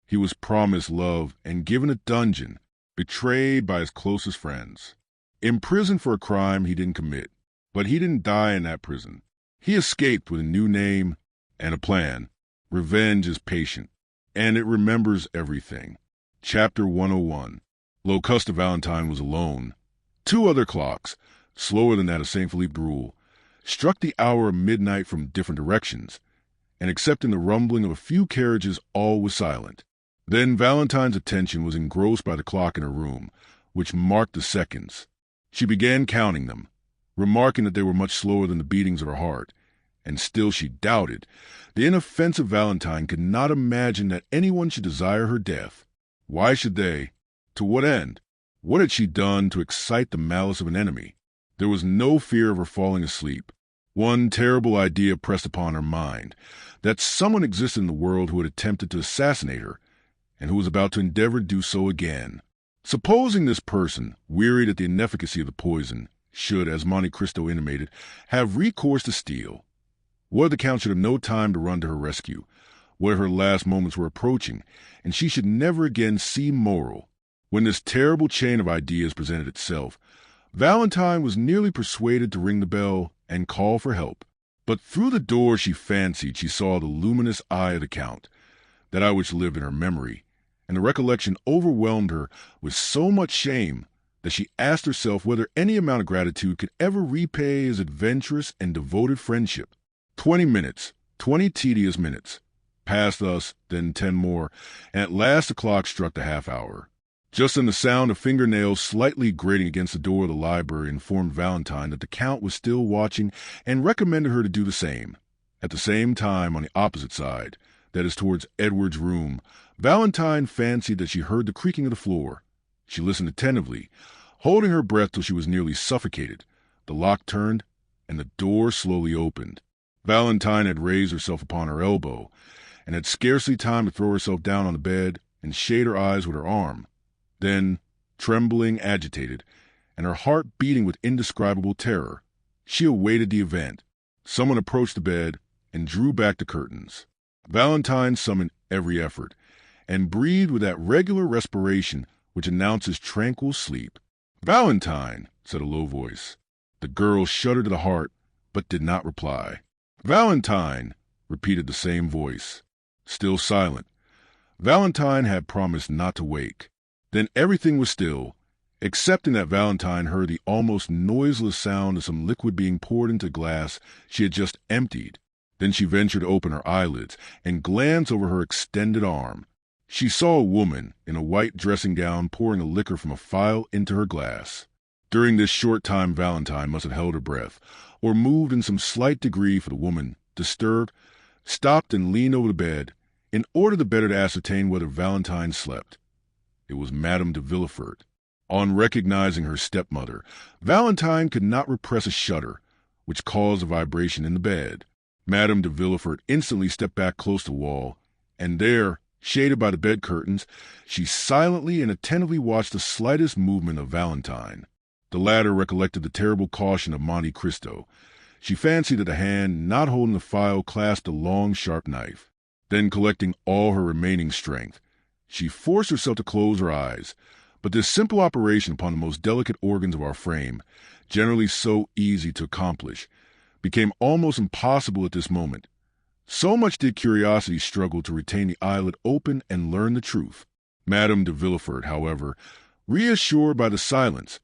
He was promised love and given a dungeon, betrayed by his closest friends. Imprisoned for a crime he didn't commit, but he didn't die in that prison. He escaped with a new name and a plan. Revenge is patient, and it remembers everything. Chapter 101. Locusta Valentine was alone. Two other clocks, slower than that of St. Philippe Rule, struck the hour of midnight from different directions, and except in the rumbling of a few carriages, all was silent. Then Valentine's attention was engrossed by the clock in her room, which marked the seconds. She began counting them, remarking that they were much slower than the beatings of her heart, and still she doubted. The inoffensive Valentine could not imagine that anyone should desire her death. Why should they? To what end? What had she done to excite the malice of an enemy? There was no fear of her falling asleep. One terrible idea pressed upon her mind, that someone existed in the world who had attempted to assassinate her, and who was about to endeavor to do so again. Supposing this person, wearied at the inefficacy of the poison, should, as Monte Cristo intimated, have recourse to steel. What if the Count should have no time to run to her rescue? What if her last moments were approaching, and she should never again see Morel? When this terrible chain of ideas presented itself, Valentine was nearly persuaded to ring the bell and call for help. But through the door she fancied she saw the luminous eye of the Count, that eye which lived in her memory, and the recollection overwhelmed her with so much shame that she asked herself whether any amount of gratitude could ever repay his adventurous and devoted friendship. 20 minutes, 20 tedious minutes, passed thus, then 10 more, and at last the clock struck the half-hour. Just then the sound of fingernails slightly grating against the door of the library informed Valentine that the Count was still watching and recommended her to do the same. At the same time, on the opposite side, that is towards Edward's room, Valentine fancied that she heard the creaking of the floor. She listened attentively, holding her breath till she was nearly suffocated. The lock turned, and the door slowly opened. Valentine had raised herself upon her elbow, and had scarcely time to throw herself down on the bed and shade her eyes with her arm. Then, trembling, agitated, and her heart beating with indescribable terror, she awaited the event. Someone approached the bed and drew back the curtains. Valentine summoned every effort, and breathed with that regular respiration which announces tranquil sleep. "Valentine," said a low voice. The girl shuddered to the heart, but did not reply. "Valentine," repeated the same voice. Still silent. Valentine had promised not to wake. Then everything was still, excepting that Valentine heard the almost noiseless sound of some liquid being poured into the glass she had just emptied. Then she ventured to open her eyelids and glance over her extended arm. She saw a woman in a white dressing gown pouring a liquor from a phial into her glass. During this short time Valentine must have held her breath, or moved in some slight degree, for the woman, disturbed, stopped and leaned over the bed, in order the better to ascertain whether Valentine slept. It was Madame de Villefort. On recognizing her stepmother, Valentine could not repress a shudder, which caused a vibration in the bed. Madame de Villefort instantly stepped back close to the wall, and there, shaded by the bed curtains, she silently and attentively watched the slightest movement of Valentine. The latter recollected the terrible caution of Monte Cristo. She fancied that the hand not holding the phial clasped a long, sharp knife. Then, collecting all her remaining strength, she forced herself to close her eyes. But this simple operation upon the most delicate organs of our frame, generally so easy to accomplish, became almost impossible at this moment. So much did curiosity struggle to retain the eyelid open and learn the truth. Madame de Villefort, however, reassured by the silence,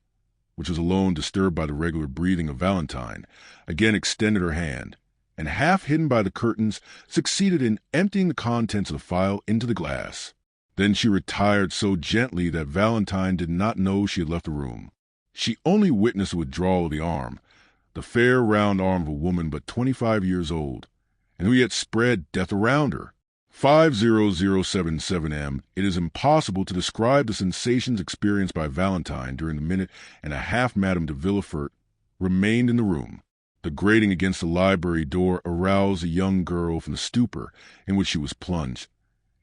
which was alone disturbed by the regular breathing of Valentine, again extended her hand, and, half hidden by the curtains, succeeded in emptying the contents of the phial into the glass. Then she retired so gently that Valentine did not know she had left the room. She only witnessed the withdrawal of the arm, the fair round arm of a woman but 25 years old, and who yet spread death around her. 50077 M. It is impossible to describe the sensations experienced by Valentine during the minute and a half Madame de Villefort remained in the room. The grating against the library door aroused the young girl from the stupor in which she was plunged,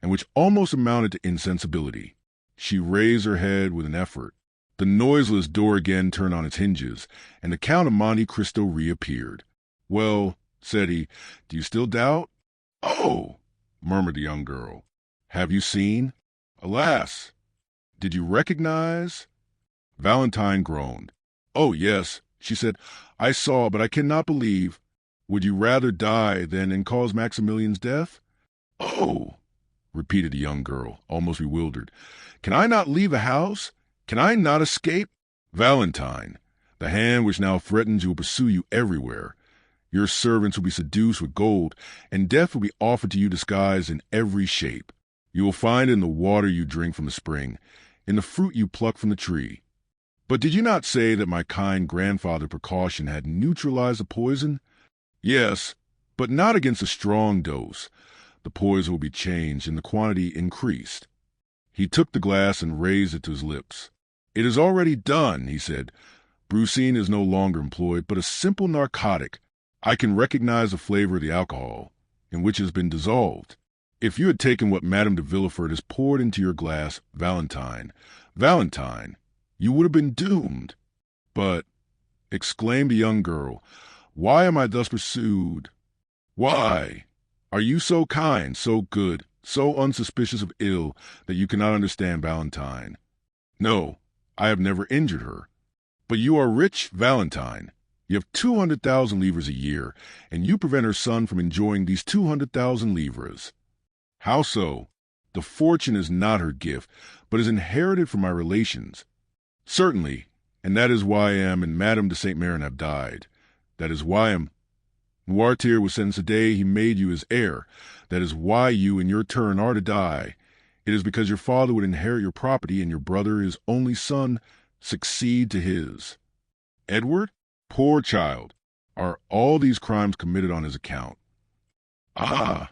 and which almost amounted to insensibility. She raised her head with an effort. The noiseless door again turned on its hinges, and the Count of Monte Cristo reappeared. "Well," said he, "do you still doubt?" "Oh!" murmured the young girl. Have you seen? Alas! Did you recognize? Valentine groaned. Oh, yes, she said. I saw, but I cannot believe. Would you rather die than and cause Maximilian's death? Oh, repeated the young girl, almost bewildered. Can I not leave the house? Can I not escape? Valentine, the hand which now threatens you will pursue you everywhere. Your servants will be seduced with gold, and death will be offered to you disguised in every shape. You will find it in the water you drink from the spring, in the fruit you pluck from the tree. But did you not say that my kind grandfather's precaution had neutralized the poison? Yes, but not against a strong dose. The poison will be changed and the quantity increased. He took the glass and raised it to his lips. It is already done, he said. Brucine is no longer employed, but a simple narcotic. I can recognize the flavor of the alcohol, in which it has been dissolved. If you had taken what Madame de Villefort has poured into your glass, Valentine, you would have been doomed. But, exclaimed the young girl, why am I thus pursued? Why? Are you so kind, so good, so unsuspicious of ill that you cannot understand Valentine? No, I have never injured her. But you are rich, Valentine. You have 200,000 livres a year, and you prevent her son from enjoying these 200,000 livres. How so? The fortune is not her gift, but is inherited from my relations. Certainly, and that is why I am and Madame de Saint Méran have died. That is why I am. Noirtier was sentenced today. He made you his heir. That is why you, in your turn, are to die. It is because your father would inherit your property and your brother, his only son, succeed to his. Edward? Poor child. Are all these crimes committed on his account? Ah,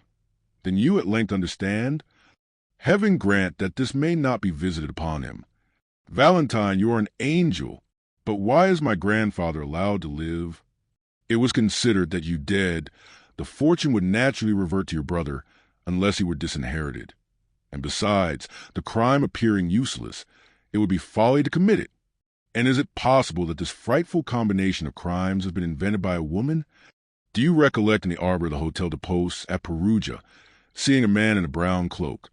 then you at length understand? Heaven grant that this may not be visited upon him. Valentine, you are an angel. But why is my grandfather allowed to live? It was considered that you dead, the fortune would naturally revert to your brother unless he were disinherited. And besides, the crime appearing useless, it would be folly to commit it. And is it possible that this frightful combination of crimes has been invented by a woman? Do you recollect in the arbor of the Hotel de Poste at Perugia, seeing a man in a brown cloak,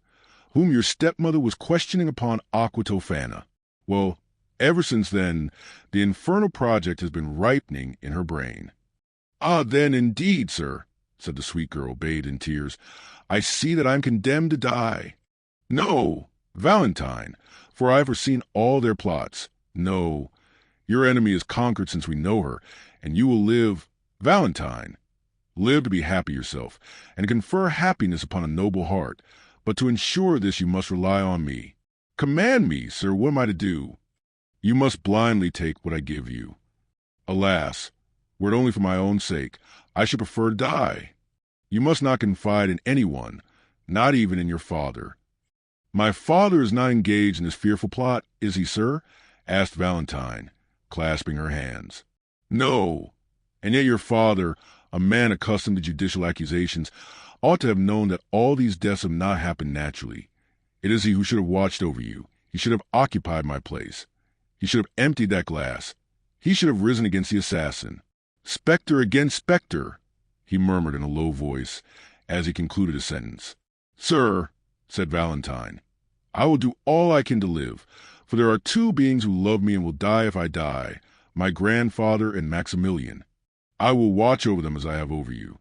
whom your stepmother was questioning upon Aqua Tofana? Well, ever since then, the infernal project has been ripening in her brain. Ah, then, indeed, sir, said the sweet girl, bathed in tears, I see that I am condemned to die. No, Valentine, for I have foreseen all their plots. No, your enemy is conquered since we know her, and you will live, Valentine. Live to be happy yourself, and confer happiness upon a noble heart. But to ensure this you must rely on me. Command me, sir, what am I to do? You must blindly take what I give you. Alas, were it only for my own sake, I should prefer to die. You must not confide in anyone, not even in your father. My father is not engaged in this fearful plot, is he, sir? Asked Valentine, clasping her hands. No, and yet your father, a man accustomed to judicial accusations, ought to have known that all these deaths have not happened naturally. It is he who should have watched over you. He should have occupied my place. He should have emptied that glass. He should have risen against the assassin. Spectre against spectre, he murmured in a low voice as he concluded his sentence. Sir, said Valentine, I will do all I can to live, for there are two beings who love me and will die if I die, my grandfather and Maximilian. I will watch over them as I have over you.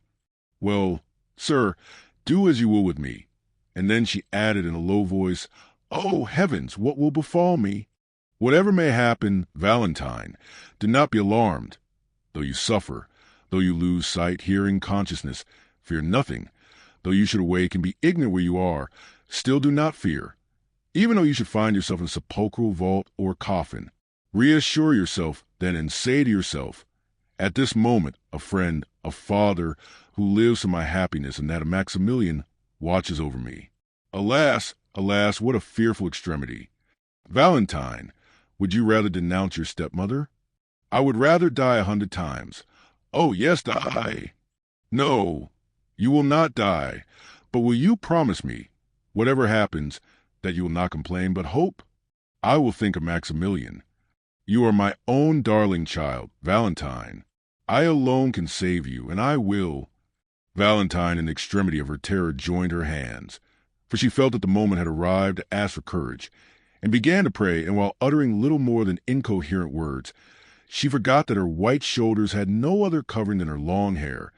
Well, sir, do as you will with me. And then she added in a low voice, Oh, heavens, what will befall me? Whatever may happen, Valentine, do not be alarmed. Though you suffer, though you lose sight, hearing, consciousness, fear nothing. Though you should awake and be ignorant where you are, still do not fear. Even though you should find yourself in a sepulchral vault or coffin, reassure yourself then and say to yourself, At this moment, a friend, a father, who lives for my happiness and that of Maximilian, watches over me. Alas, alas, what a fearful extremity. Valentine, would you rather denounce your stepmother? I would rather die 100 times. Oh, yes, die. No, you will not die. But will you promise me, whatever happens, that you will not complain but hope? I will think of Maximilian. You are my own darling child, Valentine. I alone can save you, and I will. Valentine, in the extremity of her terror, joined her hands. for she felt that the moment had arrived to ask for courage, and began to pray, and while uttering little more than incoherent words, she forgot that her white shoulders had no other covering than her long hair,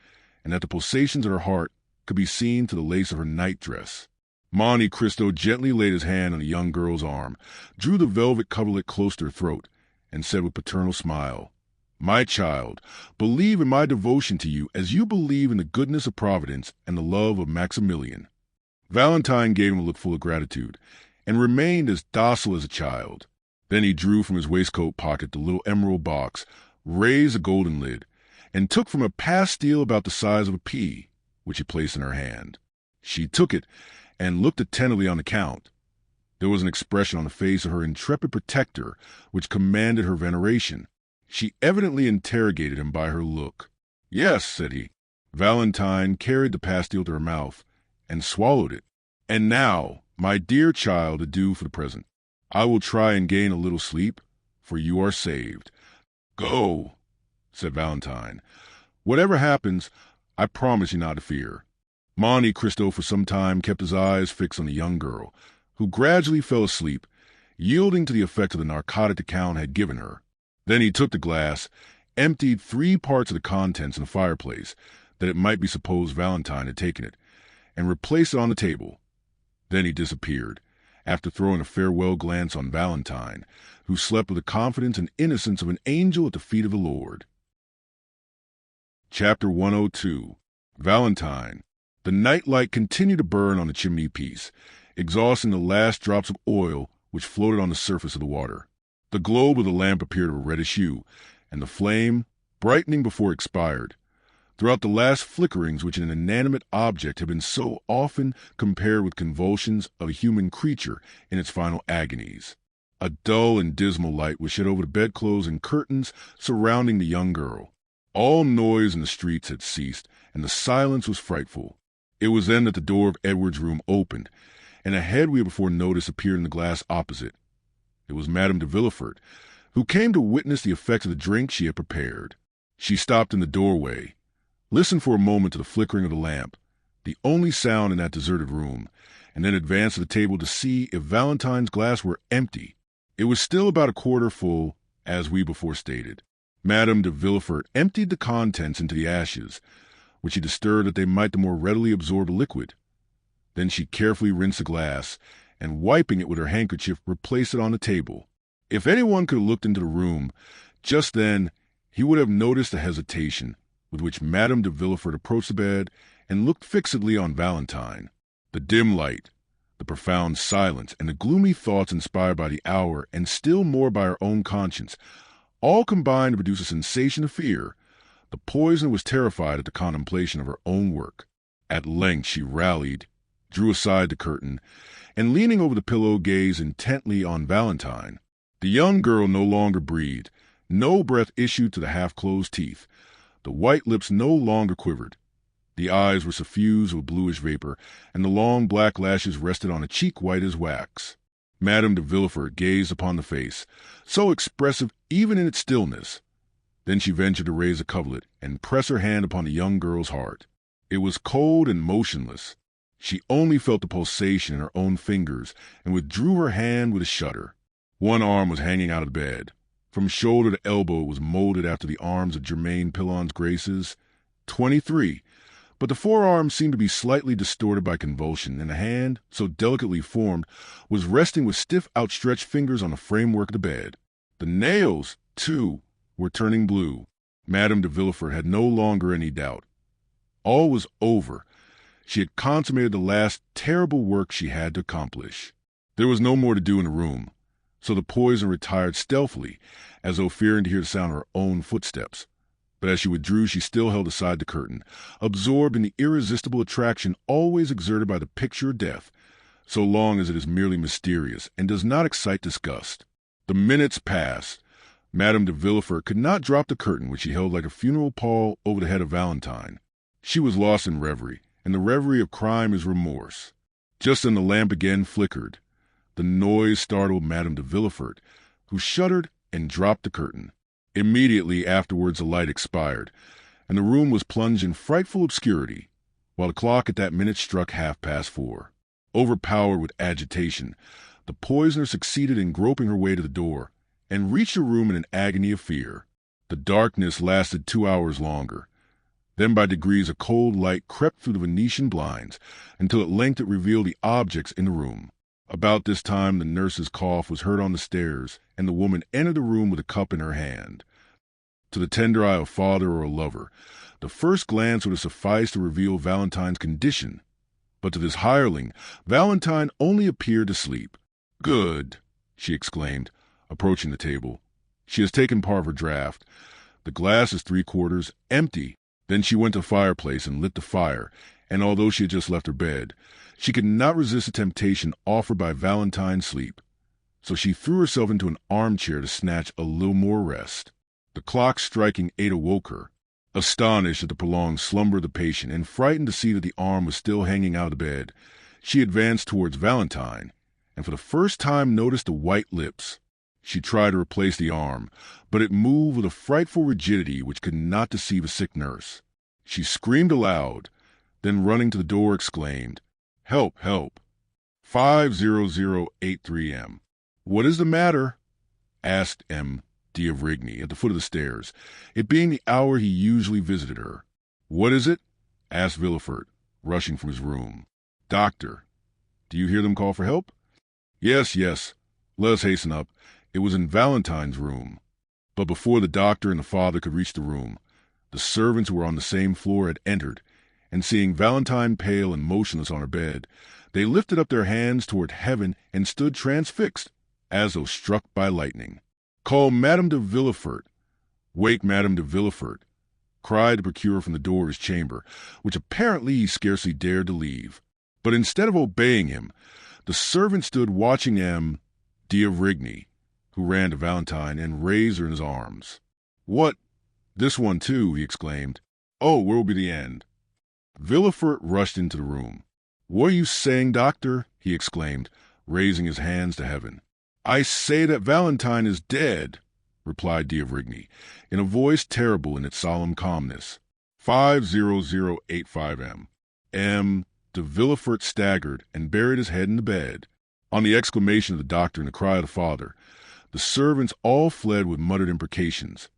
and that the pulsations in her heart could be seen to the lace of her nightdress. Monte Cristo gently laid his hand on the young girl's arm, drew the velvet coverlet close to her throat, and said with paternal smile, "My child, believe in my devotion to you as you believe in the goodness of Providence and the love of Maximilian." Valentine gave him a look full of gratitude, and remained as docile as a child. Then he drew from his waistcoat pocket the little emerald box, raised the golden lid, and took from a pastille about the size of a pea, which he placed in her hand. She took it, and looked attentively on the Count. There was an expression on the face of her intrepid protector which commanded her veneration. She evidently interrogated him by her look. "Yes," said he. Valentine carried the pastille to her mouth, and swallowed it. "And now, my dear child, adieu for the present. I will try and gain a little sleep, for you are saved." "Go," said Valentine. "Whatever happens, I promise you not to fear." Monte Cristo for some time kept his eyes fixed on the young girl, who gradually fell asleep, yielding to the effect of the narcotic the Count had given her. Then he took the glass, emptied 3 parts of the contents in the fireplace, that it might be supposed Valentine had taken it, and replaced it on the table. Then he disappeared, after throwing a farewell glance on Valentine, who slept with the confidence and innocence of an angel at the feet of the Lord. Chapter 102. Valentine. The night light continued to burn on the chimney-piece, exhausting the last drops of oil which floated on the surface of the water. The globe of the lamp appeared of a reddish hue, and the flame, brightening before it expired. Throughout the last flickerings which an inanimate object had been so often compared with convulsions of a human creature in its final agonies, a dull and dismal light was shed over the bedclothes and curtains surrounding the young girl. All noise in the streets had ceased, and the silence was frightful. It was then that the door of Edward's room opened, and a head we had before noticed appeared in the glass opposite. It was Madame de Villefort, who came to witness the effect of the drink she had prepared. She stopped in the doorway, listened for a moment to the flickering of the lamp, the only sound in that deserted room, and then advanced to the table to see if Valentine's glass were empty. It was still about a quarter full, as we before stated. Madame de Villefort emptied the contents into the ashes, which she disturbed that they might the more readily absorb the liquid. Then she carefully rinsed the glass, and wiping it with her handkerchief, replaced it on the table. If anyone could have looked into the room just then, he would have noticed the hesitation with which Madame de Villefort approached the bed and looked fixedly on Valentine. The dim light, the profound silence, and the gloomy thoughts inspired by the hour, and still more by her own conscience, all combined to produce a sensation of fear. The poisoner was terrified at the contemplation of her own work. At length she rallied, drew aside the curtain, and leaning over the pillow gazed intently on Valentine. The young girl no longer breathed. No breath issued to the half-closed teeth. The white lips no longer quivered. The eyes were suffused with bluish vapor, and the long black lashes rested on a cheek white as wax. Madame de Villefort gazed upon the face, so expressive even in its stillness. Then she ventured to raise the coverlet and press her hand upon the young girl's heart. It was cold and motionless. She only felt the pulsation in her own fingers and withdrew her hand with a shudder. One arm was hanging out of the bed. From shoulder to elbow it was molded after the arms of Germain Pilon's Graces, 23, but the forearm seemed to be slightly distorted by convulsion, and the hand, so delicately formed, was resting with stiff outstretched fingers on the framework of the bed. The nails, too, were turning blue. Madame de Villefort had no longer any doubt. All was over. She had consummated the last terrible work she had to accomplish. There was no more to do in the room, so the poisoner retired stealthily, as though fearing to hear the sound of her own footsteps. But as she withdrew, she still held aside the curtain, absorbed in the irresistible attraction always exerted by the picture of death, so long as it is merely mysterious and does not excite disgust. The minutes passed. Madame de Villefort could not drop the curtain which she held like a funeral pall over the head of Valentine. She was lost in reverie, and the reverie of crime is remorse. Just then the lamp again flickered. The noise startled Madame de Villefort, who shuddered and dropped the curtain. Immediately afterwards the light expired, and the room was plunged in frightful obscurity, while the clock at that minute struck 4:30. Overpowered with agitation, the poisoner succeeded in groping her way to the door and reached her room in an agony of fear. The darkness lasted 2 hours longer. Then by degrees a cold light crept through the Venetian blinds until at length it revealed the objects in the room. About this time the nurse's cough was heard on the stairs, and the woman entered the room with a cup in her hand. To the tender eye of a father or a lover, the first glance would have sufficed to reveal Valentine's condition. But to this hireling, Valentine only appeared to sleep. "Good," she exclaimed, approaching the table. "She has taken part of her draught. The glass is 3/4 empty." Then she went to the fireplace and lit the fire, and although she had just left her bed, she could not resist the temptation offered by Valentine's sleep. So she threw herself into an armchair to snatch a little more rest. The clock striking 8 awoke her. Astonished at the prolonged slumber of the patient and frightened to see that the arm was still hanging out of the bed, she advanced towards Valentine, and for the first time noticed the white lips. She tried to replace the arm, but it moved with a frightful rigidity which could not deceive a sick nurse. She screamed aloud, then running to the door exclaimed, "Help, help! 50083 M." "What is the matter?" asked M. D'Avrigny at the foot of the stairs, it being the hour he usually visited her. "What is it?" asked Villefort, rushing from his room. "Doctor, do you hear them call for help?" Yes, let us hasten up. It was in Valentine's room." But before the doctor and the father could reach the room, the servants who were on the same floor had entered, and seeing Valentine pale and motionless on her bed, they lifted up their hands toward heaven and stood transfixed, as though struck by lightning. "Call Madame de Villefort! Wake Madame de Villefort!" cried the procureur from the door of his chamber, which apparently he scarcely dared to leave. But instead of obeying him, the servant stood watching M. D'Avrigny, who ran to Valentine and raised her in his arms. "What? This one too?" he exclaimed. "Oh, where will be the end?" Villefort rushed into the room. "What are you saying, doctor?" he exclaimed, raising his hands to heaven. "I say that Valentine is dead," replied D'Avrigny, in a voice terrible in its solemn calmness. 50085 M. M. de Villefort staggered and buried his head in the bed. On the exclamation of the doctor and the cry of the father, the servants all fled with muttered imprecations.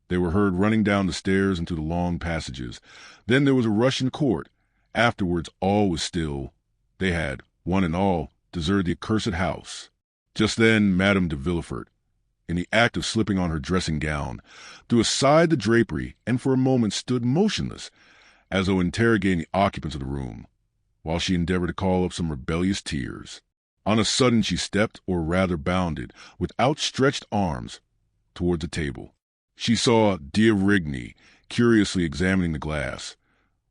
They were heard running down the stairs and through the long passages. Then there was a rush in court. Afterwards all was still. They had, one and all, deserted the accursed house. Just then Madame de Villefort, in the act of slipping on her dressing gown, threw aside the drapery and for a moment stood motionless, as though interrogating the occupants of the room, while she endeavored to call up some rebellious tears. On a sudden she stepped, or rather bounded, with outstretched arms, towards the table. She saw D'Avrigny curiously examining the glass,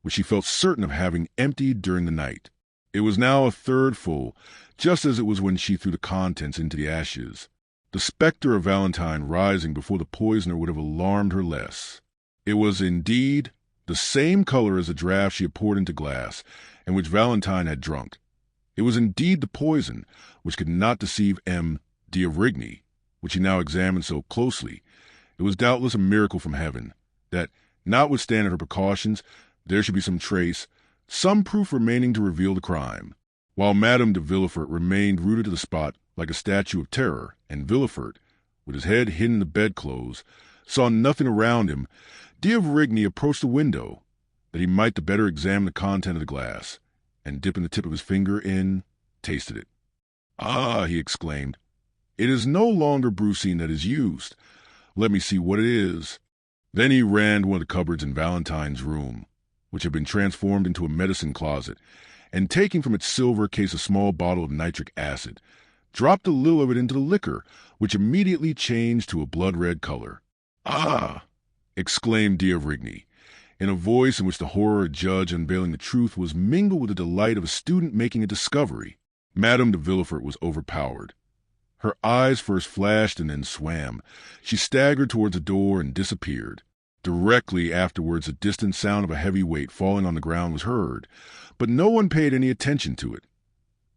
which she felt certain of having emptied during the night. It was now a third full, just as it was when she threw the contents into the ashes. The spectre of Valentine rising before the poisoner would have alarmed her less. It was indeed the same color as the draught she had poured into glass, and which Valentine had drunk. It was indeed the poison, which could not deceive M. D'Avrigny, which he now examined so closely. It was doubtless a miracle from heaven, that, notwithstanding her precautions, there should be some trace, some proof remaining to reveal the crime. While Madame de Villefort remained rooted to the spot like a statue of terror, and Villefort, with his head hidden in the bedclothes, saw nothing around him, D'Avrigny approached the window, that he might the better examine the content of the glass, and dipping the tip of his finger in, tasted it. "Ah," he exclaimed, "it is no longer brucine that is used. Let me see what it is." Then he ran to one of the cupboards in Valentine's room, which had been transformed into a medicine closet, and taking from its silver case a small bottle of nitric acid, dropped a little of it into the liquor, which immediately changed to a blood-red color. "Ah!" exclaimed D'Avrigny, in a voice in which the horror of a judge unveiling the truth was mingled with the delight of a student making a discovery. Madame de Villefort was overpowered. Her eyes first flashed and then swam. She staggered towards the door and disappeared. Directly afterwards the distant sound of a heavy weight falling on the ground was heard, but no one paid any attention to it.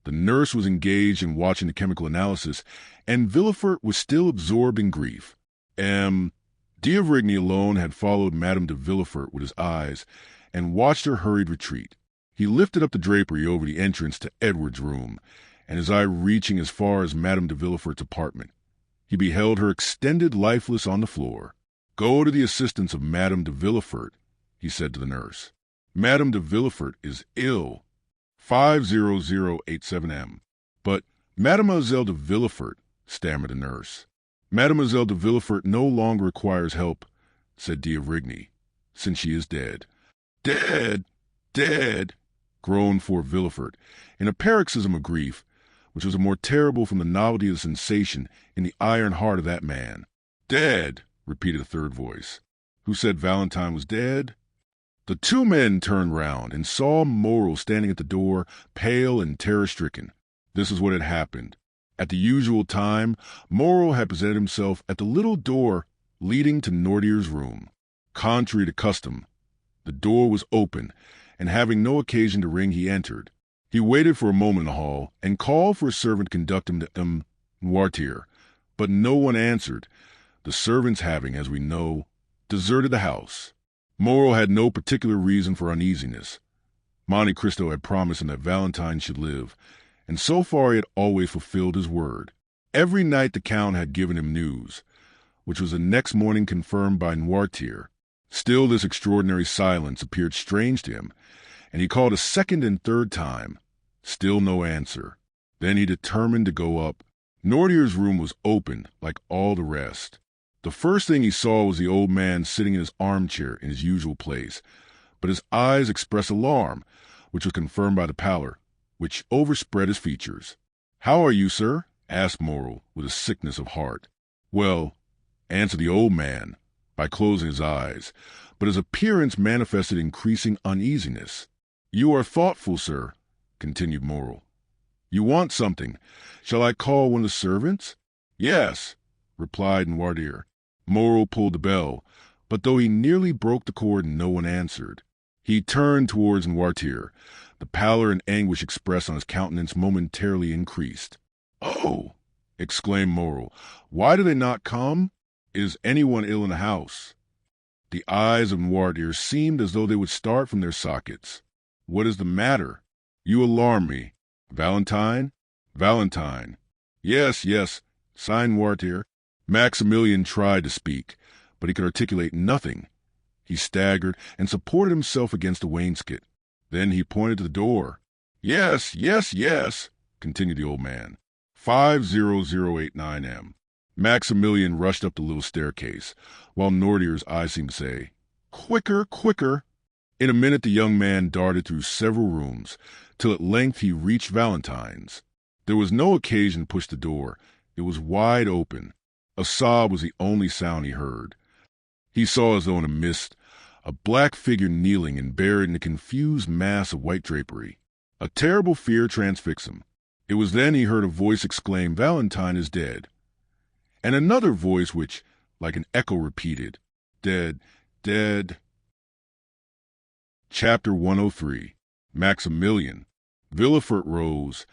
The nurse was engaged in watching the chemical analysis, and Villefort was still absorbed in grief. D'Avrigny alone had followed Madame de Villefort with his eyes, and watched her hurried retreat. He lifted up the drapery over the entrance to Edward's room, and his eye reaching as far as Madame de Villefort's apartment, he beheld her extended lifeless on the floor. "Go to the assistance of Madame de Villefort," he said to the nurse. "Madame de Villefort is ill. 50087M. But Mademoiselle de Villefort," stammered the nurse. "Mademoiselle de Villefort no longer requires help," said d'Avrigny, "since she is dead." "Dead! Dead!" groaned Fort Villefort, in a paroxysm of grief, which was more terrible from the novelty of the sensation in the iron heart of that man. "Dead!" repeated a third voice. "Who said Valentine was dead?" The two men turned round and saw Moreau standing at the door, pale and terror-stricken. This is what had happened. At the usual time, Moreau had presented himself at the little door leading to Noirtier's room. Contrary to custom, the door was open, and having no occasion to ring, he entered. He waited for a moment in the hall and called for a servant to conduct him to Noirtier, but no one answered, the servants having, as we know, deserted the house. Moreau had no particular reason for uneasiness. Monte Cristo had promised him that Valentine should live, and so far he had always fulfilled his word. Every night the Count had given him news, which was the next morning confirmed by Noirtier. Still this extraordinary silence appeared strange to him, and he called a second and third time. Still no answer. Then he determined to go up. Noirtier's room was open, like all the rest. The first thing he saw was the old man sitting in his armchair in his usual place, but his eyes expressed alarm, which was confirmed by the pallor, which overspread his features. "How are you, sir?" asked Moreau, with a sickness of heart. "Well," answered the old man, by closing his eyes, but his appearance manifested increasing uneasiness. "You are thoughtful, sir," continued Moreau. "You want something. Shall I call one of the servants?" "Yes," replied Noirtier. Moreau pulled the bell, but though he nearly broke the cord, no one answered. He turned towards Noirtier. The pallor and anguish expressed on his countenance momentarily increased. "Oh!" exclaimed Moreau. "Why do they not come? Is anyone ill in the house?" The eyes of Noirtier seemed as though they would start from their sockets. "What is the matter? You alarm me. Valentine? Valentine." "Yes, yes," sighed Noirtier. Maximilian tried to speak, but he could articulate nothing. He staggered and supported himself against the wainscot. Then he pointed to the door. "Yes, yes, yes," continued the old man. 50089M. Maximilian rushed up the little staircase, while Noirtier's eyes seemed to say, "Quicker, quicker." In a minute the young man darted through several rooms, till at length he reached Valentine's. There was no occasion to push the door. It was wide open. A sob was the only sound he heard. He saw, as though in a mist, a black figure kneeling and buried in a confused mass of white drapery. A terrible fear transfixed him. It was then he heard a voice exclaim, "Valentine is dead," and another voice which, like an echo, repeated, "Dead, dead." Chapter 103. Maximilian. Villefort rose,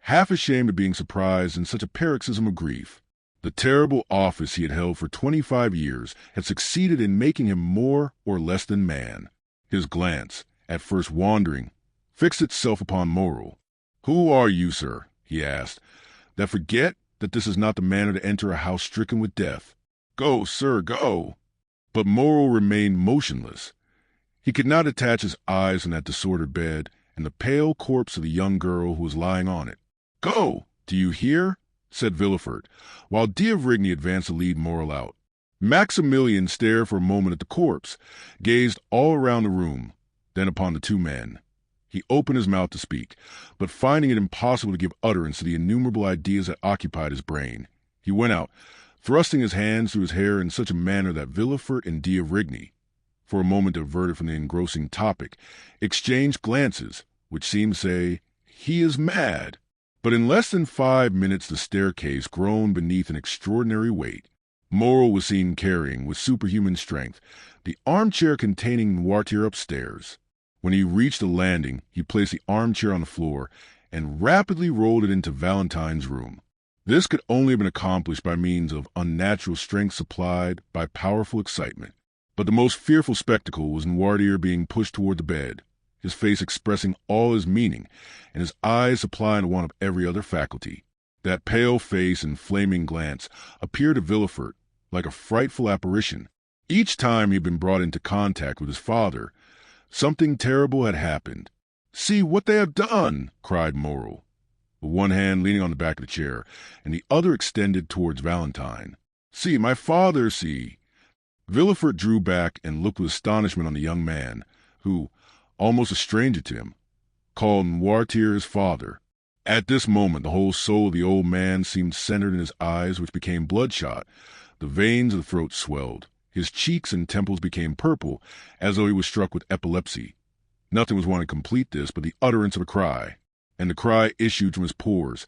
half ashamed of being surprised in such a paroxysm of grief. The terrible office he had held for 25 years had succeeded in making him more or less than man. His glance, at first wandering, fixed itself upon Moreau. "Who are you, sir," he asked, "that forget that this is not the manner to enter a house stricken with death? Go, sir, go." But Moreau remained motionless. He could not detach his eyes from that disordered bed and the pale corpse of the young girl who was lying on it. "Go! Do you hear?" said Villefort, while d'Avrigny advanced to lead Moreau out. Maximilian stared for a moment at the corpse, gazed all around the room, then upon the two men. He opened his mouth to speak, but finding it impossible to give utterance to the innumerable ideas that occupied his brain, he went out, thrusting his hands through his hair in such a manner that Villefort and d'Avrigny, for a moment diverted from the engrossing topic, exchanged glances, which seemed to say, "He is mad." But in less than 5 minutes the staircase groaned beneath an extraordinary weight. Moreau was seen carrying, with superhuman strength, the armchair containing Noirtier upstairs. When he reached the landing, he placed the armchair on the floor and rapidly rolled it into Valentine's room. This could only have been accomplished by means of unnatural strength supplied by powerful excitement. But the most fearful spectacle was Noirtier being pushed toward the bed. his face expressing all his meaning, and his eyes supplying the want of every other faculty. That pale face and flaming glance appeared to Villefort like a frightful apparition. Each time he had been brought into contact with his father, something terrible had happened. "See what they have done!" cried Morrel, with one hand leaning on the back of the chair, and the other extended towards Valentine. "See, my father, see!" Villefort drew back and looked with astonishment on the young man, who, almost a stranger to him, called Noirtier his father. At this moment the whole soul of the old man seemed centered in his eyes, which became bloodshot. The veins of the throat swelled. His cheeks and temples became purple, as though he was struck with epilepsy. Nothing was wanting to complete this but the utterance of a cry, and the cry issued from his pores,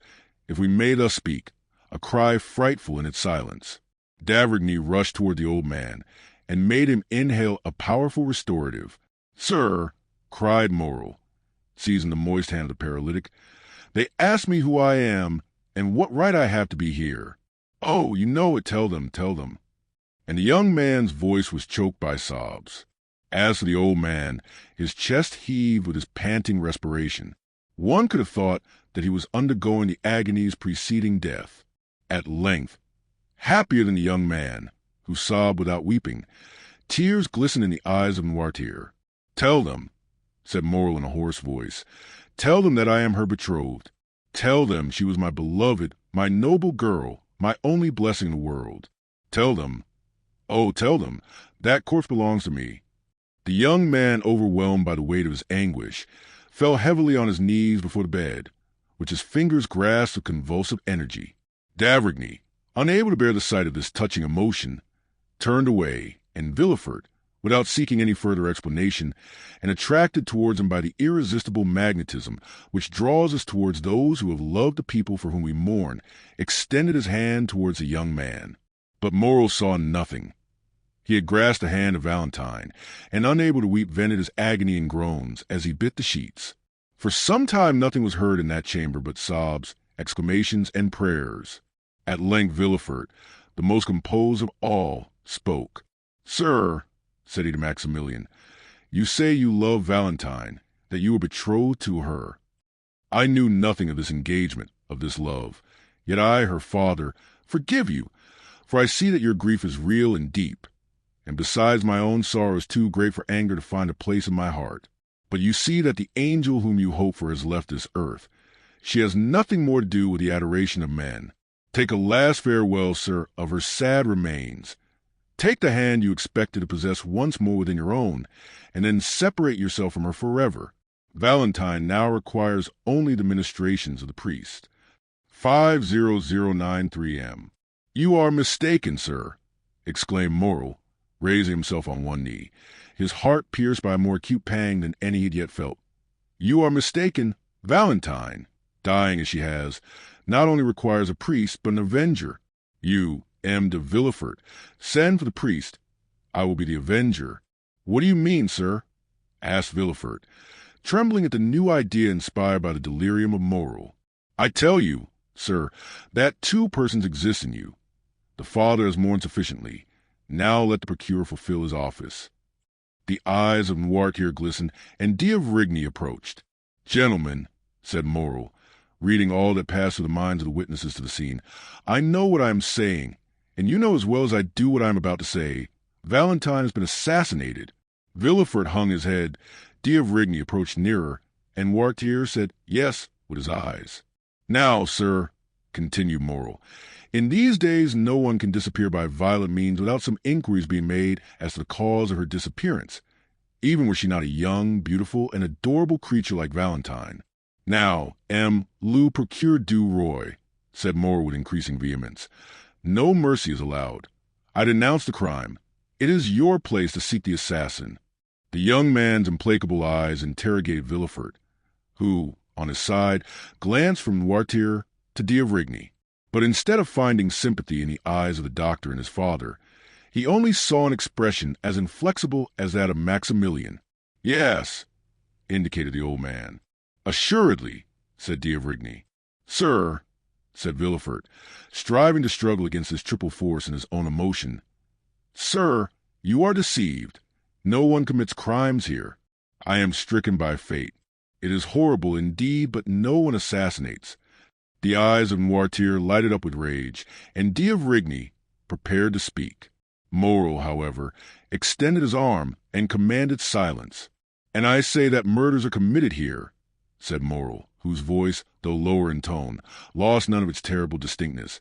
if we may thus speak, a cry frightful in its silence. D'Avrigny rushed toward the old man, and made him inhale a powerful restorative. "Sir," cried Morrel, seizing the moist hand of the paralytic, "they ask me who I am, and what right I have to be here." "Oh, you know it, tell them, tell them." And the young man's voice was choked by sobs. As for the old man, his chest heaved with his panting respiration. One could have thought that he was undergoing the agonies preceding death. At length, happier than the young man, who sobbed without weeping, tears glistened in the eyes of Noirtier. "Tell them," said Morrel in a hoarse voice, "tell them that I am her betrothed. Tell them she was my beloved, my noble girl, my only blessing in the world. Tell them, oh, tell them, that corpse belongs to me." The young man, overwhelmed by the weight of his anguish, fell heavily on his knees before the bed, which his fingers grasped with convulsive energy. D'Avrigny, unable to bear the sight of this touching emotion, turned away, and Villefort, without seeking any further explanation, and attracted towards him by the irresistible magnetism which draws us towards those who have loved the people for whom we mourn, extended his hand towards the young man. But Morrel saw nothing. He had grasped the hand of Valentine, and unable to weep vented his agony in groans as he bit the sheets. For some time nothing was heard in that chamber but sobs, exclamations, and prayers. At length Villefort, the most composed of all, spoke. "Sir," said he to Maximilian, "you say you love Valentine, that you were betrothed to her. I knew nothing of this engagement, of this love. Yet I, her father, forgive you, for I see that your grief is real and deep. And besides, my own sorrow is too great for anger to find a place in my heart. But you see that the angel whom you hope for has left this earth. She has nothing more to do with the adoration of men. Take a last farewell, sir, of her sad remains. Take the hand you expected to possess once more within your own, and then separate yourself from her forever. Valentine now requires only the ministrations of the priest. 50093 M. "You are mistaken, sir," exclaimed Morrel, raising himself on one knee, his heart pierced by a more acute pang than any he had yet felt. "You are mistaken. Valentine, dying as she has, not only requires a priest, but an avenger. You, M. de Villefort, send for the priest. I will be the avenger." "What do you mean, sir?" asked Villefort, trembling at the new idea inspired by the delirium of Morrel. "I tell you, sir, that two persons exist in you. The father has mourned sufficiently. Now let the procureur fulfill his office." The eyes of Noirtier glistened, and d'Avrigny approached. "Gentlemen," said Morrel, reading all that passed through the minds of the witnesses to the scene, "I know what I am saying, and you know as well as I do what I am about to say. Valentine has been assassinated." Villefort hung his head, d'Avrigny approached nearer, and Noirtier said yes with his eyes. "Now, sir," continued Morrel, "in these days no one can disappear by violent means without some inquiries being made as to the cause of her disappearance, even were she not a young, beautiful, and adorable creature like Valentine. Now, le procureur du roi," said Morrel with increasing vehemence, "no mercy is allowed. I denounce the crime. It is your place to seek the assassin." The young man's implacable eyes interrogated Villefort, who, on his side, glanced from Noirtier to d'Avrigny. But instead of finding sympathy in the eyes of the doctor and his father, he only saw an expression as inflexible as that of Maximilian. "Yes," indicated the old man. "Assuredly," said d'Avrigny. "Sir," said Villefort, striving to struggle against this triple force in his own emotion, "sir, you are deceived. No one commits crimes here. I am stricken by fate. It is horrible indeed, but no one assassinates. The eyes of Noirtier lighted up with rage, and D'Avrigny prepared to speak. Moreau, however, extended his arm and commanded silence. "And I say that murders are committed here," said Moreau, whose voice, though lower in tone, lost none of its terrible distinctness.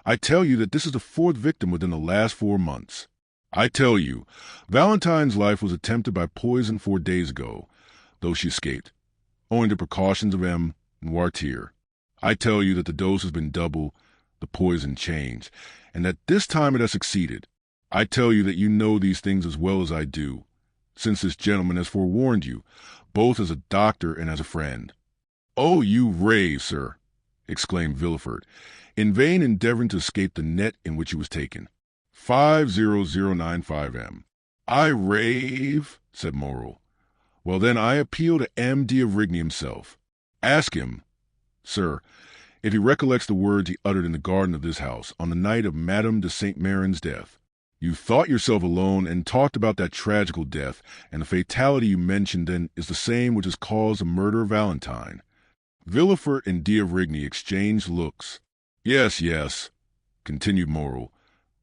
"I tell you that this is the fourth victim within the last 4 months. I tell you, Valentine's life was attempted by poison 4 days ago, though she escaped, owing to precautions of M. Noirtier. I tell you that the dose has been double, the poison changed, and that this time it has succeeded. I tell you that you know these things as well as I do, since this gentleman has forewarned you, both as a doctor and as a friend." "Oh, you rave, sir!" exclaimed Villefort, in vain endeavoring to escape the net in which he was taken. 50095 M. "I rave," said Moreau. "Well, then, I appeal to M. D'Avrigny himself. Ask him, sir, if he recollects the words he uttered in the garden of this house on the night of Madame de Saint Méran's death. You thought yourself alone and talked about that tragical death, and the fatality you mentioned then is the same which has caused the murder of Valentine." Villefort and D'Avrigny exchanged looks. "Yes, yes," continued Moreau.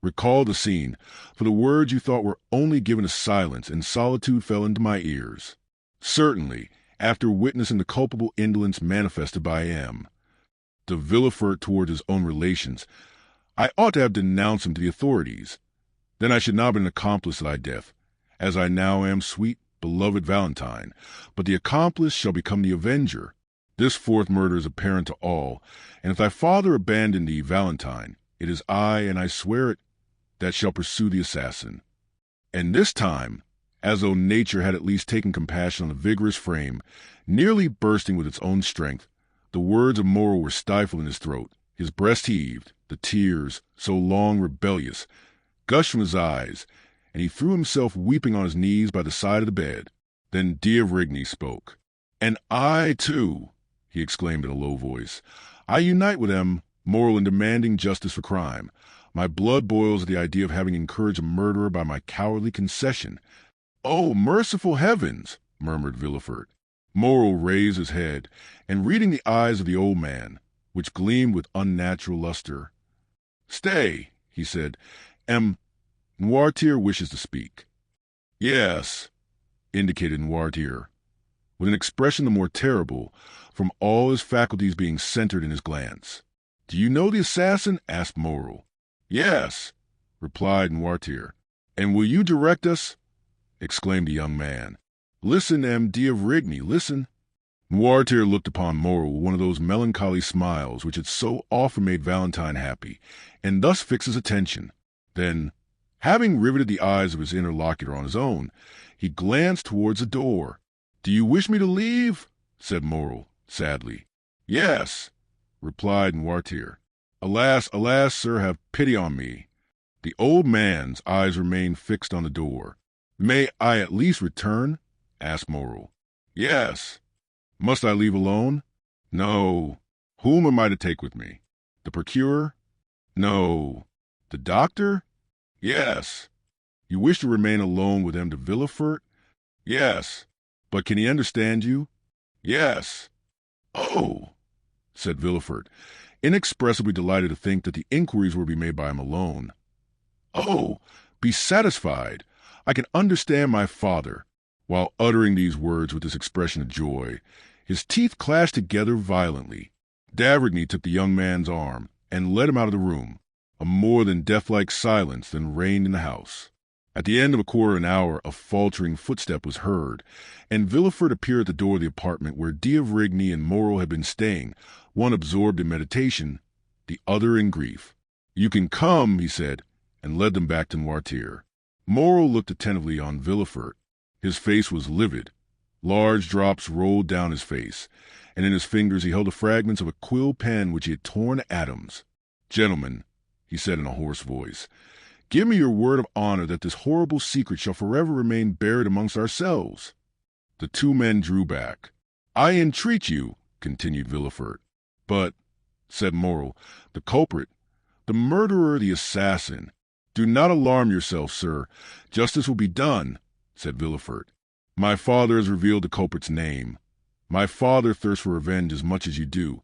"Recall the scene, for the words you thought were only given a silence, and solitude fell into my ears. Certainly, after witnessing the culpable indolence manifested by M. de Villefort toward his own relations, I ought to have denounced him to the authorities. Then I should not have been an accomplice to thy death, as I now am, sweet, beloved Valentine, but the accomplice shall become the avenger. This fourth murder is apparent to all, and if thy father abandoned thee, Valentine, it is I, and I swear it, that shall pursue the assassin." And this time, as though nature had at least taken compassion on the vigorous frame, nearly bursting with its own strength, the words of Moreau were stifled in his throat, his breast heaved, the tears, so long rebellious, gushed from his eyes, and he threw himself weeping on his knees by the side of the bed. Then D'Avrigny spoke. "And I, too," he exclaimed in a low voice, "I unite with M. Moreau in demanding justice for crime. My blood boils at the idea of having encouraged a murderer by my cowardly concession." "Oh, merciful heavens!" murmured Villefort. Moreau raised his head, and reading the eyes of the old man, which gleamed with unnatural luster, "Stay," he said, "M. Noirtier wishes to speak." "Yes," indicated Noirtier, with an expression the more terrible from all his faculties being centered in his glance. "Do you know the assassin?" asked Moreau. "Yes," replied Noirtier. "And will you direct us?" exclaimed the young man. "Listen, M. D'Avrigny, listen." Noirtier looked upon Moreau with one of those melancholy smiles which had so often made Valentine happy, and thus fixed his attention. Then, having riveted the eyes of his interlocutor on his own, he glanced towards the door. "Do you wish me to leave?" said Moreau, sadly. "Yes," replied Noirtier. "Alas, alas, sir, have pity on me." The old man's eyes remained fixed on the door. "May I at least return?" asked Moreau. "Yes." "Must I leave alone?" "No." "Whom am I to take with me?" "The procurer?" "No." "The doctor?" "Yes." "You wish to remain alone with M. de Villefort?" "Yes." "But can he understand you?" "Yes." "Oh!" said Villefort, inexpressibly delighted to think that the inquiries were to be made by him alone. "Oh, be satisfied. I can understand my father." While uttering these words with this expression of joy, his teeth clashed together violently. D'Avrigny took the young man's arm and led him out of the room. A more than death-like silence then reigned in the house. At the end of a quarter of an hour, a faltering footstep was heard, and Villefort appeared at the door of the apartment where D'Avrigny and Moreau had been staying, one absorbed in meditation, the other in grief. "You can come," he said, and led them back to Noirtier. Moreau looked attentively on Villefort. His face was livid. Large drops rolled down his face, and in his fingers he held the fragments of a quill pen which he had torn to atoms. "Gentlemen," he said in a hoarse voice, "give me your word of honor that this horrible secret shall forever remain buried amongst ourselves." The two men drew back. "I entreat you," continued Villefort. "But," said Moreau, "the culprit, the murderer, the assassin—" "Do not alarm yourself, sir. Justice will be done," said Villefort. My father has revealed the culprit's name. My father thirsts for revenge as much as you do,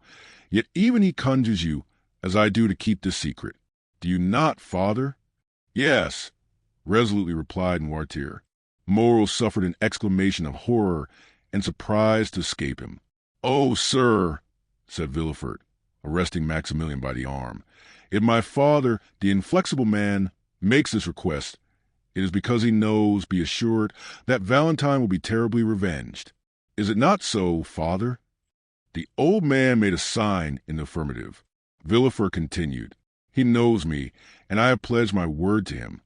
yet even he conjures you, as I do, to keep this secret. Do you not, father?" "Yes," resolutely replied Noirtier. Moreau suffered an exclamation of horror and surprise to escape him. "Oh, sir," said Villefort, arresting Maximilien by the arm, "if my father, the inflexible man, makes this request, it is because he knows, be assured, that Valentine will be terribly revenged. Is it not so, father?" The old man made a sign in the affirmative. Villefort continued, "He knows me, and I have pledged my word to him.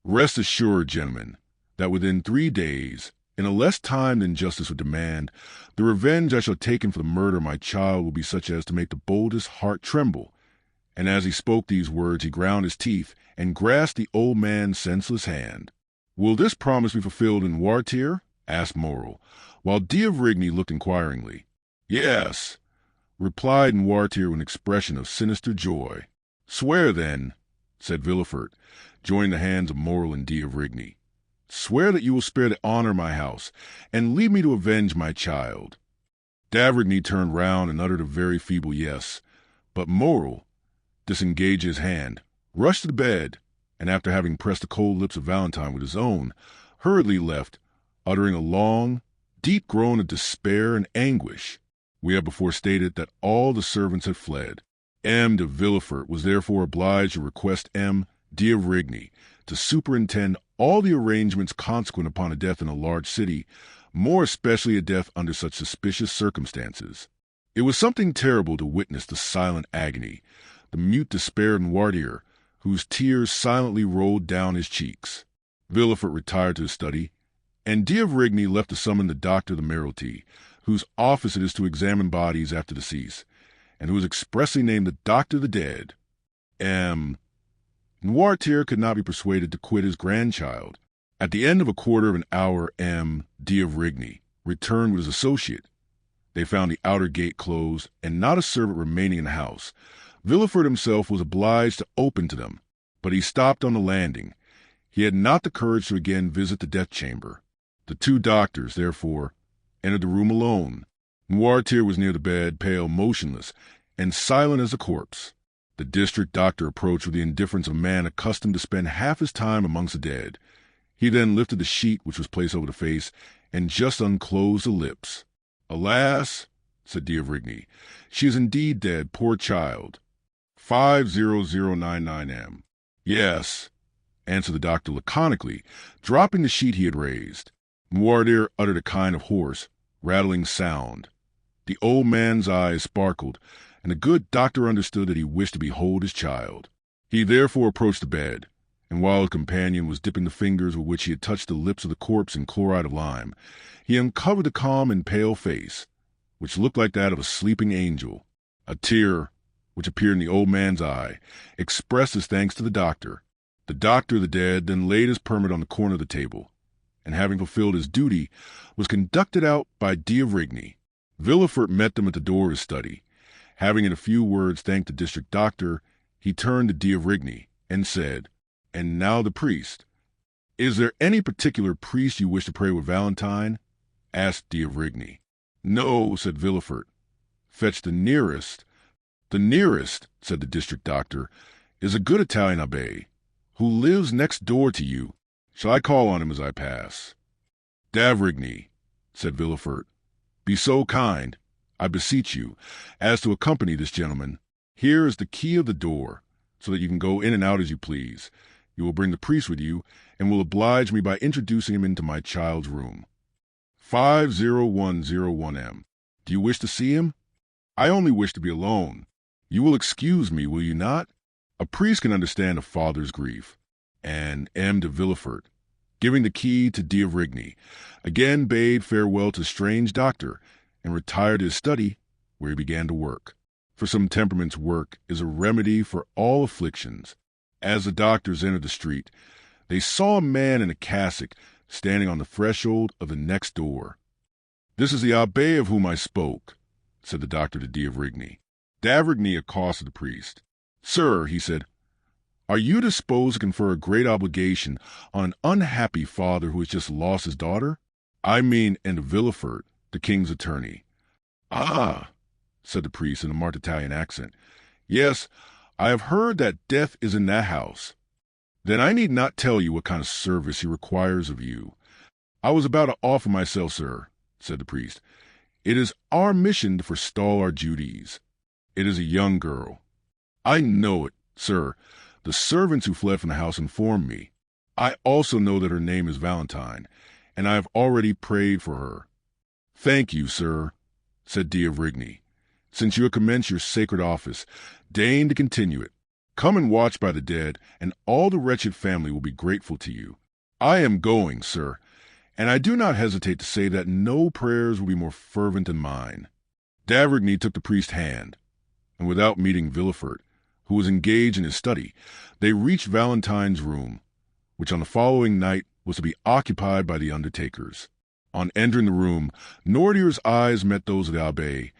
Rest assured, gentlemen, that within 3 days, in a less time than justice would demand, the revenge I shall take for the murder of my child will be such as to make the boldest heart tremble." And as he spoke these words, he ground his teeth and grasped the old man's senseless hand. "Will this promise be fulfilled in Noirtier?" asked Moreau, while d'Avrigny looked inquiringly. "Yes," replied Noirtier with an expression of sinister joy. "Swear, then," said Villefort, joining the hands of Moreau and d'Avrigny. "Swear that you will spare the honor of my house, and leave me to avenge my child." D'Avrigny turned round and uttered a very feeble yes, but Moreau, disengaging his hand, rushed to the bed, and after having pressed the cold lips of Valentine with his own, hurriedly left, uttering a long, deep groan of despair and anguish. We have before stated that all the servants had fled. M. de Villefort was therefore obliged to request M. d'Avrigny to superintend all the arrangements consequent upon a death in a large city, more especially a death under such suspicious circumstances. It was something terrible to witness the silent agony, the mute despair of Noirtier, whose tears silently rolled down his cheeks. Villefort retired to his study, and d'Avrigny left to summon the doctor of the Mayoralty, whose office it is to examine bodies after decease, and who is expressly named the Doctor of the Dead. Noirtier could not be persuaded to quit his grandchild. At the end of a quarter of an hour, M. d'Avrigny returned with his associate. They found the outer gate closed, and not a servant remaining in the house. Villefort himself was obliged to open to them, but he stopped on the landing. He had not the courage to again visit the death chamber. The 2 doctors, therefore, entered the room alone. Noirtier was near the bed, pale, motionless, and silent as a corpse. The district doctor approached with the indifference of a man accustomed to spend half his time amongst the dead. He then lifted the sheet which was placed over the face, and just unclosed the lips. "Alas," said d'Avrigny, "she is indeed dead, poor child. 50099 M. "Yes," answered the doctor laconically, dropping the sheet he had raised. Noirtier uttered a kind of hoarse, rattling sound. The old man's eyes sparkled, and the good doctor understood that he wished to behold his child. He therefore approached the bed, and while his companion was dipping the fingers with which he had touched the lips of the corpse in chloride of lime, he uncovered the calm and pale face, which looked like that of a sleeping angel. A tear, which appeared in the old man's eye, expressed his thanks to the doctor. The doctor of the dead then laid his permit on the corner of the table, and having fulfilled his duty, was conducted out by d'Avrigny. Villefort met them at the door of his study. Having in a few words thanked the district doctor, he turned to d'Avrigny and said, "And now the priest. Is there any particular priest you wish to pray with Valentine?" asked d'Avrigny. "No," said Villefort. "Fetch the nearest." "The nearest," said the district doctor, "is a good Italian abbé, who lives next door to you. Shall I call on him as I pass?" "d'Avrigny," said Villefort, "be so kind, I beseech you, as to accompany this gentleman. Here is the key of the door, so that you can go in and out as you please. You will bring the priest with you, and will oblige me by introducing him into my child's room. 50101 M. Do you wish to see him?" "I only wish to be alone. You will excuse me, will you not? A priest can understand a father's grief." And M. de Villefort, giving the key to d'Avrigny, again bade farewell to the strange doctor, and retired to his study, where he began to work. For some temperaments, work is a remedy for all afflictions. As the doctors entered the street, they saw a man in a cassock standing on the threshold of the next door. "This is the abbé of whom I spoke," said the doctor to d'Avrigny. D'Avrigny accosted the priest. "Sir," he said, "are you disposed to confer a great obligation on an unhappy father who has just lost his daughter?" I mean in Villefort, the king's attorney. Ah, said the priest in a marked Italian accent. Yes, I have heard that death is in that house. Then I need not tell you what kind of service he requires of you. I was about to offer myself, sir, said the priest. It is our mission to forestall our duties. It is a young girl. I know it, sir. The servants who fled from the house informed me. I also know that her name is Valentine, and I have already prayed for her. Thank you, sir, said D'Avrigny. Since you have commenced your sacred office, deign to continue it. Come and watch by the dead, and all the wretched family will be grateful to you. I am going, sir, and I do not hesitate to say that no prayers will be more fervent than mine. D'Avrigny took the priest's hand, and without meeting Villefort, who was engaged in his study, they reached Valentine's room, which on the following night was to be occupied by the undertakers. On entering the room, Nordier's eyes met those of the abbé,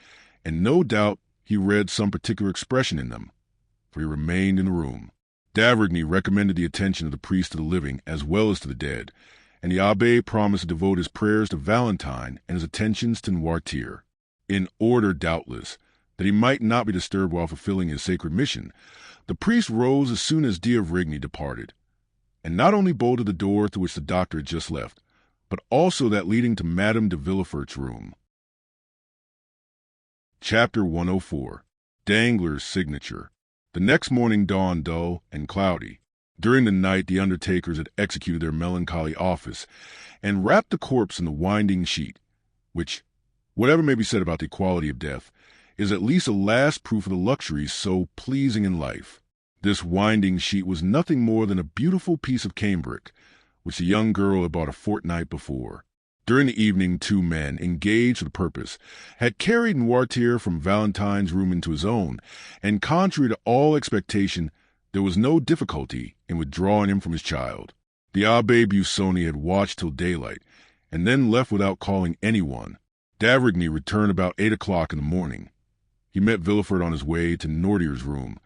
and no doubt he read some particular expression in them, for he remained in the room. D'Avrigny recommended the attention of the priest to the living as well as to the dead, and the abbé promised to devote his prayers to Valentine and his attentions to Noirtier. In order, doubtless, that he might not be disturbed while fulfilling his sacred mission, the priest rose as soon as D'Avrigny departed, and not only bolted the door through which the doctor had just left, but also that leading to Madame de Villefort's room. Chapter 104. Dangler's Signature. The next morning dawned dull and cloudy. During the night the undertakers had executed their melancholy office, and wrapped the corpse in the winding sheet, which, whatever may be said about the equality of death, is at least a last proof of the luxuries so pleasing in life. This winding sheet was nothing more than a beautiful piece of cambric, which the young girl had bought a fortnight before. During the evening 2 men, engaged for the purpose, had carried Noirtier from Valentine's room into his own, and contrary to all expectation, there was no difficulty in withdrawing him from his child. The Abbé Busoni had watched till daylight, and then left without calling anyone. D'Avrigny returned about 8 o'clock in the morning. He met Villefort on his way to Nordier's room,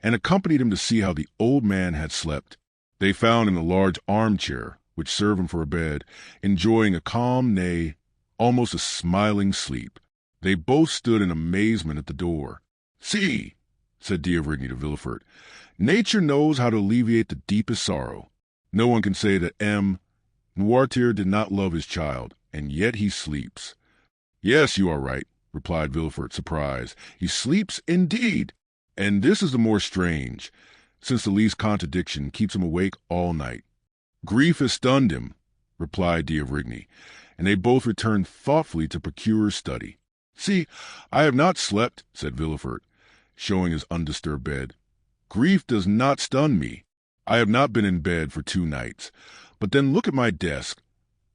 and accompanied him to see how the old man had slept. They found him in a large armchair, which served him for a bed, enjoying a calm, nay, almost a smiling sleep. They both stood in amazement at the door. "See," said D'Avrigny to Villefort, "nature knows how to alleviate the deepest sorrow. No one can say that Noirtier did not love his child, and yet he sleeps." "Yes, you are right," replied Villefort, surprised. "He sleeps indeed. And this is the more strange, since the least contradiction keeps him awake all night." "Grief has stunned him," replied D'Avrigny, and they both returned thoughtfully to Procuror's study. "See, I have not slept," said Villefort, showing his undisturbed bed. "Grief does not stun me. I have not been in bed for 2 nights. But then look at my desk.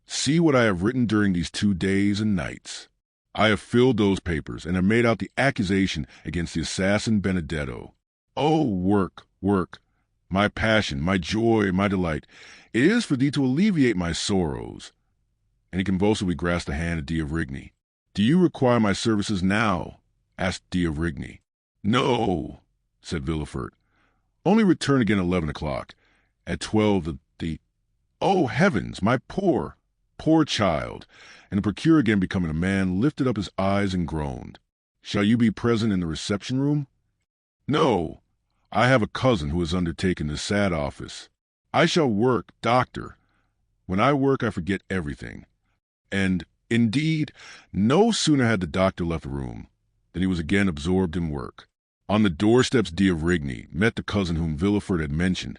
See what I have written during these 2 days and nights. I have filled those papers, and have made out the accusation against the assassin Benedetto. Oh, work, work, my passion, my joy, my delight. It is for thee to alleviate my sorrows." And he convulsively grasped the hand of D'Avrigny. "Do you require my services now?" asked D'Avrigny. "No," said Villefort. "Only return again at 11 o'clock. At 12 the Oh, heavens, my poor child!" And the procureur, again becoming a man, lifted up his eyes and groaned. "Shall you be present in the reception-room?" "No. I have a cousin who has undertaken this sad office. I shall work, doctor. When I work, I forget everything." And, indeed, no sooner had the doctor left the room than he was again absorbed in work. On the doorsteps D'Avrigny met the cousin whom Villefort had mentioned,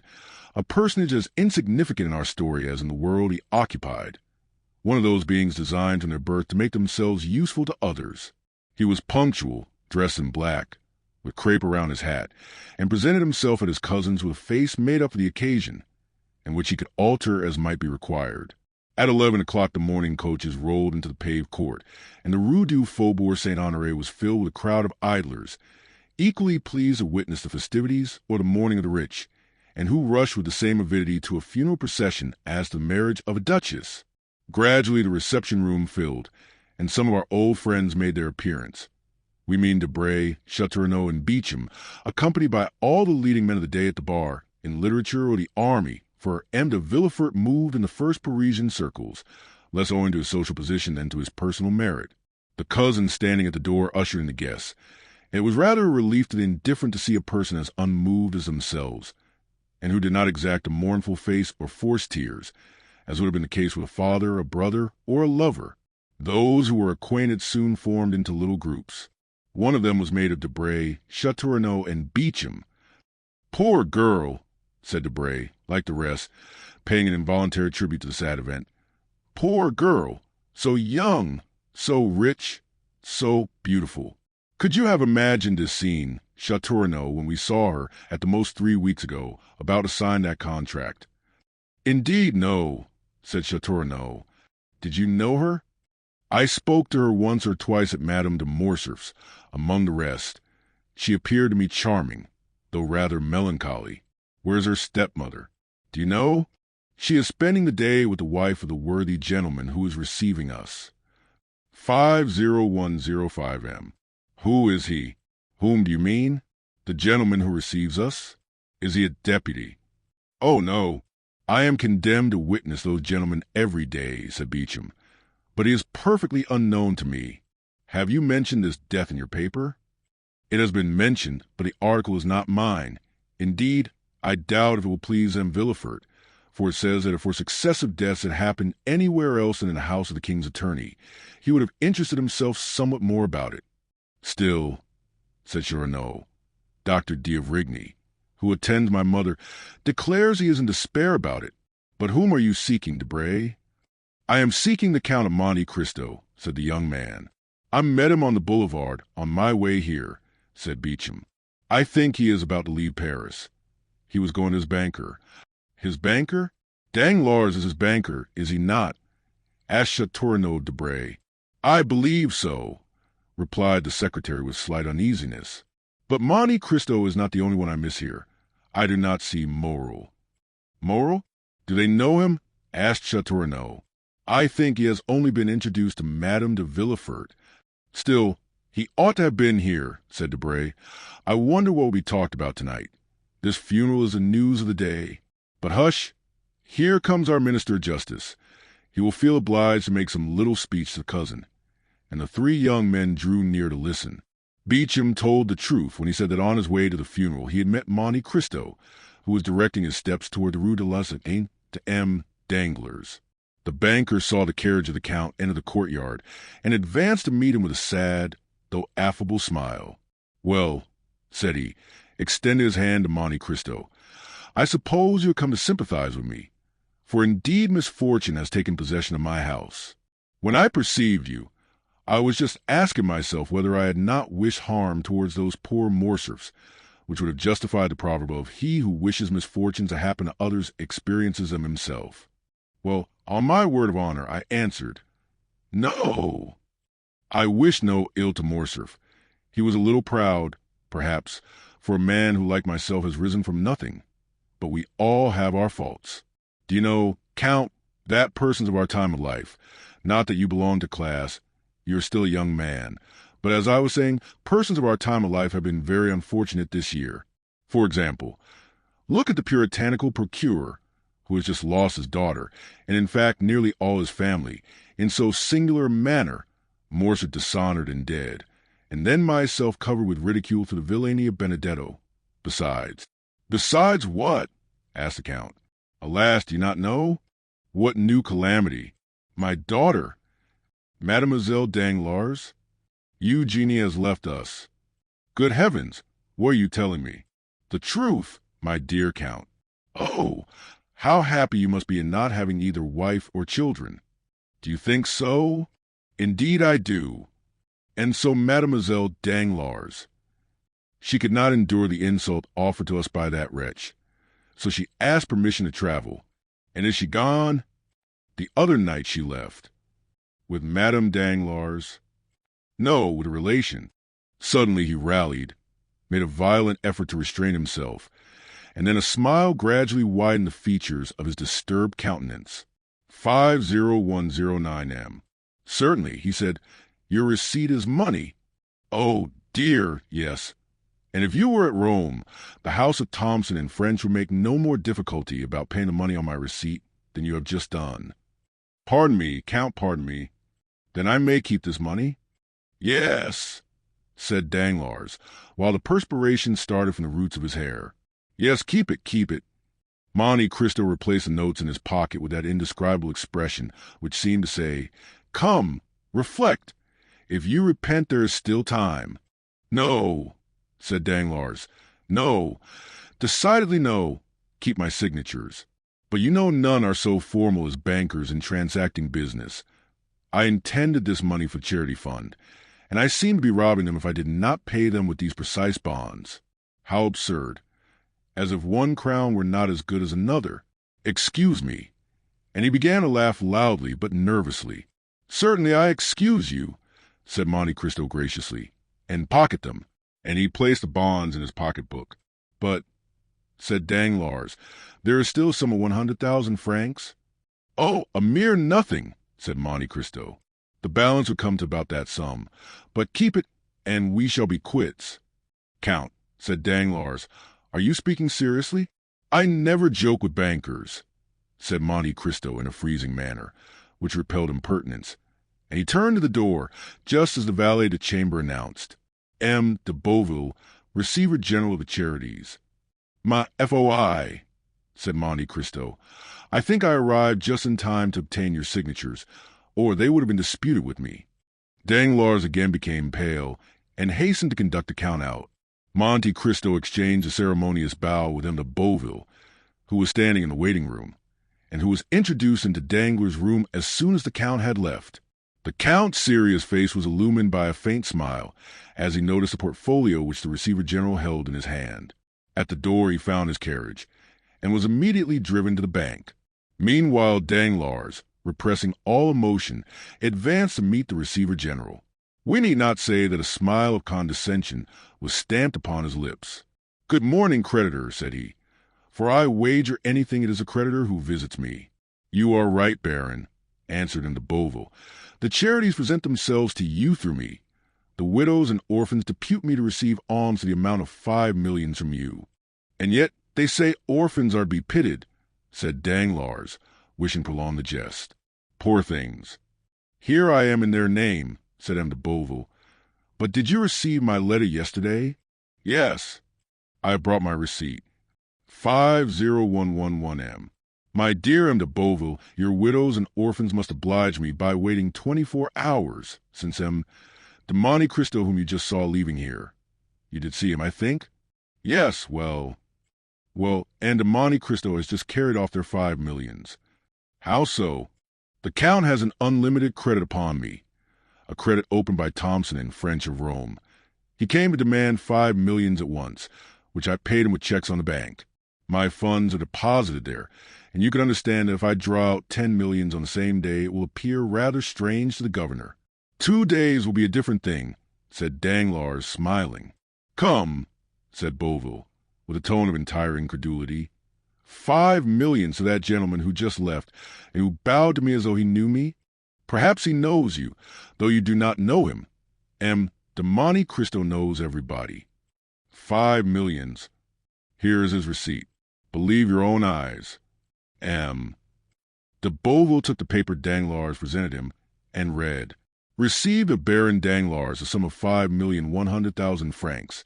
a personage as insignificant in our story as in the world he occupied, one of those beings designed from their birth to make themselves useful to others. He was punctual, dressed in black, with crape around his hat, and presented himself at his cousin's with a face made up for the occasion, and which he could alter as might be required. At 11 o'clock the morning coaches rolled into the paved court, and the Rue du Faubourg Saint-Honoré was filled with a crowd of idlers, equally pleased to witness the festivities or the mourning of the rich, and who rushed with the same avidity to a funeral procession as to the marriage of a duchess. Gradually the reception-room filled, and some of our old friends made their appearance. We mean Debray, Châteaurenaud, and Beauchamp, accompanied by all the leading men of the day at the bar, in literature, or the army, for M. de Villefort moved in the first Parisian circles, less owing to his social position than to his personal merit. The cousin standing at the door ushered in the guests. It was rather a relief to the indifferent to see a person as unmoved as themselves, and who did not exact a mournful face or force tears, as would have been the case with a father, a brother, or a lover. Those who were acquainted soon formed into little groups. One of them was made of Debray, Châteaurenaud, and Beecham. "Poor girl," said Debray, like the rest, paying an involuntary tribute to the sad event. "Poor girl, so young, so rich, so beautiful. Could you have imagined this scene, Châteaurenaud, when we saw her at the most 3 weeks ago, about to sign that contract?" "Indeed, no," said Châteaurenaud. "Did you know her?" "I spoke to her once or twice at Madame de Morcerf's, among the rest. She appeared to me charming, though rather melancholy." "Where's her stepmother?" "Do you know? She is spending the day with the wife of the worthy gentleman who is receiving us." 50105M. "Who is he?" "Whom do you mean?" "The gentleman who receives us." "Is he a deputy?" "Oh, no. I am condemned to witness those gentlemen every day," said Beecham. "But he is perfectly unknown to me. Have you mentioned this death in your paper?" "It has been mentioned, but the article is not mine. Indeed, I doubt if it will please M. Villefort, for it says that if for successive deaths had happened anywhere else than in the house of the king's attorney, he would have interested himself somewhat more about it." "Still," said Châteaurenaud, "Dr. d'Avrigny, who attends my mother, declares he is in despair about it. But whom are you seeking, Debray?" "I am seeking the Count of Monte Cristo," said the young man. "I met him on the boulevard on my way here," said Beecham. "I think he is about to leave Paris. He was going to his banker." "His banker? Danglars is his banker, is he not?" asked Châteaurenaud Debray. "I believe so," replied the secretary with slight uneasiness. "But Monte Cristo is not the only one I miss here. I do not see Morel." "Morel? Do they know him?" asked Châteaurenaud. "I think he has only been introduced to Madame de Villefort. Still, he ought to have been here," said Debray. "I wonder what will be talked about tonight. This funeral is the news of the day. But hush! Here comes our Minister of Justice. He will feel obliged to make some little speech to the cousin." And the three young men drew near to listen. Beecham told the truth when he said that on his way to the funeral he had met Monte Cristo, who was directing his steps toward the Rue de la Cité to M. Danglars. The banker saw the carriage of the Count enter the courtyard and advanced to meet him with a sad, though affable smile. "Well," said he, extending his hand to Monte Cristo, "I suppose you have come to sympathize with me, for indeed misfortune has taken possession of my house. When I perceived you, I was just asking myself whether I had not wished harm towards those poor Morcerfs, which would have justified the proverb of 'He who wishes misfortunes to happen to others experiences them himself.' Well, on my word of honor, I answered, 'No.' I wish no ill to Morcerf. He was a little proud, perhaps, for a man who, like myself, has risen from nothing. But we all have our faults. Do you know, Count, that persons of our time of life, not that you belong to class, you're still a young man, but as I was saying, persons of our time of life have been very unfortunate this year. For example, look at the puritanical procurer, who has just lost his daughter, and in fact nearly all his family, in so singular a manner, Morcerf dishonored and dead, and then myself covered with ridicule for the villainy of Benedetto. Besides what? Asked the Count. Alas, do you not know? What new calamity? My daughter, Mademoiselle Danglars. Eugenia has left us. Good heavens, what are you telling me? The truth, my dear Count. Oh, how happy you must be in not having either wife or children. Do you think so? Indeed I do. And so Mademoiselle Danglars. She could not endure the insult offered to us by that wretch, so she asked permission to travel. And is she gone? The other night she left. With Madame Danglars? No, with a relation. Suddenly he rallied, made a violent effort to restrain himself, and then a smile gradually widened the features of his disturbed countenance. 50109M. Certainly, he said, your receipt is money. Oh, dear, yes. And if you were at Rome, the house of Thompson and French would make no more difficulty about paying the money on my receipt than you have just done. Pardon me, Count, pardon me. Then I may keep this money? Yes, said Danglars, while the perspiration started from the roots of his hair. Yes, keep it, keep it. Monte Cristo replaced the notes in his pocket with that indescribable expression which seemed to say, Come, reflect. If you repent, there is still time. No, said Danglars. No, decidedly no. Keep my signatures. But you know none are so formal as bankers in transacting business. I intended this money for charity fund, and I seem to be robbing them if I did not pay them with these precise bonds. How absurd. As if one crown were not as good as another. Excuse me. And he began to laugh loudly but nervously. Certainly I excuse you, said Monte Cristo graciously, and pocket them. And he placed the bonds in his pocketbook. But, said Danglars, there is still some of 100,000 francs. Oh, a mere nothing, said Monte Cristo. The balance would come to about that sum. But keep it, and we shall be quits. Count, said Danglars, are you speaking seriously? I never joke with bankers, said Monte Cristo in a freezing manner, which repelled impertinence, and he turned to the door just as the valet de chambre announced, M. de Beauville, Receiver General of the Charities. My FOI, said Monte Cristo. I think I arrived just in time to obtain your signatures, or they would have been disputed with me. Danglars again became pale and hastened to conduct the Count out. Monte Cristo exchanged a ceremonious bow with M. de Beauville, who was standing in the waiting room, and who was introduced into Danglars' room as soon as the Count had left. The Count's serious face was illumined by a faint smile as he noticed the portfolio which the Receiver General held in his hand. At the door he found his carriage, and was immediately driven to the bank. Meanwhile Danglars, repressing all emotion, advanced to meet the Receiver General. We need not say that a smile of condescension was stamped upon his lips. Good morning, creditor, said he, for I wager anything it is a creditor who visits me. You are right, Baron, answered M. de Beauville. The charities present themselves to you through me. The widows and orphans depute me to receive alms to the amount of 5 millions from you. And yet they say orphans are to be pitied, said Danglars, wishing to prolong the jest. Poor things. Here I am in their name, said M. de Beauville. But did you receive my letter yesterday? Yes. I have brought my receipt. 50111M. My dear M. de Beauville, your widows and orphans must oblige me by waiting 24 hours, since M. de Monte Cristo, whom you just saw leaving here. You did see him, I think? Yes, well, and de Monte Cristo has just carried off their 5 millions. How so? The Count has an unlimited credit upon me, a credit opened by Thompson and French of Rome. He came to demand 5 millions at once, which I paid him with checks on the bank. My funds are deposited there, and you can understand that if I draw out 10 millions on the same day, it will appear rather strange to the governor. 2 days will be a different thing, said Danglars, smiling. Come, said Beauville, with a tone of entire incredulity. 5 millions to that gentleman who just left, and who bowed to me as though he knew me? Perhaps he knows you, though you do not know him. M. de Monte Cristo knows everybody. 5 millions. Here is his receipt. Believe your own eyes. M. De Beauville took the paper Danglars presented him, and read, Received of Baron Danglars a sum of 5,100,000 francs,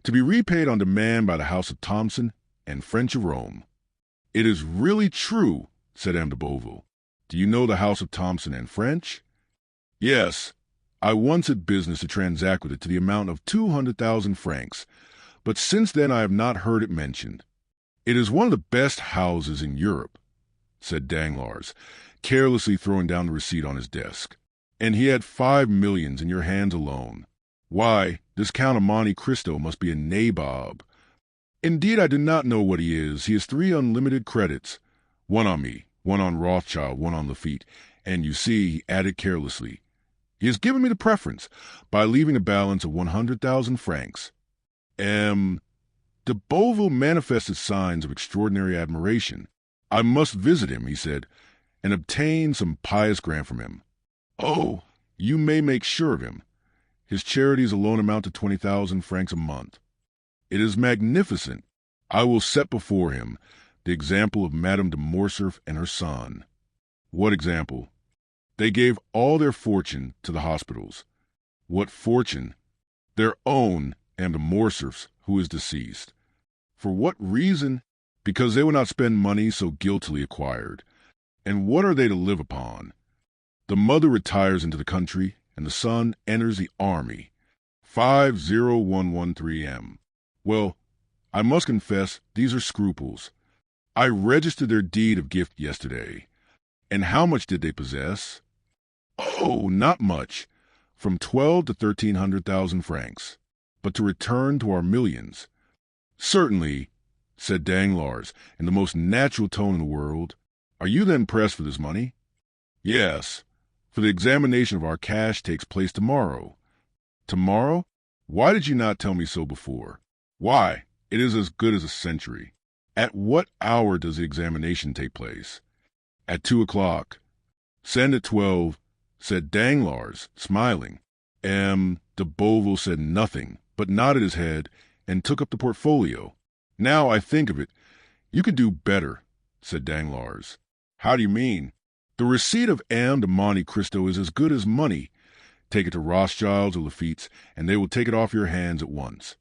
to be repaid on demand by the house of Thompson and French of Rome. It is really true, said M. de Beauville. Do you know the house of Thompson and French? Yes. I once had business to transact with it to the amount of 200,000 francs, but since then I have not heard it mentioned. It is one of the best houses in Europe, said Danglars, carelessly throwing down the receipt on his desk. And he had 5 millions in your hands alone. Why, this Count of Monte Cristo must be a nabob. Indeed, I do not know what he is. He has 3 unlimited credits, one on me, one on Rothschild, one on Lafitte, and you see, he added carelessly, he has given me the preference by leaving a balance of 100,000 francs. De Beauville manifested signs of extraordinary admiration. I must visit him, he said, and obtain some pious grant from him. Oh, you may make sure of him. His charities alone amount to 20,000 francs a month. It is magnificent. I will set before him the example of Madame de Morcerf and her son. What example? They gave all their fortune to the hospitals. What fortune? Their own and the Morcerf's, who is deceased. For what reason? Because they will not spend money so guiltily acquired. And what are they to live upon? The mother retires into the country, and the son enters the army. 50113M. Well, I must confess, these are scruples. I registered their deed of gift yesterday. And how much did they possess? Oh, not much. From 12 to 1,300,000 francs. But to return to our millions. Certainly, said Danglars, in the most natural tone in the world. Are you then pressed for this money? Yes, for the examination of our cash takes place tomorrow. Tomorrow? Why did you not tell me so before? Why, it is as good as a century. At what hour does the examination take place? At 2 o'clock. Send at 12, said Danglars, smiling. De Beauville said nothing, but nodded his head and took up the portfolio. Now I think of it, you can do better, said Danglars. How do you mean? The receipt of Count of Monte Cristo is as good as money. Take it to Rothschild's or Laffitte's, and they will take it off your hands at once.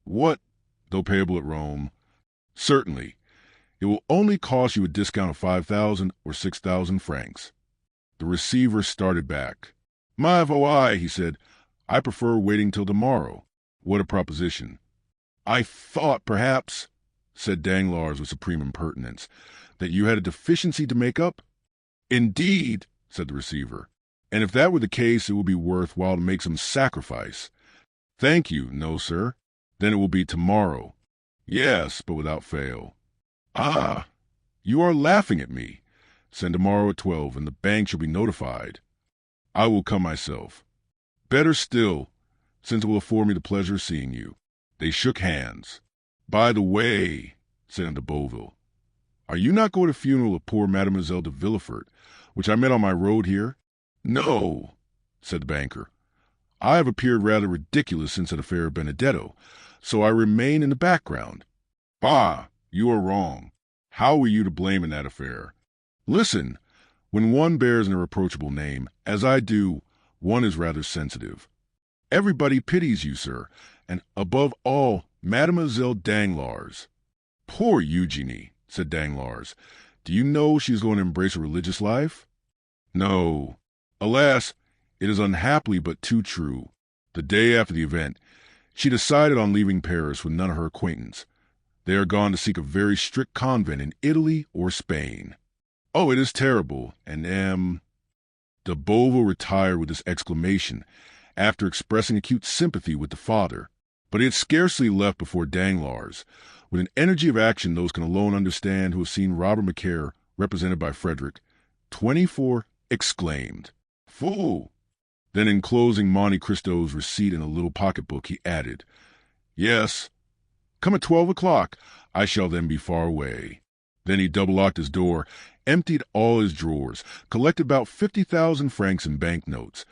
What, though payable at Rome? Certainly. It will only cost you a discount of 5,000 or 6,000 francs. The receiver started back. My voix, he said, I prefer waiting till tomorrow. What a proposition. I thought, perhaps, said Danglars with supreme impertinence, that you had a deficiency to make up? Indeed, said the receiver, and if that were the case, it would be worth while to make some sacrifice. Thank you, no, sir. Then it will be tomorrow. Yes, but without fail. Ah, you are laughing at me. Send tomorrow at 12, and the bank shall be notified. I will come myself. Better still, since it will afford me the pleasure of seeing you. They shook hands. By the way, said de Beauville, are you not going to the funeral of poor Mademoiselle de Villefort, which I met on my road here? No, said the banker. I have appeared rather ridiculous since that affair of Benedetto, so I remain in the background. Bah, you are wrong. How were you to blame in that affair? Listen, when one bears an irreproachable name, as I do, one is rather sensitive. Everybody pities you, sir, and above all, Mademoiselle Danglars. Poor Eugenie, said Danglars. Do you know she is going to embrace a religious life? No. Alas, it is unhappily but too true. The day after the event, she decided on leaving Paris with none of her acquaintance. They are gone to seek a very strict convent in Italy or Spain. Oh, it is terrible, and de Beauville retired with this exclamation, after expressing acute sympathy with the father. But he had scarcely left before Danglars, with an energy of action those can alone understand who have seen Robert Macaire, represented by Frederick, 24, exclaimed, Fool! Then, enclosing Monte Cristo's receipt in a little pocketbook, he added, Yes, come at 12 o'clock. I shall then be far away. Then he double-locked his door, emptied all his drawers, collected about 50,000 francs in banknotes,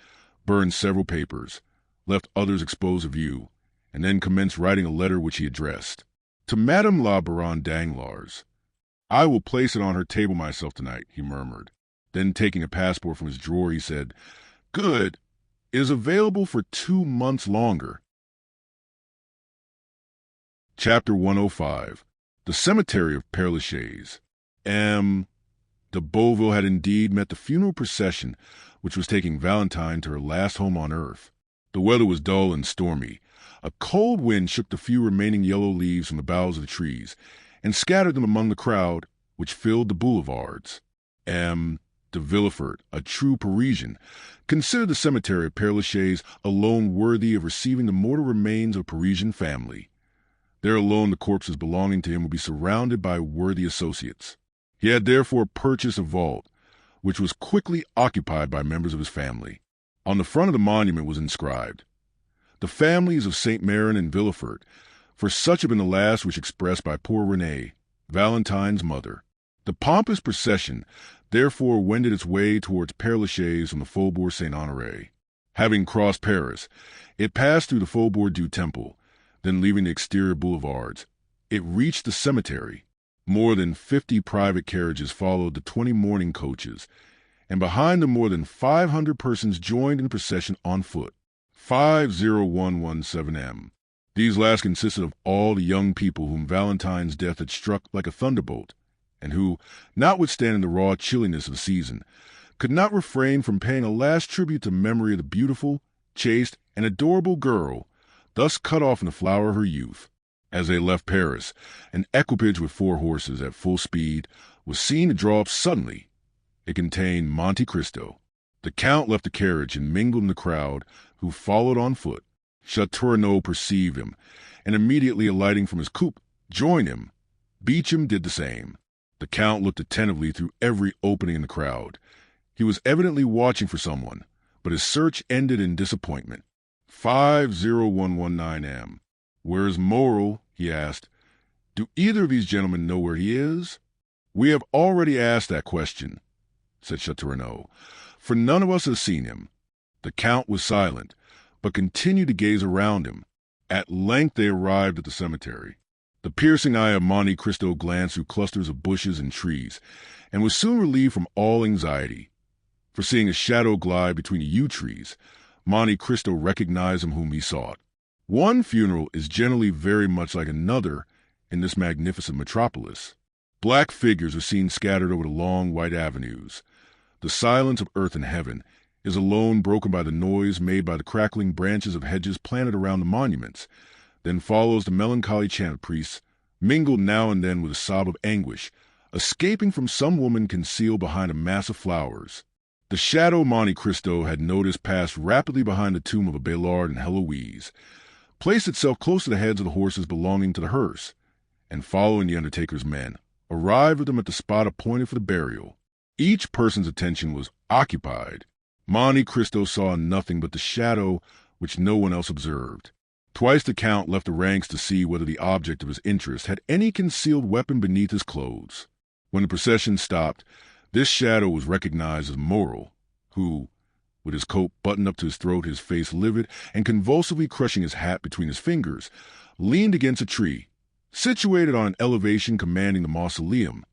burned several papers, left others exposed to view, and then commenced writing a letter which he addressed. To Madame la Baronne Danglars. I will place it on her table myself tonight, he murmured. Then, taking a passport from his drawer, he said, Good. It is available for 2 months longer. Chapter 105. The Cemetery of Père Lachaise. De Beauville had indeed met the funeral procession which was taking Valentine to her last home on earth. The weather was dull and stormy. A cold wind shook the few remaining yellow leaves from the boughs of the trees and scattered them among the crowd which filled the boulevards. De Villefort, a true Parisian, considered the cemetery of Père Lachaise alone worthy of receiving the mortal remains of a Parisian family. There alone the corpses belonging to him would be surrounded by worthy associates. He had therefore purchased a vault, which was quickly occupied by members of his family. On the front of the monument was inscribed, The families of St. Marin and Villefort, for such had been the last which expressed by poor Renée, Valentine's mother. The pompous procession therefore wended its way towards Père Lachaise on the Faubourg Saint-Honoré. Having crossed Paris, it passed through the Faubourg du Temple, then leaving the exterior boulevards, it reached the cemetery. More than 50 private carriages followed the 20 mourning coaches, and behind them more than 500 persons joined in the procession on foot. 50117M. These last consisted of all the young people whom Valentine's death had struck like a thunderbolt, and who, notwithstanding the raw chilliness of the season, could not refrain from paying a last tribute to memory of the beautiful, chaste, and adorable girl thus cut off in the flower of her youth. As they left Paris, an equipage with 4 horses at full speed was seen to draw up suddenly. It contained Monte Cristo. The Count left the carriage and mingled in the crowd, who followed on foot. Châteaurenaud perceived him, and immediately alighting from his coupe, joined him. Beecham did the same. The Count looked attentively through every opening in the crowd. He was evidently watching for someone, but his search ended in disappointment. 50119M. "Where's Morel?" he asked. "Do either of these gentlemen know where he is?" "We have already asked that question," said Châteaurenaud, "for none of us has seen him." The Count was silent, but continued to gaze around him. At length they arrived at the cemetery. The piercing eye of Monte Cristo glanced through clusters of bushes and trees, and was soon relieved from all anxiety. For seeing a shadow glide between the yew trees, Monte Cristo recognized him whom he sought. One funeral is generally very much like another in this magnificent metropolis. Black figures are seen scattered over the long white avenues. The silence of earth and heaven is alone broken by the noise made by the crackling branches of hedges planted around the monuments. Then follows the melancholy chant of priests, mingled now and then with a sob of anguish, escaping from some woman concealed behind a mass of flowers. The shadow Monte Cristo had noticed passed rapidly behind the tomb of Abelard and Heloise, placed itself close to the heads of the horses belonging to the hearse, and following the undertaker's men, arrived with them at the spot appointed for the burial. Each person's attention was occupied. Monte Cristo saw nothing but the shadow which no one else observed. Twice the Count left the ranks to see whether the object of his interest had any concealed weapon beneath his clothes. When the procession stopped, this shadow was recognized as Morel, who, with his coat buttoned up to his throat, his face livid, and convulsively crushing his hat between his fingers, leaned against a tree, situated on an elevation commanding the mausoleum,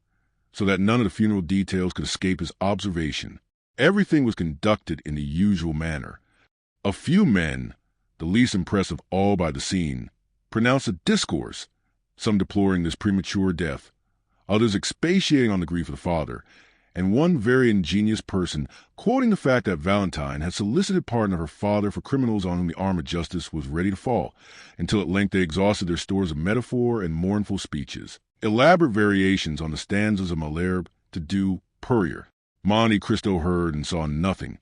so that none of the funeral details could escape his observation. Everything was conducted in the usual manner. A few men, the least impressed of all by the scene, pronounced a discourse, some deploring this premature death, others expatiating on the grief of the father, and one very ingenious person quoting the fact that Valentine had solicited pardon of her father for criminals on whom the arm of justice was ready to fall, until at length they exhausted their stores of metaphor and mournful speeches. Elaborate variations on the stanzas of Malherbe to do Purrier. Monte Cristo heard and saw nothing,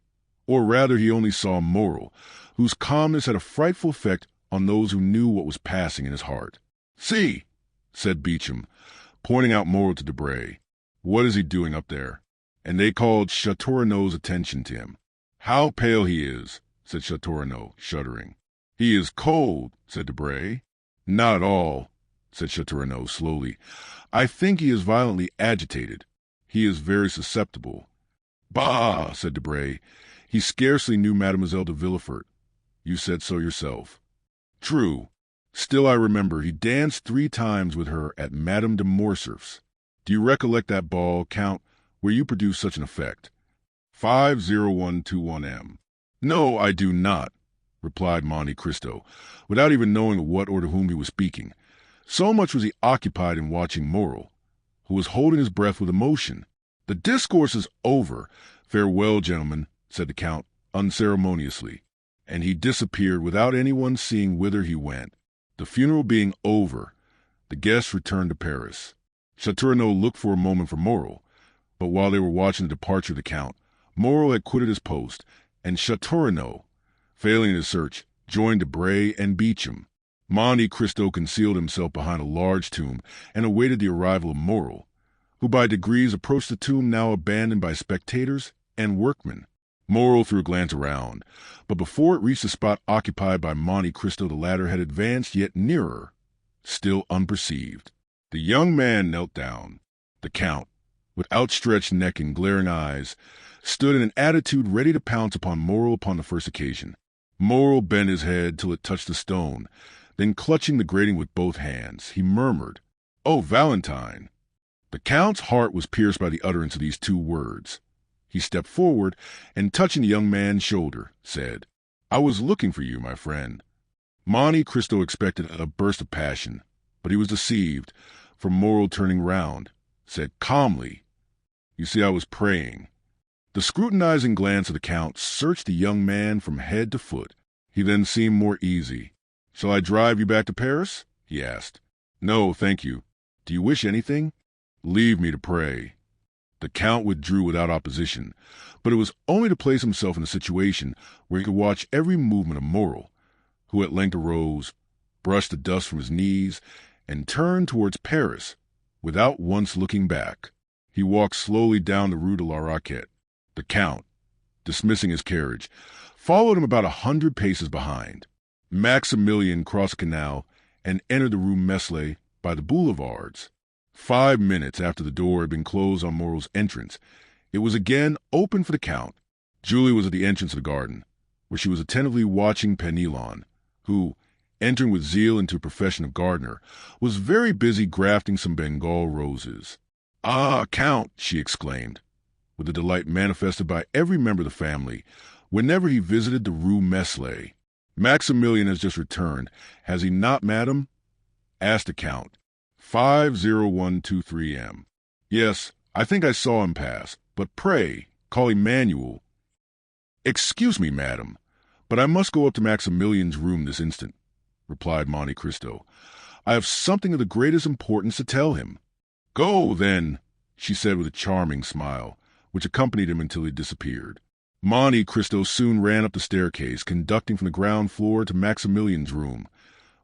or rather he only saw Morel, whose calmness had a frightful effect on those who knew what was passing in his heart. "See," said Beecham, pointing out Morel to Debray. "What is he doing up there?" And they called Châteaurenaud's attention to him. "How pale he is," said Châteaurenaud, shuddering. "He is cold," said Debray. "Not at all," said Châteaurenaud slowly. "I think he is violently agitated. He is very susceptible." "Bah!" said Debray. "He scarcely knew Mademoiselle de Villefort. You said so yourself." "True. Still I remember he danced 3 times with her at Madame de Morcerf's. Do you recollect that ball, Count, where you produced such an effect?" 50121M. "No, I do not," replied Monte Cristo, without even knowing what or to whom he was speaking. So much was he occupied in watching Morel, who was holding his breath with emotion. "The discourse is over. Farewell, gentlemen," said the Count unceremoniously, and he disappeared without anyone seeing whither he went. The funeral being over, the guests returned to Paris. Châteaurenaud looked for a moment for Morel, but while they were watching the departure of the Count, Morel had quitted his post, and Châteaurenaud, failing in his search, joined Debray and Beecham. Monte Cristo concealed himself behind a large tomb and awaited the arrival of Morel, who by degrees approached the tomb now abandoned by spectators and workmen. Morel threw a glance around, but before it reached the spot occupied by Monte Cristo, the latter had advanced yet nearer, still unperceived. The young man knelt down. The Count, with outstretched neck and glaring eyes, stood in an attitude ready to pounce upon Morel upon the first occasion. Morel bent his head till it touched the stone, then clutching the grating with both hands, he murmured, "Oh, Valentine!" The Count's heart was pierced by the utterance of these two words. He stepped forward and, touching the young man's shoulder, said, "I was looking for you, my friend." Monte Cristo expected a burst of passion, but he was deceived, for Morrel, turning round, said calmly, "You see, I was praying." The scrutinizing glance of the Count searched the young man from head to foot. He then seemed more easy. "Shall I drive you back to Paris?" he asked. "No, thank you. Do you wish anything?" "Leave me to pray." The Count withdrew without opposition, but it was only to place himself in a situation where he could watch every movement of Morrel, who at length arose, brushed the dust from his knees, and turned towards Paris without once looking back. He walked slowly down the Rue de la Roquette. The Count, dismissing his carriage, followed him about 100 paces behind. Maximilian crossed the canal and entered the Rue Meslay by the boulevards. 5 minutes after the door had been closed on Morrel's entrance, it was again open for the Count. Julie was at the entrance of the garden, where she was attentively watching Penelon, who, entering with zeal into the profession of gardener, was very busy grafting some Bengal roses. "Ah, Count!" she exclaimed, with the delight manifested by every member of the family whenever he visited the Rue Meslay. "Maximilian has just returned, has he not, madam?" asked the Count. 50123 M. "Yes, I think I saw him pass, but pray, call Emmanuel." "Excuse me, madam, but I must go up to Maximilian's room this instant," replied Monte Cristo. "I have something of the greatest importance to tell him." "Go, then," she said with a charming smile, which accompanied him until he disappeared. Monte Cristo soon ran up the staircase, conducting from the ground floor to Maximilian's room.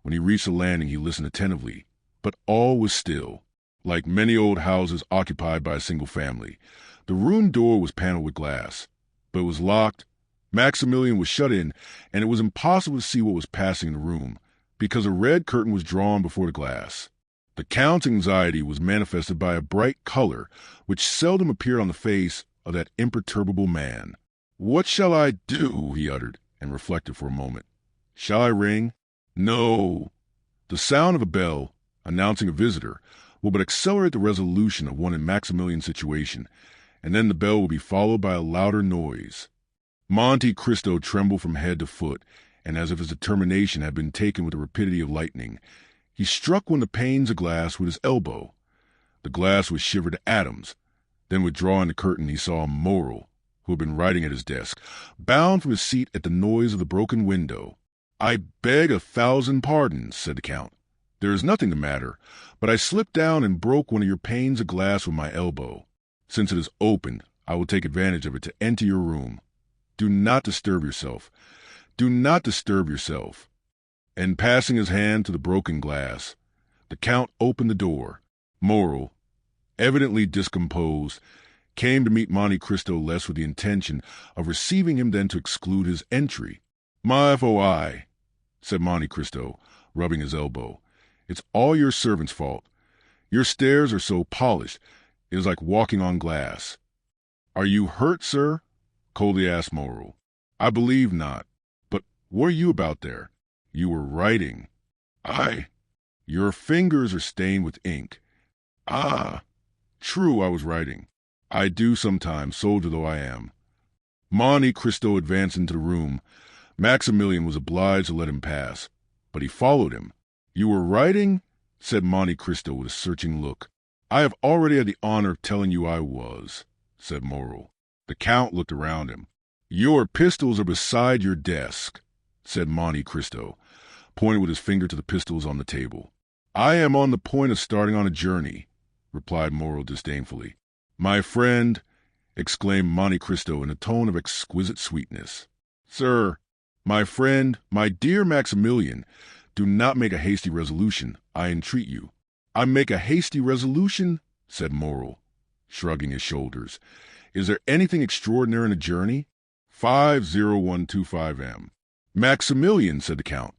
When he reached the landing, he listened attentively, but all was still. Like many old houses occupied by a single family, the room door was paneled with glass, but it was locked. Maximilian was shut in, and it was impossible to see what was passing in the room, because a red curtain was drawn before the glass. The Count's anxiety was manifested by a bright color which seldom appeared on the face of that imperturbable man. "What shall I do?" he uttered, and reflected for a moment. "Shall I ring? No. The sound of a bell, announcing a visitor, will but accelerate the resolution of one in Maximilian's situation, and then the bell will be followed by a louder noise." Monte Cristo trembled from head to foot, and as if his determination had been taken with the rapidity of lightning, he struck one of the panes of glass with his elbow. The glass was shivered to atoms. Then, withdrawing the curtain, he saw Morrel, who had been writing at his desk, bound from his seat at the noise of the broken window. "I beg 1,000 pardons," said the Count. "There is nothing the matter, but I slipped down and broke one of your panes of glass with my elbow. Since it is opened, I will take advantage of it to enter your room. Do not disturb yourself. Do not disturb yourself." And passing his hand to the broken glass, the Count opened the door. Morrel, evidently discomposed, came to meet Monte Cristo less with the intention of receiving him than to exclude his entry. "My foi," said Monte Cristo, rubbing his elbow, "it's all your servant's fault. Your stairs are so polished, it is like walking on glass." "Are you hurt, sir?" coldly asked Morrel. "I believe not. But what are you about there? You were writing." Your fingers are stained with ink." "Ah, true, I was writing. I do sometimes, soldier though I am." Monte Cristo advanced into the room. Maximilian was obliged to let him pass, but he followed him. "You were writing?" said Monte Cristo with a searching look. "I have already had the honor of telling you I was," said Morrel. The Count looked around him. "Your pistols are beside your desk," said Monte Cristo, pointing with his finger to the pistols on the table. "I am on the point of starting on a journey," replied Morrel disdainfully. "My friend," exclaimed Monte Cristo in a tone of exquisite sweetness. "Sir, my friend, my dear Maximilian, do not make a hasty resolution, I entreat you." "I make a hasty resolution?" said Morrel, shrugging his shoulders. "Is there anything extraordinary in a journey?" 50125 M. "Maximilian," said the Count,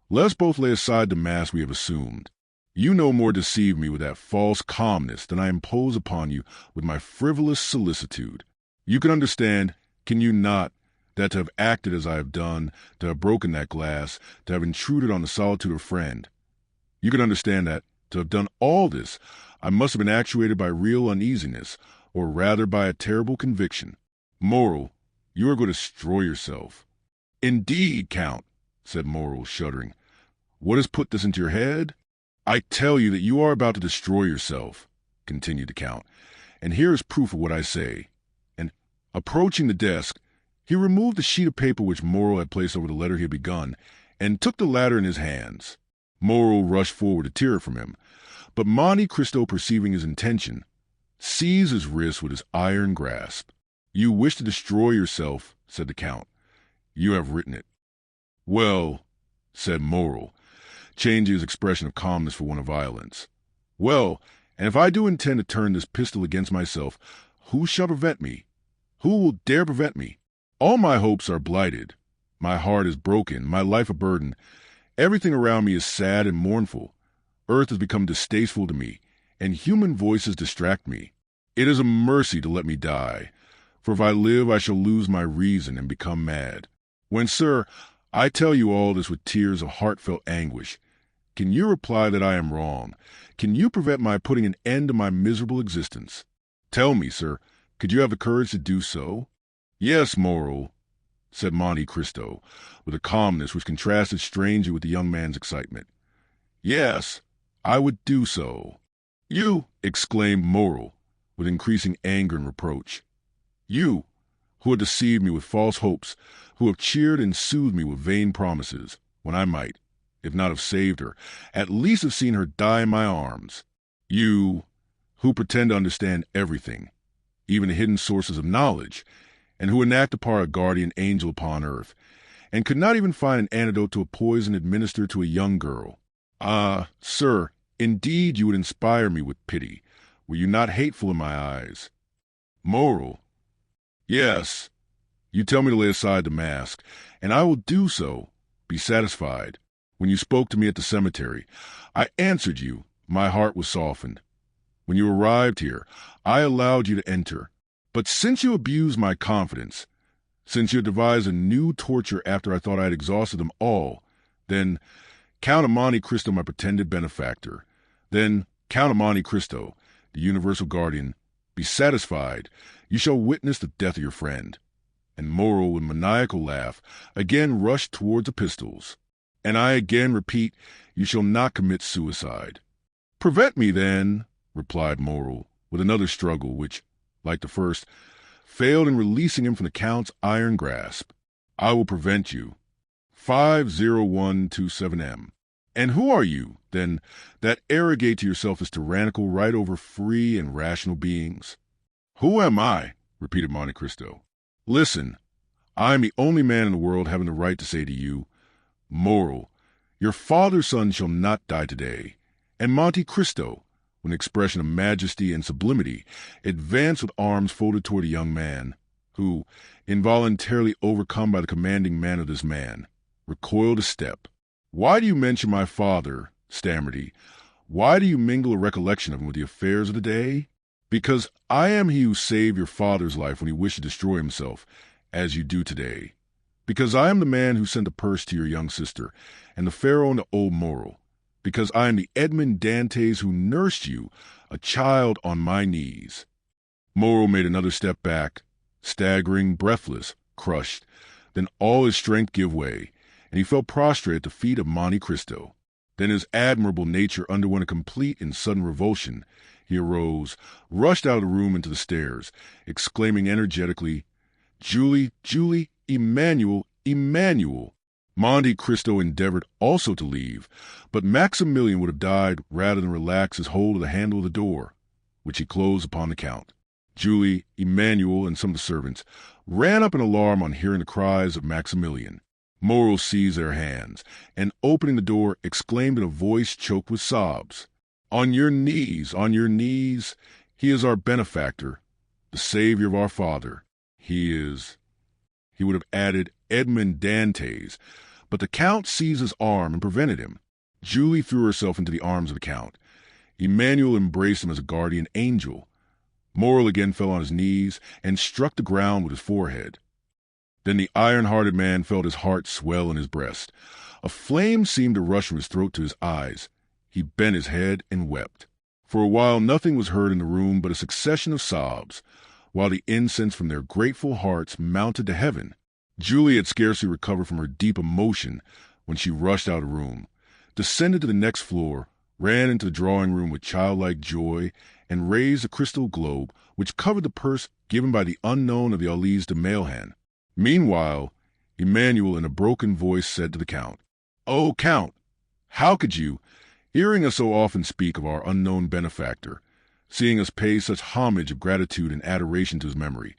"let us both lay aside the mask we have assumed. You no more deceive me with that false calmness than I impose upon you with my frivolous solicitude. You can understand, can you not, that to have acted as I have done, to have broken that glass, to have intruded on the solitude of a friend, you can understand that, To have done all this, I must have been actuated by real uneasiness, or rather by a terrible conviction. Moral, you are going to destroy yourself. Indeed, Count, said Moral, shuddering. What has put this into your head? I tell you that you are about to destroy yourself, continued the Count, and here is proof of what I say. And, approaching the desk, he removed the sheet of paper which Moral had placed over the letter he had begun, and took the latter in his hands. Moral rushed forward to tear it from him, but Monte Cristo, perceiving his intention, seized his wrist with his iron grasp. You wish to destroy yourself, said the Count. You have written it. Well, said Moral, changing his expression of calmness for one of violence. Well, and if I do intend to turn this pistol against myself, who shall prevent me? Who will dare prevent me? All my hopes are blighted. My heart is broken, my life a burden. Everything around me is sad and mournful. Earth has become distasteful to me, and human voices distract me. It is a mercy to let me die, for if I live I shall lose my reason and become mad. When, sir, I tell you all this with tears of heartfelt anguish, can you reply that I am wrong? Can you prevent my putting an end to my miserable existence? Tell me, sir, could you have the courage to do so? Yes, Moral, said Monte Cristo, with a calmness which contrasted strangely with the young man's excitement. Yes, I would do so. You, exclaimed Moral, with increasing anger and reproach. You, who have deceived me with false hopes, who have cheered and soothed me with vain promises, when I might, if not have saved her, at least have seen her die in my arms. You, who pretend to understand everything, even the hidden sources of knowledge, and who enact the part of guardian angel upon earth, and could not even find an antidote to a poison administered to a young girl. Ah, sir, indeed you would inspire me with pity, were you not hateful in my eyes. Moral. Yes, you tell me to lay aside the mask, and I will do so. Be satisfied. When you spoke to me at the cemetery, I answered you. My heart was softened. When you arrived here, I allowed you to enter. But since you abused my confidence, since you devised a new torture after I thought I had exhausted them all, then, Count of Monte Cristo, my pretended benefactor, then, Count of Monte Cristo, the universal guardian, be satisfied. You shall witness the death of your friend. And Moral, with maniacal laugh, again rushed towards the pistols. And I again repeat, you shall not commit suicide. Prevent me, then, replied Moral, with another struggle which, like the first, failed in releasing him from the Count's iron grasp. I will prevent you. 50127M. And who are you, then, that arrogate to yourself this tyrannical right over free and rational beings? Who am I? Repeated Monte Cristo. Listen, I am the only man in the world having the right to say to you, Moral, your father's son shall not die today. And Monte Cristo, with an expression of majesty and sublimity, advanced with arms folded toward a young man, who, involuntarily overcome by the commanding manner of this man, recoiled a step. Why do you mention my father? Stammered he. Why do you mingle a recollection of him with the affairs of the day? Because I am he who saved your father's life when he wished to destroy himself, as you do today. Because I am the man who sent the purse to your young sister, and the pharaoh and the old Moral. Because I am the Edmond Dantès who nursed you, a child, on my knees. Moral made another step back, staggering, breathless, crushed. Then all his strength gave way, and he fell prostrate at the feet of Monte Cristo. Then his admirable nature underwent a complete and sudden revulsion. He arose, rushed out of the room into the stairs, exclaiming energetically, Julie, Julie, Emmanuel, Emmanuel. Monte Cristo endeavored also to leave, but Maximilian would have died rather than relax his hold of the handle of the door, which he closed upon the Count. Julie, Emmanuel, and some of the servants ran up in alarm on hearing the cries of Maximilian. Moral seized their hands, and opening the door, exclaimed in a voice choked with sobs, on your knees, on your knees. He is our benefactor, the savior of our father. He is, he would have added, Edmond Dantès, but the Count seized his arm and prevented him. Julie threw herself into the arms of the Count. Emmanuel embraced him as a guardian angel. Moral again fell on his knees and struck the ground with his forehead. Then the iron-hearted man felt his heart swell in his breast. A flame seemed to rush from his throat to his eyes. He bent his head and wept. For a while nothing was heard in the room but a succession of sobs, while the incense from their grateful hearts mounted to heaven. Julie had scarcely recovered from her deep emotion when she rushed out of the room, descended to the next floor, ran into the drawing room with childlike joy, and raised the crystal globe which covered the purse given by the unknown of the Alise de Mailhan. Meanwhile, Emmanuel in a broken voice said to the Count, "Oh, Count, how could you, hearing us so often speak of our unknown benefactor, seeing us pay such homage of gratitude and adoration to his memory,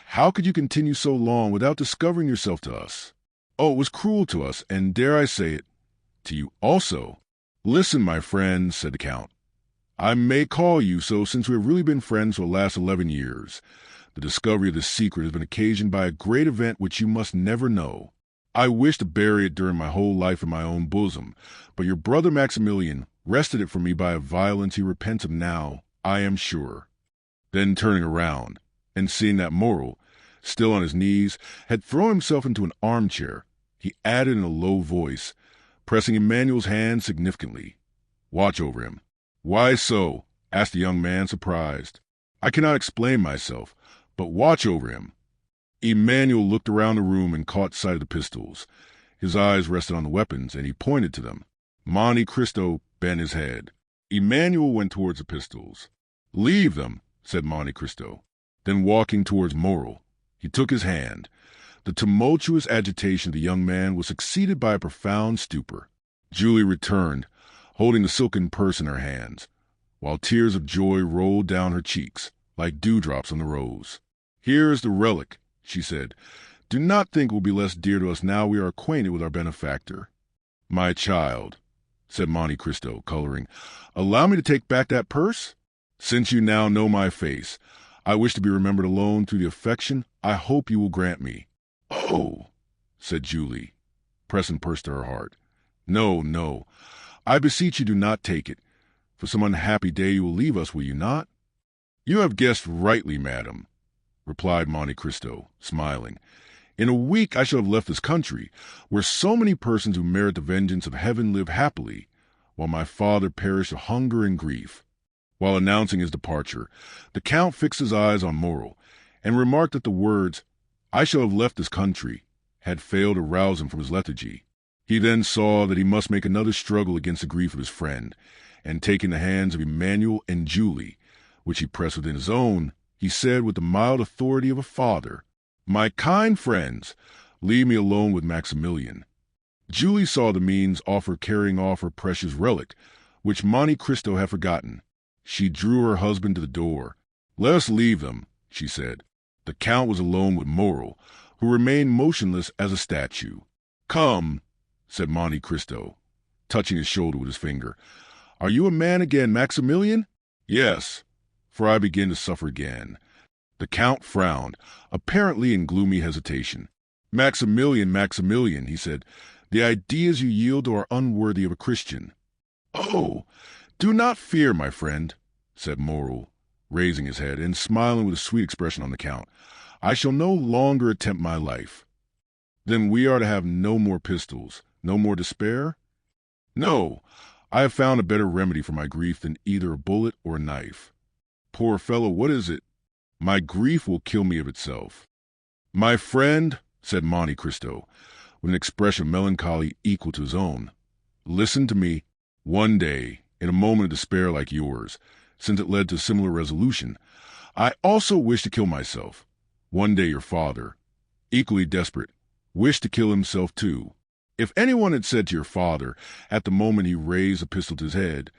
how could you continue so long without discovering yourself to us? Oh, it was cruel to us, and dare I say it, to you also." "Listen, my friend," said the Count. "I may call you so since we have really been friends for the last 11 years. The discovery of this secret has been occasioned by a great event which you must never know. I wished to bury it during my whole life in my own bosom, but your brother Maximilian wrested it from me by a violence he repents of now, I am sure." Then turning around, and seeing that Morrel, still on his knees, had thrown himself into an armchair, he added in a low voice, pressing Emmanuel's hand significantly, "Watch over him." "Why so?" asked the young man, surprised. "I cannot explain myself, but watch over him." Emmanuel looked around the room and caught sight of the pistols. His eyes rested on the weapons, and he pointed to them. Monte Cristo bent his head. Emmanuel went towards the pistols. "Leave them," said Monte Cristo. Then walking towards Morrel, he took his hand. The tumultuous agitation of the young man was succeeded by a profound stupor. Julie returned, holding the silken purse in her hands, while tears of joy rolled down her cheeks like dewdrops on the rose. "Here is the relic," she said. "Do not think it will be less dear to us now we are acquainted with our benefactor." "My child," said Monte Cristo, coloring, "allow me to take back that purse? Since you now know my face, I wish to be remembered alone through the affection I hope you will grant me." "Oh," said Julie, pressing the purse to her heart. "No, no, I beseech you do not take it. For some unhappy day you will leave us, will you not?" "You have guessed rightly, madam," replied Monte Cristo, smiling. "In a week I shall have left this country, where so many persons who merit the vengeance of heaven live happily, while my father perished of hunger and grief." While announcing his departure, the Count fixed his eyes on Morrel, and remarked that the words, "I shall have left this country," had failed to rouse him from his lethargy. He then saw that he must make another struggle against the grief of his friend, and taking the hands of Emmanuel and Julie, which he pressed within his own, he said with the mild authority of a father, "My kind friends, leave me alone with Maximilian." Julie saw the means offered carrying off her precious relic, which Monte Cristo had forgotten. She drew her husband to the door. "Let us leave them," she said. The Count was alone with Morrel, who remained motionless as a statue. "Come," said Monte Cristo, touching his shoulder with his finger. "Are you a man again, Maximilian?" "Yes, for I begin to suffer again." The Count frowned, apparently in gloomy hesitation. "Maximilian, Maximilian," he said, "the ideas you yield to are unworthy of a Christian." "Oh, do not fear, my friend," said Morrel, raising his head and smiling with a sweet expression on the Count. "I shall no longer attempt my life." "Then we are to have no more pistols, no more despair?" "No, I have found a better remedy for my grief than either a bullet or a knife." "Poor fellow, what is it?" "My grief will kill me of itself." "My friend," said Monte Cristo, with an expression of melancholy equal to his own, "listen to me. One day, in a moment of despair like yours, since it led to a similar resolution, I also wished to kill myself. One day your father, equally desperate, wished to kill himself too. If anyone had said to your father, at the moment he raised a pistol to his head,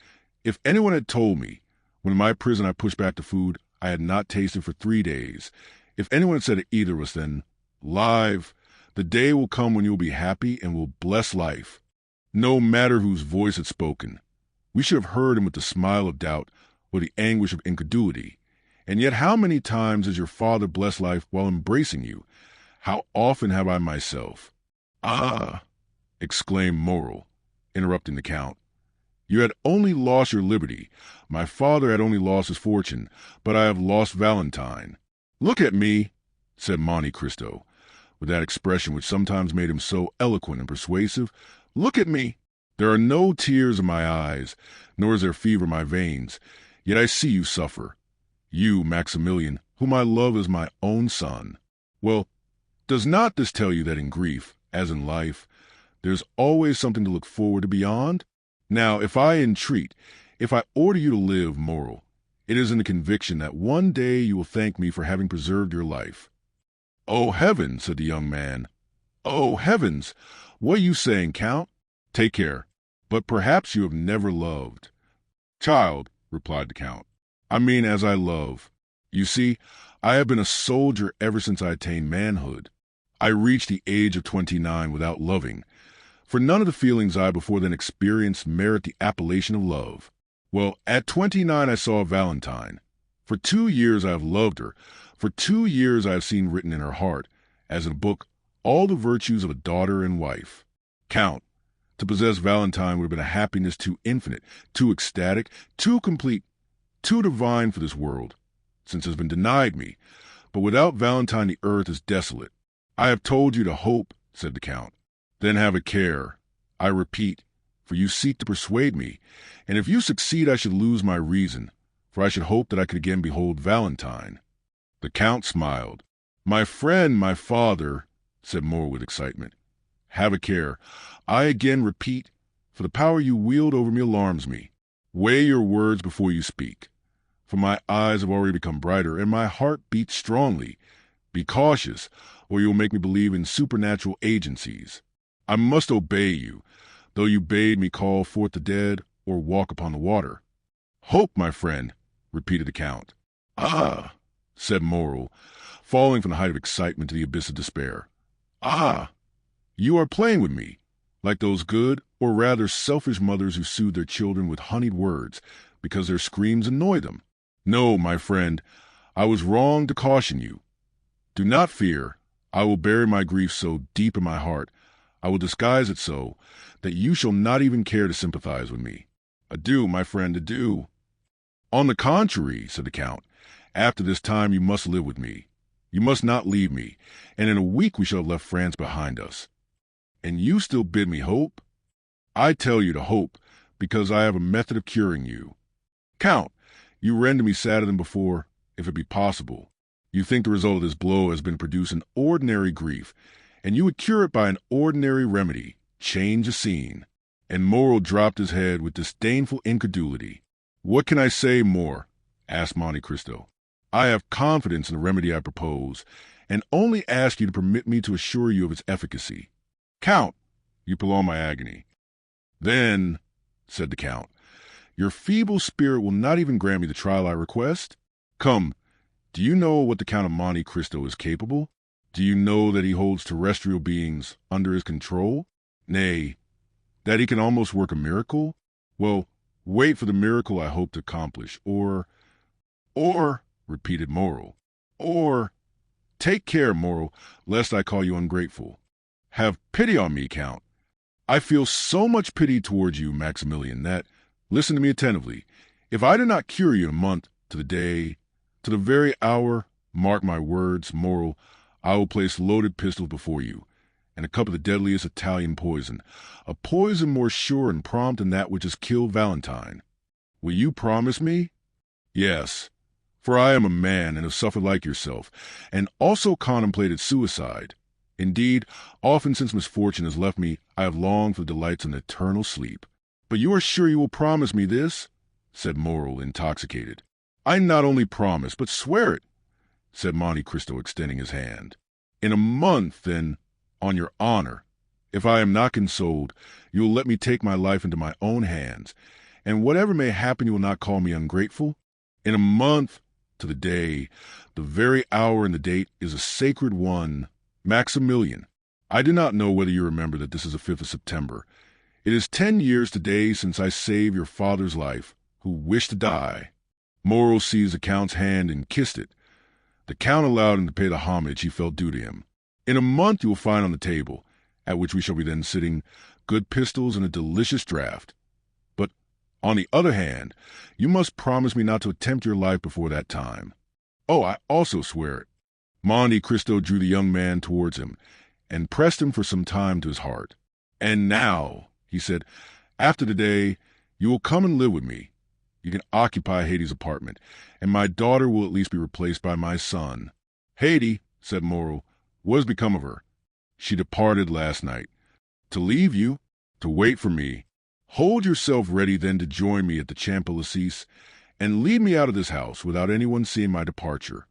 if anyone had told me, when in my prison I pushed back the food I had not tasted for 3 days, if anyone had said to either of us then, 'Live, the day will come when you will be happy and will bless life,' no matter whose voice had spoken, we should have heard him with the smile of doubt or the anguish of incredulity. And yet how many times has your father blessed life while embracing you? How often have I myself—" "Ah!" exclaimed Morrel, interrupting the Count. "You had only lost your liberty. My father had only lost his fortune, but I have lost Valentine." "Look at me," said Monte Cristo, with that expression which sometimes made him so eloquent and persuasive. "Look at me." There are no tears in my eyes, nor is there fever in my veins, yet I see you suffer. You, Maximilian, whom I love as my own son. Well, does not this tell you that in grief, as in life, there's always something to look forward to beyond? Now, if I entreat, if I order you to live moral, it is in the conviction that one day you will thank me for having preserved your life. Oh, heavens, said the young man. Oh, heavens! What are you saying, Count? Take care. But perhaps you have never loved. Child, replied the Count, I mean as I love. You see, I have been a soldier ever since I attained manhood. I reached the age of 29 without loving, for none of the feelings I before then experienced merit the appellation of love. Well, at 29 I saw Valentine. For 2 years I have loved her. For 2 years I have seen written in her heart, as in a book, all the virtues of a daughter and wife. Count, to possess Valentine would have been a happiness too infinite, too ecstatic, too complete, too divine for this world, since it has been denied me. But without Valentine the earth is desolate. I have told you to hope, said the Count. Then have a care. I repeat, for you seek to persuade me, and if you succeed I should lose my reason, for I should hope that I could again behold Valentine. The Count smiled. My friend, my father, said Moore with excitement. Have a care. I again repeat, for the power you wield over me alarms me. Weigh your words before you speak, for my eyes have already become brighter, and my heart beats strongly. Be cautious, or you will make me believe in supernatural agencies. I must obey you, though you bade me call forth the dead or walk upon the water. Hope, my friend, repeated the Count. Ah, said Morrel, falling from the height of excitement to the abyss of despair. Ah, you are playing with me, like those good, or rather selfish mothers who soothe their children with honeyed words, because their screams annoy them. No, my friend, I was wrong to caution you. Do not fear. I will bury my grief so deep in my heart, I will disguise it so, that you shall not even care to sympathize with me. Adieu, my friend, adieu. On the contrary, said the Count, after this time you must live with me. You must not leave me, and in a week we shall have left France behind us. And you still bid me hope? I tell you to hope, because I have a method of curing you. Count, you render me sadder than before, if it be possible. You think the result of this blow has been to produce an ordinary grief, and you would cure it by an ordinary remedy, change the scene. And Morrel dropped his head with disdainful incredulity. What can I say more? Asked Monte Cristo. I have confidence in the remedy I propose, and only ask you to permit me to assure you of its efficacy. Count, you prolong my agony. Then, said the Count, your feeble spirit will not even grant me the trial I request? Come, do you know what the Count of Monte Cristo is capable? Do you know that he holds terrestrial beings under his control? Nay, that he can almost work a miracle? Well, wait for the miracle I hope to accomplish, or, repeated Morrel, or, take care, Morrel, lest I call you ungrateful. Have pity on me, Count. I feel so much pity towards you, Maximilian, that, listen to me attentively, if I did not cure you in a month, to the day, to the very hour, mark my words, Morrel, I will place loaded pistols before you, and a cup of the deadliest Italian poison, a poison more sure and prompt than that which has killed Valentine. Will you promise me? Yes, for I am a man and have suffered like yourself, and also contemplated suicide. Indeed, often since misfortune has left me, I have longed for the delights of an eternal sleep. But you are sure you will promise me this? Said Morrel, intoxicated. I not only promise, but swear it, said Monte Cristo, extending his hand. In a month, then, on your honor, if I am not consoled, you will let me take my life into my own hands, and whatever may happen you will not call me ungrateful? In a month, to the day, the very hour and the date is a sacred one. Maximilian, I do not know whether you remember that this is the 5th of September. It is 10 years today since I saved your father's life, who wished to die. Morrel seized the Count's hand and kissed it. The Count allowed him to pay the homage he felt due to him. In a month you will find on the table, at which we shall be then sitting, good pistols and a delicious draught. But, on the other hand, you must promise me not to attempt your life before that time. Oh, I also swear it. Monte Cristo drew the young man towards him, and pressed him for some time to his heart. And now, he said, After today, you will come and live with me. You can occupy Hady's apartment, and my daughter will at least be replaced by my son." "Hady," said Morrow, "what has become of her?" "She departed last night." "To leave you?" "To wait for me. Hold yourself ready then to join me at the Champs-Élysées, and lead me out of this house without anyone seeing my departure."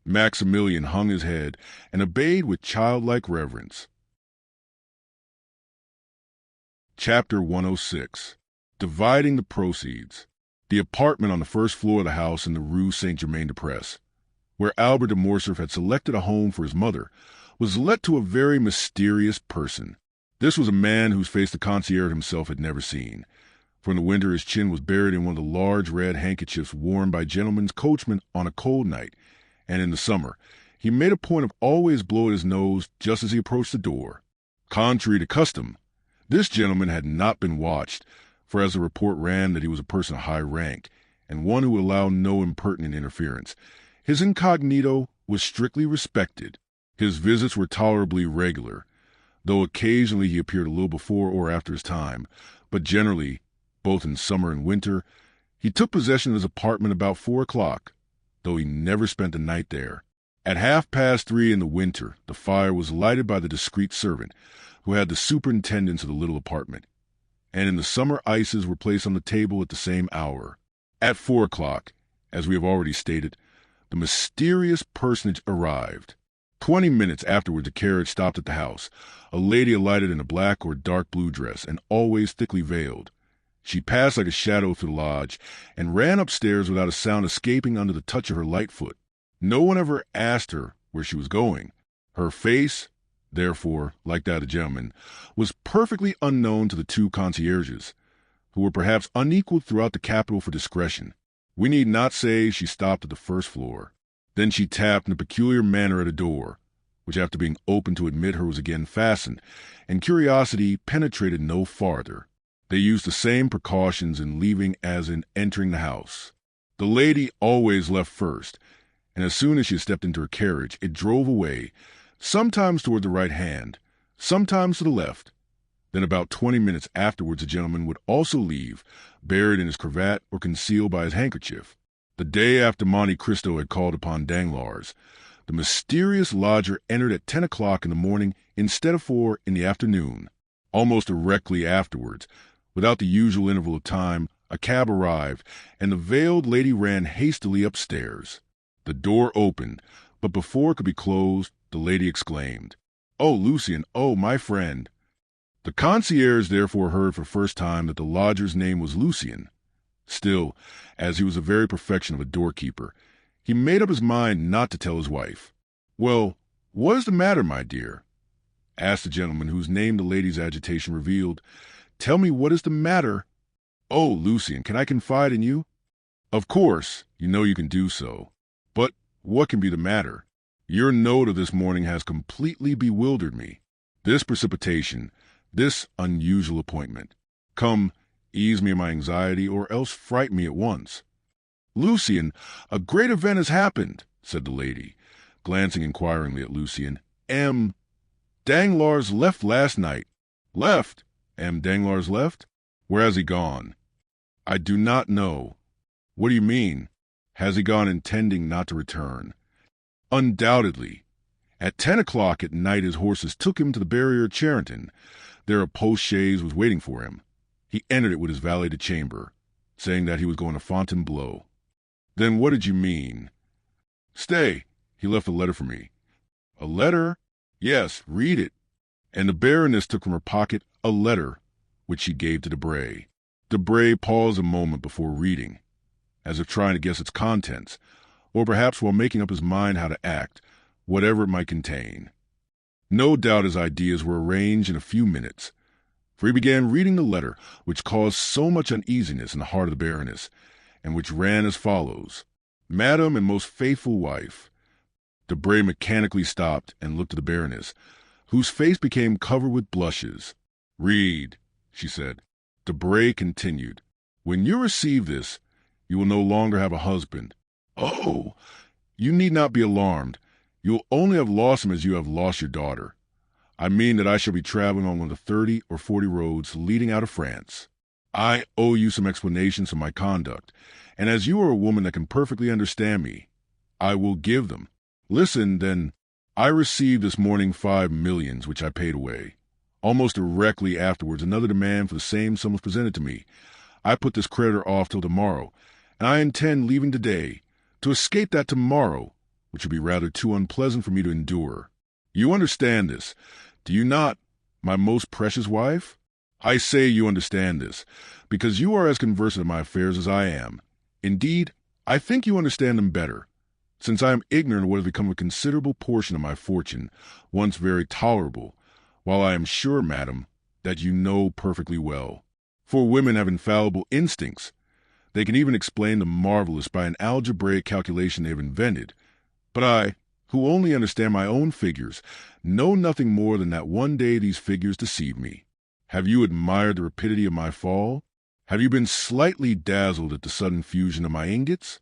Maximilian hung his head and obeyed with childlike reverence. Chapter 106. Dividing the Proceeds. The apartment on the first floor of the house in the Rue Saint-Germain-des-Prés, where Albert de Morcerf had selected a home for his mother, was let to a very mysterious person. This was a man whose face the concierge himself had never seen. For in the winter his chin was buried in one of the large red handkerchiefs worn by gentlemen's coachmen on a cold night, and in the summer he made a point of always blowing his nose just as he approached the door. Contrary to custom, this gentleman had not been watched, for as the report ran that he was a person of high rank, and one who would allow no impertinent interference, his incognito was strictly respected. His visits were tolerably regular, though occasionally he appeared a little before or after his time, but generally, both in summer and winter, he took possession of his apartment about 4 o'clock, though he never spent the night there. At 3:30 in the winter, the fire was lighted by the discreet servant, who had the superintendence of the little apartment, and in the summer ices were placed on the table at the same hour. At 4 o'clock, as we have already stated, the mysterious personage arrived. 20 minutes afterwards a carriage stopped at the house. A lady alighted in a black or dark blue dress, and always thickly veiled. She passed like a shadow through the lodge, and ran upstairs without a sound escaping under the touch of her light foot. No one ever asked her where she was going. Her face, therefore, like that of the gentleman, was perfectly unknown to the two concierges, who were perhaps unequaled throughout the capital for discretion. We need not say she stopped at the first floor. Then she tapped in a peculiar manner at a door, which after being opened to admit her was again fastened, and curiosity penetrated no farther. They used the same precautions in leaving as in entering the house. The lady always left first, and as soon as she stepped into her carriage, it drove away, sometimes toward the right hand, sometimes to the left. Then about 20 minutes afterwards a gentleman would also leave, buried in his cravat or concealed by his handkerchief. The day after Monte Cristo had called upon Danglars, the mysterious lodger entered at 10 o'clock in the morning instead of 4 in the afternoon. Almost directly afterwards, without the usual interval of time, a cab arrived, and the veiled lady ran hastily upstairs. The door opened, but before it could be closed, the lady exclaimed, "Oh, Lucien, oh, my friend!" The concierge therefore heard for the first time that the lodger's name was Lucien. Still, as he was the very perfection of a doorkeeper, he made up his mind not to tell his wife. "Well, what is the matter, my dear?" asked the gentleman, whose name the lady's agitation revealed. "Tell me what is the matter." "Oh, Lucien, can I confide in you?" "Of course, you know you can do so. But what can be the matter? Your note of this morning has completely bewildered me. This precipitation, this unusual appointment. Come, ease me of my anxiety, or else fright me at once." "Lucien, a great event has happened," said the lady, glancing inquiringly at Lucien. "M. Danglars left last night." "Left? M. Danglars left? Where has he gone?" "I do not know." "What do you mean? Has he gone intending not to return?" "Undoubtedly. At 10 o'clock at night his horses took him to the barrier at Charenton. There a post-chaise was waiting for him. He entered it with his valet de chambre, saying that he was going to Fontainebleau." "Then what did you mean?" "Stay, he left a letter for me." "A letter?" "Yes, read it." And the Baroness took from her pocket a letter, which she gave to Debray. Debray paused a moment before reading, as if trying to guess its contents, or perhaps while making up his mind how to act, whatever it might contain. No doubt his ideas were arranged in a few minutes, for he began reading the letter which caused so much uneasiness in the heart of the Baroness, and which ran as follows: "Madam and most faithful wife." Debray mechanically stopped and looked at the Baroness, whose face became covered with blushes. "Read," she said. Debray continued, "When you receive this, you will no longer have a husband. Oh, you need not be alarmed. You will only have lost him as you have lost your daughter. I mean that I shall be traveling on one of the 30 or 40 roads leading out of France." I owe you some explanations of my conduct, and as you are a woman that can perfectly understand me, I will give them. Listen, then. I received this morning 5 millions, which I paid away. Almost directly afterwards, another demand for the same sum was presented to me. I put this creditor off till tomorrow, and I intend leaving today to escape that tomorrow, which would be rather too unpleasant for me to endure. You understand this, do you not, my most precious wife? I say you understand this, because you are as conversant in my affairs as I am. Indeed, I think you understand them better, since I am ignorant of what has become a considerable portion of my fortune, once very tolerable, while I am sure, madam, that you know perfectly well. For women have infallible instincts. They can even explain the marvelous by an algebraic calculation they have invented. But I, who only understand my own figures, know nothing more than that one day these figures deceive me. Have you admired the rapidity of my fall? Have you been slightly dazzled at the sudden fusion of my ingots?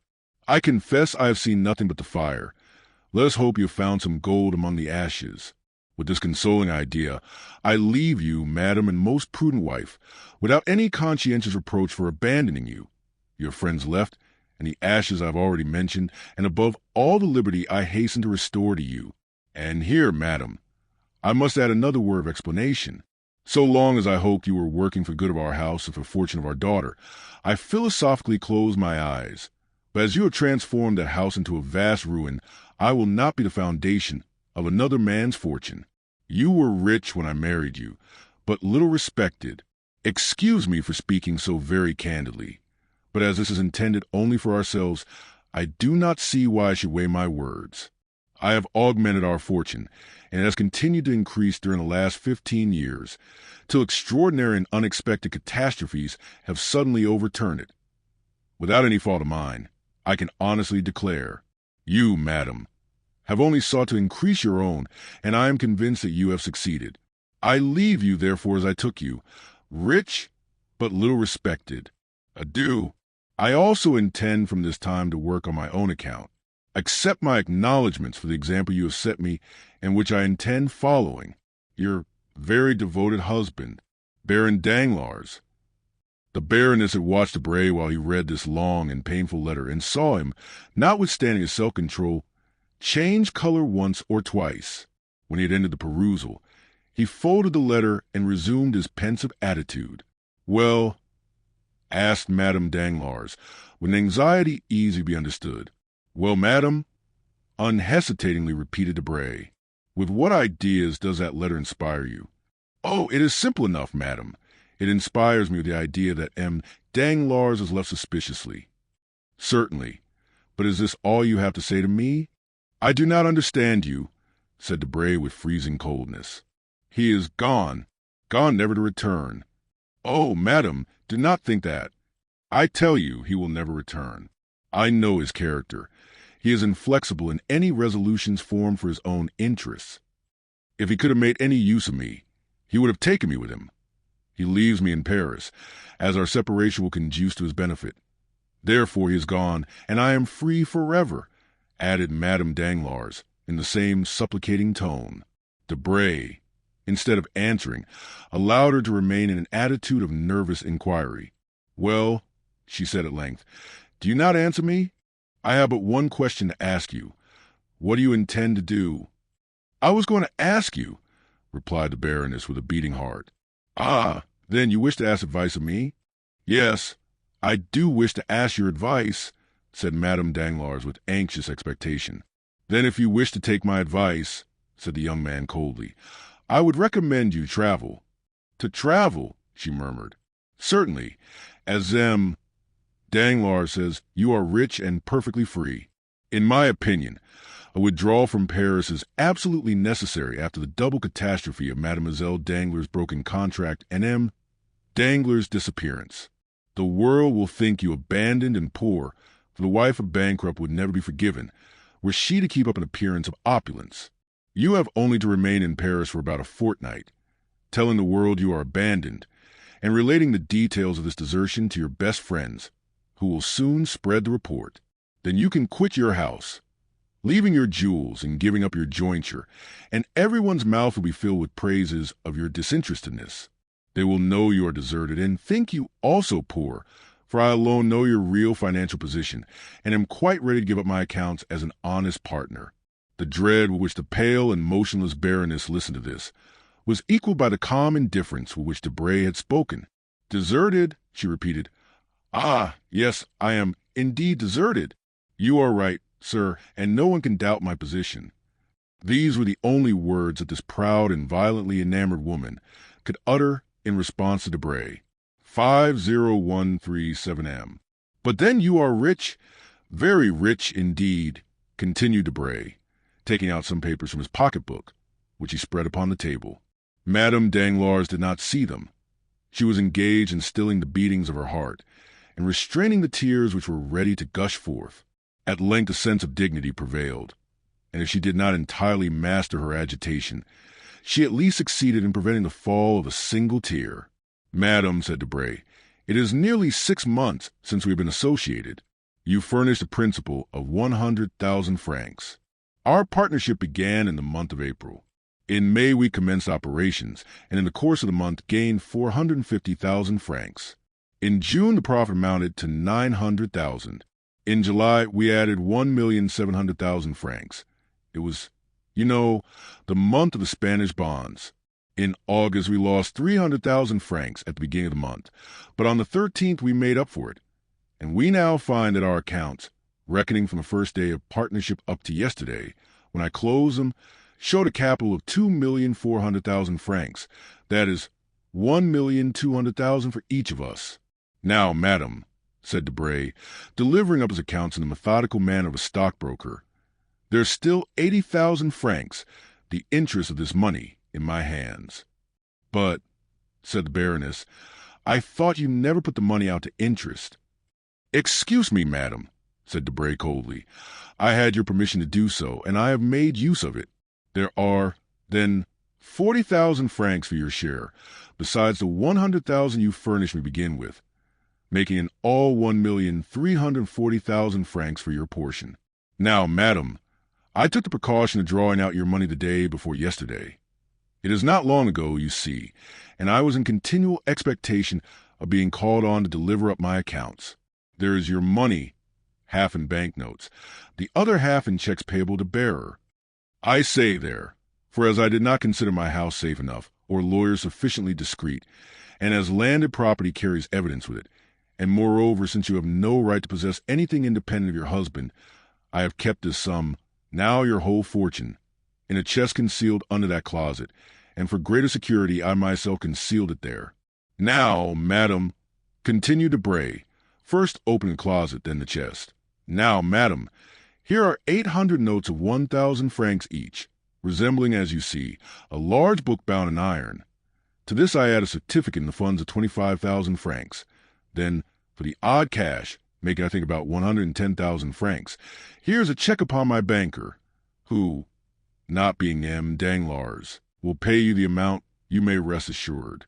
I confess I have seen nothing but the fire. Let us hope you have found some gold among the ashes. With this consoling idea, I leave you, madam and most prudent wife, without any conscientious reproach for abandoning you. Your friends left, and the ashes I have already mentioned, and above all the liberty I hasten to restore to you. And here, madam, I must add another word of explanation. So long as I hoped you were working for the good of our house and for the fortune of our daughter, I philosophically closed my eyes. But as you have transformed that house into a vast ruin, I will not be the foundation of another man's fortune. You were rich when I married you, but little respected. Excuse me for speaking so very candidly, but as this is intended only for ourselves, I do not see why I should weigh my words. I have augmented our fortune, and it has continued to increase during the last 15 years, till extraordinary and unexpected catastrophes have suddenly overturned it. Without any fault of mine, I can honestly declare, you, madam, have only sought to increase your own, and I am convinced that you have succeeded. I leave you, therefore, as I took you, rich but little respected. Adieu. I also intend from this time to work on my own account. Accept my acknowledgments for the example you have set me, and which I intend following. Your very devoted husband, Baron Danglars. The Baroness had watched Debray while he read this long and painful letter, and saw him, notwithstanding his self-control, change color once or twice. When he had ended the perusal, he folded the letter and resumed his pensive attitude. Well, asked Madame Danglars, with an anxiety easy to be understood. Well, madam, unhesitatingly repeated Debray. With what ideas does that letter inspire you? Oh, it is simple enough, madam. It inspires me with the idea that M. Danglars is left suspiciously. Certainly. But is this all you have to say to me? I do not understand you, said Debray with freezing coldness. He is gone never to return. Oh, madam, do not think that. I tell you he will never return. I know his character. He is inflexible in any resolutions formed for his own interests. If he could have made any use of me, he would have taken me with him. He leaves me in Paris, as our separation will conduce to his benefit. Therefore he is gone, and I am free forever, added Madame Danglars, in the same supplicating tone. Debray, instead of answering, allowed her to remain in an attitude of nervous inquiry. Well, she said at length, do you not answer me? I have but one question to ask you. What do you intend to do? I was going to ask you, replied the Baroness with a beating heart. Ah, then you wish to ask advice of me? Yes, I do wish to ask your advice, said Madame Danglars with anxious expectation. Then if you wish to take my advice, said the young man coldly, I would recommend you travel. To travel, she murmured. Certainly, as Danglars says, you are rich and perfectly free. In my opinion, a withdrawal from Paris is absolutely necessary after the double catastrophe of Mademoiselle Danglars' broken contract and M. Danglars' disappearance. The world will think you abandoned and poor, for the wife of bankrupt would never be forgiven, were she to keep up an appearance of opulence. You have only to remain in Paris for about a fortnight, telling the world you are abandoned, and relating the details of this desertion to your best friends, who will soon spread the report. Then you can quit your house, leaving your jewels and giving up your jointure, and everyone's mouth will be filled with praises of your disinterestedness. They will know you are deserted and think you also poor, for I alone know your real financial position, and am quite ready to give up my accounts as an honest partner. The dread with which the pale and motionless Baroness listened to this was equaled by the calm indifference with which Debray had spoken. "Deserted," she repeated. "Ah, yes, I am indeed deserted. You are right, sir, and no one can doubt my position." These were the only words that this proud and violently enamored woman could utter in response to Debray. 50137M. "But then you are rich, very rich indeed," continued Debray, taking out some papers from his pocketbook, which he spread upon the table. Madame Danglars did not see them. She was engaged in stilling the beatings of her heart and restraining the tears which were ready to gush forth. At length a sense of dignity prevailed, and if she did not entirely master her agitation, she at least succeeded in preventing the fall of a single tear. "Madam," said Debray, "it is nearly 6 months since we have been associated. You furnished a principal of 100,000 francs. Our partnership began in the month of April. In May we commenced operations, and in the course of the month gained 450,000 francs. In June the profit amounted to 900,000. In July we added 1,700,000 francs. It was, the month of the Spanish bonds. In August we lost 300,000 francs at the beginning of the month, but on the 13th we made up for it, and we now find that our accounts, reckoning from the first day of partnership up to yesterday, when I closed them, showed a capital of 2,400,000 francs. That is 1,200,000 for each of us. Now, madam," said Debray, delivering up his accounts in the methodical manner of a stockbroker, "there's still 80,000 francs, the interest of this money, in my hands." "But," said the Baroness, "I thought you never put the money out to interest." "Excuse me, madam," said Debray coldly. "I had your permission to do so, and I have made use of it. There are, then, 40,000 francs for your share, besides the 100,000 you furnished me to begin with, making in all 1,340,000 francs for your portion. Now, madam, I took the precaution of drawing out your money the day before yesterday. It is not long ago, you see, and I was in continual expectation of being called on to deliver up my accounts. There is your money, half in banknotes, the other half in checks payable to bearer. I say there, for as I did not consider my house safe enough, or lawyers sufficiently discreet, and as landed property carries evidence with it, and moreover, since you have no right to possess anything independent of your husband, I have kept this sum, now your whole fortune, in a chest concealed under that closet, and for greater security I myself concealed it there. Now, madam," continued Debray, first opening the closet, then the chest. "Now, madam, here are 800 notes of 1,000 francs each, resembling, as you see, a large book bound in iron. To this I add a certificate in the funds of 25,000 francs. Then, for the odd cash, making I think about 110,000 francs, here is a check upon my banker, who, not being M. Danglars, will pay you the amount, you may rest assured."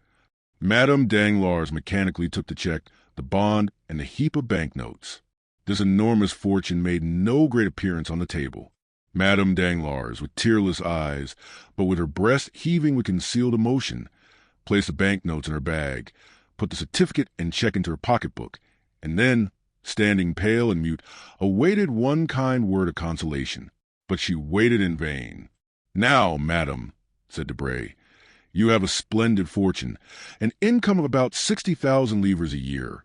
Madame Danglars mechanically took the check, the bond, and the heap of banknotes. This enormous fortune made no great appearance on the table. Madame Danglars, with tearless eyes, but with her breast heaving with concealed emotion, placed the banknotes in her bag, put the certificate and check into her pocketbook, and then, standing pale and mute, awaited one kind word of consolation. But she waited in vain. "Now, madam," said Debray, "you have a splendid fortune, an income of about 60,000 livres a year,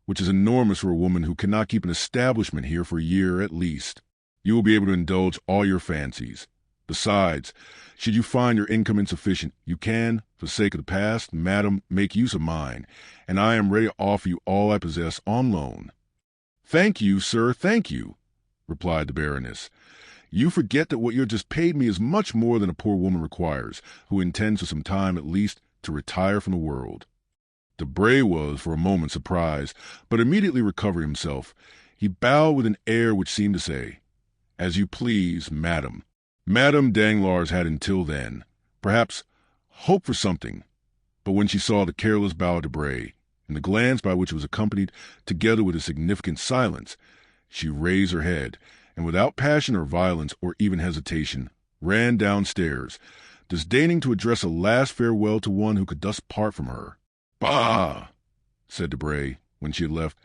which is enormous for a woman who cannot keep an establishment here for a year at least. You will be able to indulge all your fancies. Besides, should you find your income insufficient, you can, for the sake of the past, madam, make use of mine, and I am ready to offer you all I possess on loan." "Thank you, sir, thank you," replied the Baroness. "You forget that what you have just paid me is much more than a poor woman requires, who intends for some time at least to retire from the world." Debray was for a moment surprised, but immediately recovered himself. He bowed with an air which seemed to say, "As you please, madam." Madame Danglars had until then, perhaps, hoped for something, but when she saw the careless bow of Debray, and the glance by which it was accompanied, together with a significant silence, she raised her head, and without passion or violence or even hesitation, ran downstairs, disdaining to address a last farewell to one who could thus part from her. Bah, said Debray when she had left.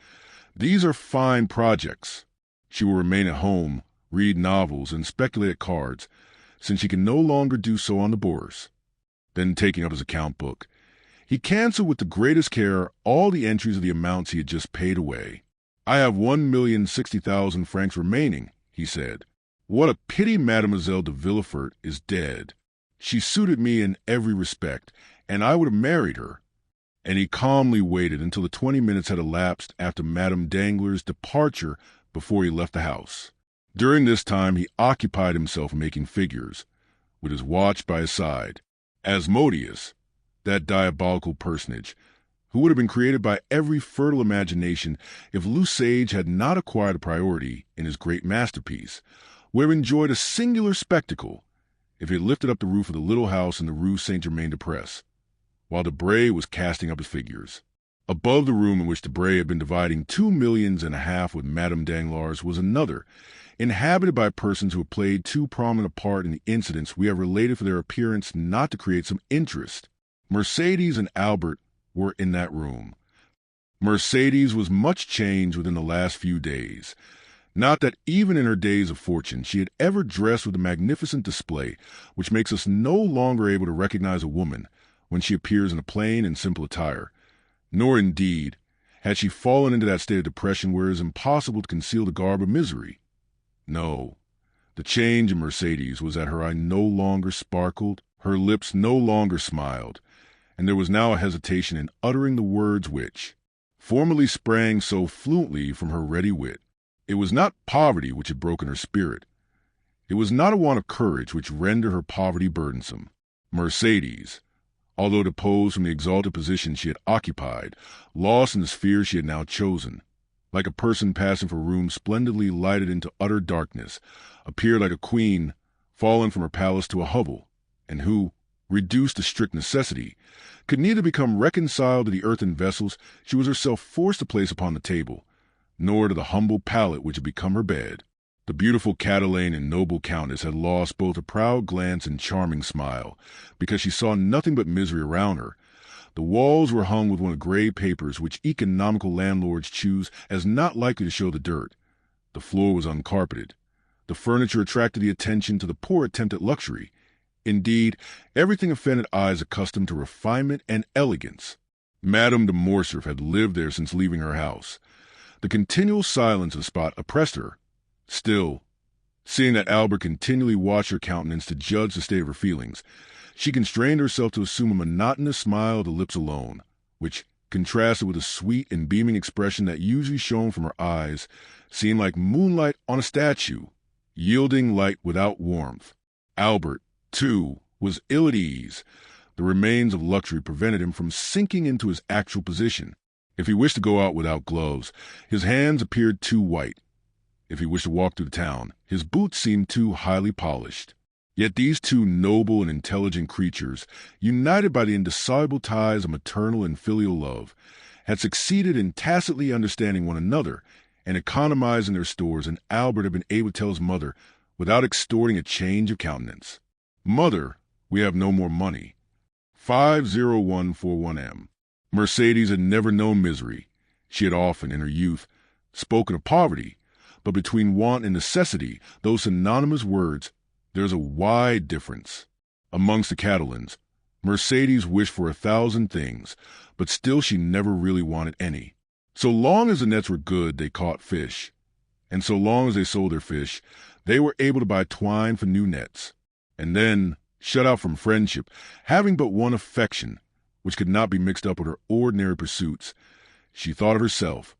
These are fine projects. She will remain at home, read novels, and speculate at cards, since she can no longer do so on the Bourse. Then, taking up his account book, he canceled with the greatest care all the entries of the amounts he had just paid away. I have 1,060,000 francs remaining, he said. What a pity Mademoiselle de Villefort is dead. She suited me in every respect, and I would have married her. And he calmly waited until the 20 minutes had elapsed after Madame Danglars' departure before he left the house. During this time he occupied himself in making figures, with his watch by his side. Asmodeus, that diabolical personage, who would have been created by every fertile imagination if Lusage had not acquired a priority in his great masterpiece, would have enjoyed a singular spectacle if he had lifted up the roof of the little house in the Rue Saint-Germain-des-Prés, while Debray was casting up his figures. Above the room in which Debray had been dividing 2.5 millions with Madame Danglars was another, inhabited by persons who had played too prominent a part in the incidents we have related for their appearance not to create some interest. Mercédès and Albert were in that room. Mercédès was much changed within the last few days. Not that even in her days of fortune she had ever dressed with a magnificent display which makes us no longer able to recognize a woman when she appears in a plain and simple attire, nor indeed had she fallen into that state of depression where it is impossible to conceal the garb of misery. No, the change in Mercédès was that her eye no longer sparkled, her lips no longer smiled, and there was now a hesitation in uttering the words which formerly sprang so fluently from her ready wit. It was not poverty which had broken her spirit. It was not a want of courage which rendered her poverty burdensome. Mercédès, although deposed from the exalted position she had occupied, lost in the sphere she had now chosen, like a person passing from a room splendidly lighted into utter darkness, appeared like a queen fallen from her palace to a hovel, and who, reduced to strict necessity, could neither become reconciled to the earthen vessels she was herself forced to place upon the table, nor to the humble pallet which had become her bed. The beautiful Catalane and noble Countess had lost both a proud glance and charming smile, because she saw nothing but misery around her. The walls were hung with one of the gray papers which economical landlords choose as not likely to show the dirt. The floor was uncarpeted. The furniture attracted the attention to the poor attempt at luxury. Indeed, everything offended eyes accustomed to refinement and elegance. Madame de Morcerf had lived there since leaving her house. The continual silence of the spot oppressed her. Still, seeing that Albert continually watched her countenance to judge the state of her feelings, she constrained herself to assume a monotonous smile of the lips alone, which, contrasted with the sweet and beaming expression that usually shone from her eyes, seemed like moonlight on a statue, yielding light without warmth. Albert, too, was ill at ease. The remains of luxury prevented him from sinking into his actual position. If he wished to go out without gloves, his hands appeared too white. If he wished to walk through the town, his boots seemed too highly polished. Yet these two noble and intelligent creatures, united by the indissoluble ties of maternal and filial love, had succeeded in tacitly understanding one another and economizing their stores, and Albert had been able to tell his mother, without extorting a change of countenance, "Mother, we have no more money. 50141M. Mercédès had never known misery. She had often, in her youth, spoken of poverty, but between want and necessity, those synonymous words, there is a wide difference. Amongst the Catalans, Mercédès wished for 1,000 things, but still she never really wanted any. So long as the nets were good, they caught fish, and so long as they sold their fish, they were able to buy twine for new nets. And then, shut out from friendship, having but one affection, which could not be mixed up with her ordinary pursuits, she thought of herself,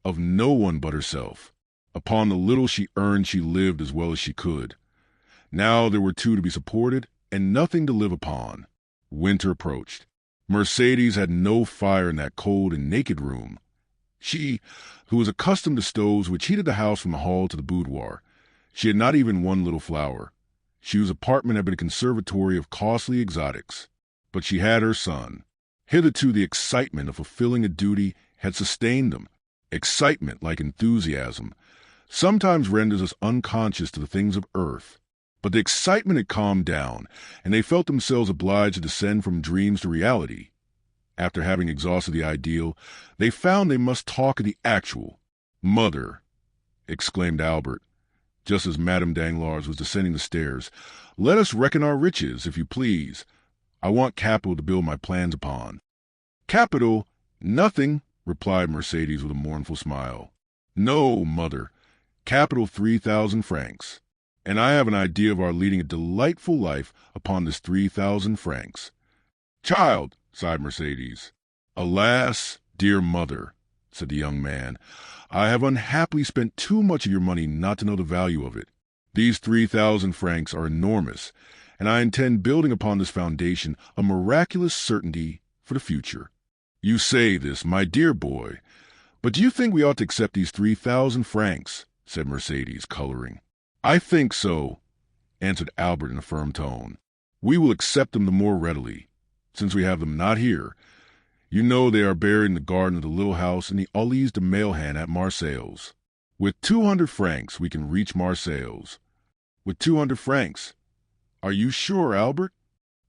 of no one but herself. Upon the little she earned she lived as well as she could. Now there were two to be supported, and nothing to live upon. Winter approached. Mercédès had no fire in that cold and naked room. She, who was accustomed to stoves which heated the house from the hall to the boudoir, she had not even one little flower. Whose apartment had been a conservatory of costly exotics. But she had her son. Hitherto the excitement of fulfilling a duty had sustained them. Excitement, like enthusiasm, sometimes renders us unconscious to the things of earth. But the excitement had calmed down, and they felt themselves obliged to descend from dreams to reality. After having exhausted the ideal, they found they must talk of the actual. "Mother," exclaimed Albert, just as Madame Danglars was descending the stairs, "let us reckon our riches, if you please. I want capital to build my plans upon." "Capital? Nothing," replied Mercédès with a mournful smile. "No, mother, capital 3,000 francs. And I have an idea of our leading a delightful life upon this 3,000 francs. "Child," sighed Mercédès. "Alas, dear mother," said the young man, "I have unhappily spent too much of your money not to know the value of it. These 3,000 francs are enormous, and I intend building upon this foundation a miraculous certainty for the future. You say this, my dear boy, but do you think we ought to accept these 3,000 francs?" said Mercédès, coloring. "I think so," answered Albert in a firm tone. "We will accept them the more readily, since we have them not here. You know they are buried in the garden of the little house in the Allées de Mailhan at Marseilles. With 200 francs we can reach Marseilles. With 200 francs. Are you sure, Albert?"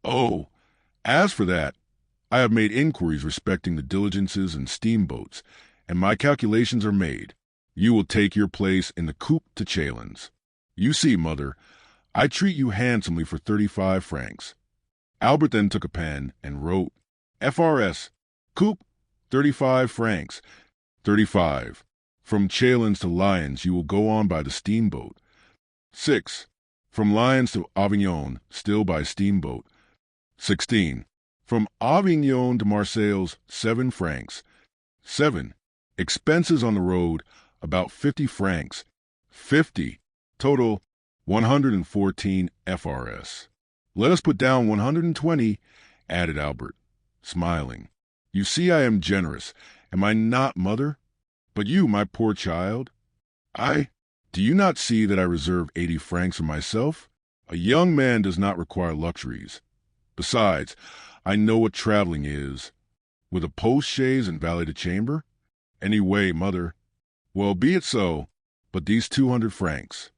"Oh, as for that, I have made inquiries respecting the diligences and steamboats, and my calculations are made. You will take your place in the coupe to Chalons. You see, mother, I treat you handsomely for 35 francs. Albert then took a pen and wrote, "FRS, coupe, 35 francs. 35. From Chalons to Lyons you will go on by the steamboat. 6. From Lyons to Avignon, still by steamboat. 16. From Avignon to Marseilles, 7 francs. 7. Expenses on the road, about 50 francs. 50. Total, 114 FRS. Let us put down 120, added Albert, smiling. You see I am generous, am I not, mother? But you, my poor child? Do you not see that I reserve 80 francs for myself? A young man does not require luxuries. Besides, I know what traveling is. With a post-chaise and valet-de-chamber? Anyway, mother. Well, be it so, but these 200 francs.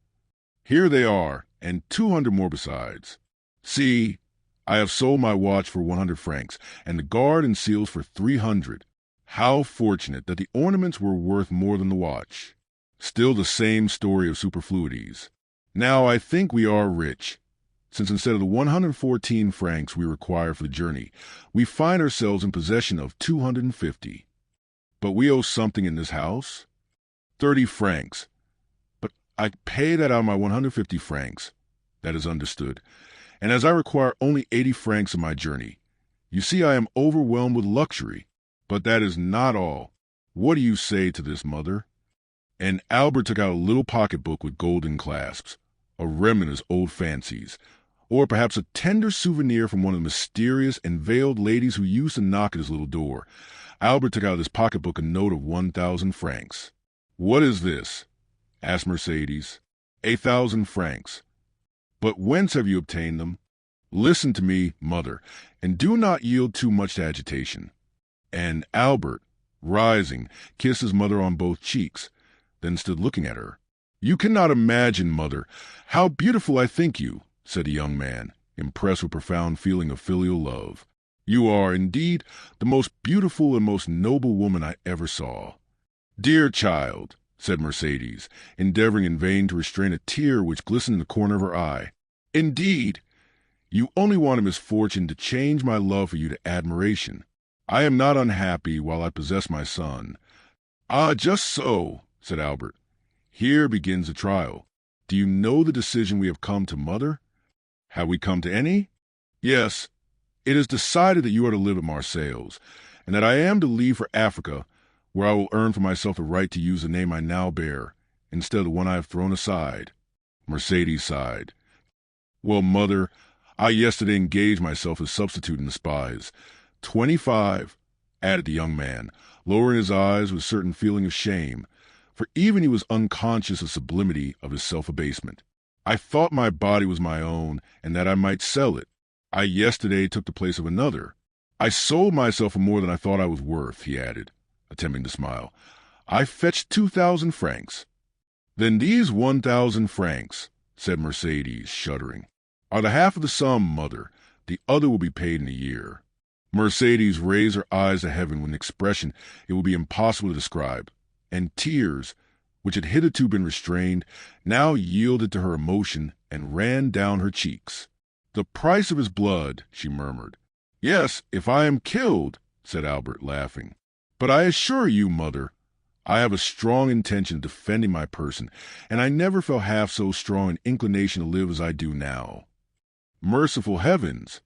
Here they are, and 200 more besides. See, I have sold my watch for 100 francs, and the guard and seals for 300. How fortunate that the ornaments were worth more than the watch. Still the same story of superfluities. Now I think we are rich, since instead of the 114 francs we require for the journey, we find ourselves in possession of 250. But we owe something in this house. 30 francs. But I pay that out of my 150 francs. That is understood. And as I require only 80 francs of my journey, you see I am overwhelmed with luxury. But that is not all. What do you say to this, mother?" And Albert took out a little pocketbook with golden clasps, a remnant of his old fancies, or perhaps a tender souvenir from one of the mysterious and veiled ladies who used to knock at his little door. Albert took out of his pocketbook a note of 1,000 francs. "What is this?" asked Mercédès. 1,000 francs. "But whence have you obtained them? Listen to me, mother, and do not yield too much to agitation." And Albert, rising, kissed his mother on both cheeks, then stood looking at her. "You cannot imagine, mother, how beautiful I think you," said the young man, impressed with profound feeling of filial love. "You are, indeed, the most beautiful and most noble woman I ever saw." "Dear child," said Mercédès, endeavoring in vain to restrain a tear which glistened in the corner of her eye. "Indeed, you only want a misfortune to change my love for you to admiration. I am not unhappy while I possess my son." "Ah, just so," said Albert. "Here begins the trial. Do you know the decision we have come to, mother?" "Have we come to any?" "Yes. It is decided that you are to live at Marseilles, and that I am to leave for Africa, where I will earn for myself the right to use the name I now bear, instead of the one I have thrown aside." Mercédès sighed. "Well, mother, I yesterday engaged myself as substitute in the spies. 25, added the young man, lowering his eyes with a certain feeling of shame, for even he was unconscious of sublimity of his self-abasement. "I thought my body was my own, and that I might sell it. I yesterday took the place of another. I sold myself for more than I thought I was worth," he added, attempting to smile. "I fetched 2,000 francs. "Then these 1,000 francs," said Mercédès, shuddering, "are the half of the sum, mother. The other will be paid in a year." Mercedes raised her eyes to heaven with an expression it would be impossible to describe, and tears, which had hitherto been restrained, now yielded to her emotion and ran down her cheeks. "The price of his blood," she murmured. "Yes, if I am killed," said Albert, laughing. "But I assure you, mother, I have a strong intention of defending my person, and I never felt half so strong an inclination to live as I do now." "Merciful heavens!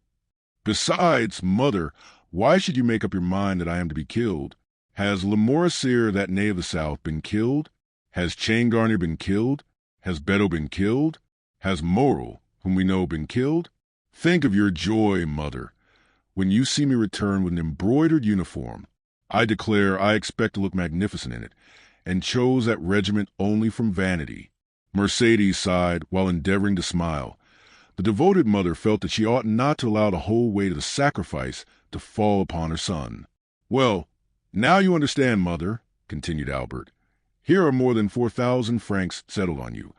Besides, mother, why should you make up your mind that I am to be killed? Has Lamoricier, that knave of the South, been killed? Has Chaingarnier been killed? Has Beto been killed? Has Morel, whom we know, been killed? Think of your joy, mother, when you see me return with an embroidered uniform. I declare I expect to look magnificent in it, and chose that regiment only from vanity." Mercedes sighed while endeavoring to smile. The devoted mother felt that she ought not to allow the whole weight of the sacrifice to fall upon her son. "Well, now you understand, mother," continued Albert. "Here are more than 4,000 francs settled on you.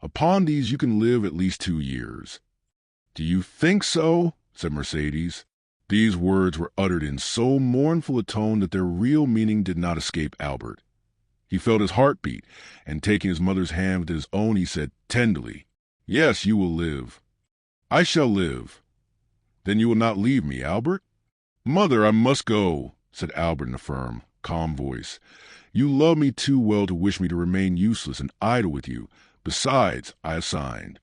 Upon these you can live at least 2 years." "Do you think so?" said Mercedes. These words were uttered in so mournful a tone that their real meaning did not escape Albert. He felt his heart beat, and taking his mother's hand with his own, he said tenderly, "Yes, you will live." "I shall live." "Then you will not leave me, Albert?" "Mother, I must go," said Albert in a firm, calm voice. "You love me too well to wish me to remain useless and idle with you. Besides, I have signed.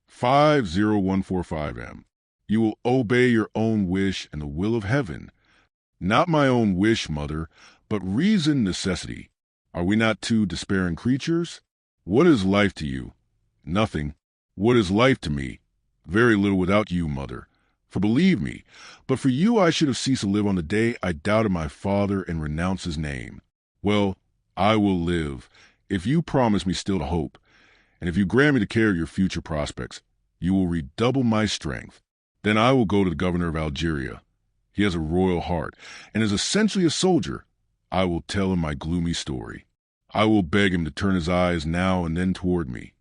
50145 M. You will obey your own wish and the will of heaven." "Not my own wish, mother, but reason, necessity. Are we not two despairing creatures? What is life to you? Nothing. What is life to me? Very little without you, mother. For believe me, but for you I should have ceased to live on the day I doubted my father and renounced his name. Well, I will live, if you promise me still to hope, and if you grant me the care of your future prospects, you will redouble my strength. Then I will go to the governor of Algeria. He has a royal heart, and is essentially a soldier. I will tell him my gloomy story. I will beg him to turn his eyes now and then toward me.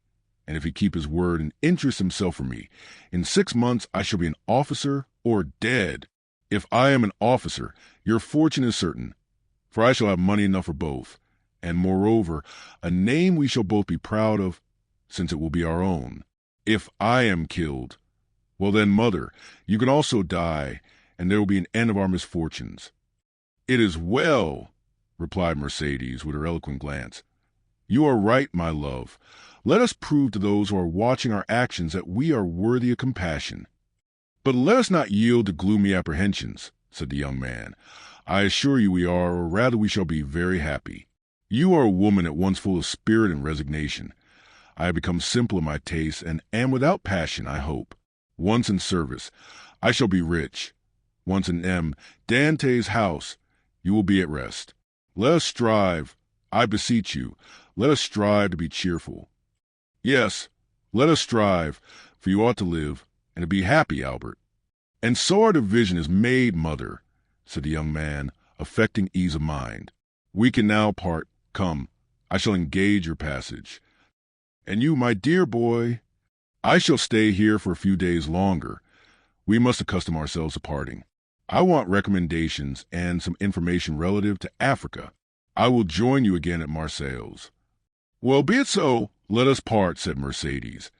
And if he keep his word and interest himself for me, in 6 months I shall be an officer or dead. If I am an officer, your fortune is certain, for I shall have money enough for both, and moreover, a name we shall both be proud of, since it will be our own. If I am killed, well then, mother, you can also die, and there will be an end of our misfortunes." "It is well," replied Mercedes with her eloquent glance. "You are right, my love. Let us prove to those who are watching our actions that we are worthy of compassion." "But let us not yield to gloomy apprehensions," said the young man. "I assure you we are, or rather we shall be, very happy. You are a woman at once full of spirit and resignation. I have become simple in my tastes, and am without passion, I hope. Once in service, I shall be rich. Once in M. Dantès' house, you will be at rest. Let us strive, I beseech you, let us strive to be cheerful. Yes, let us strive, for you ought to live, and to be happy, Albert." "And so our division is made, mother," said the young man, affecting ease of mind. "We can now part. Come, I shall engage your passage. And you, my dear boy?" "I shall stay here for a few days longer. We must accustom ourselves to parting. I want recommendations and some information relative to Africa. I will join you again at Marseilles." "Well, be it so. Let us part," said Mercedes,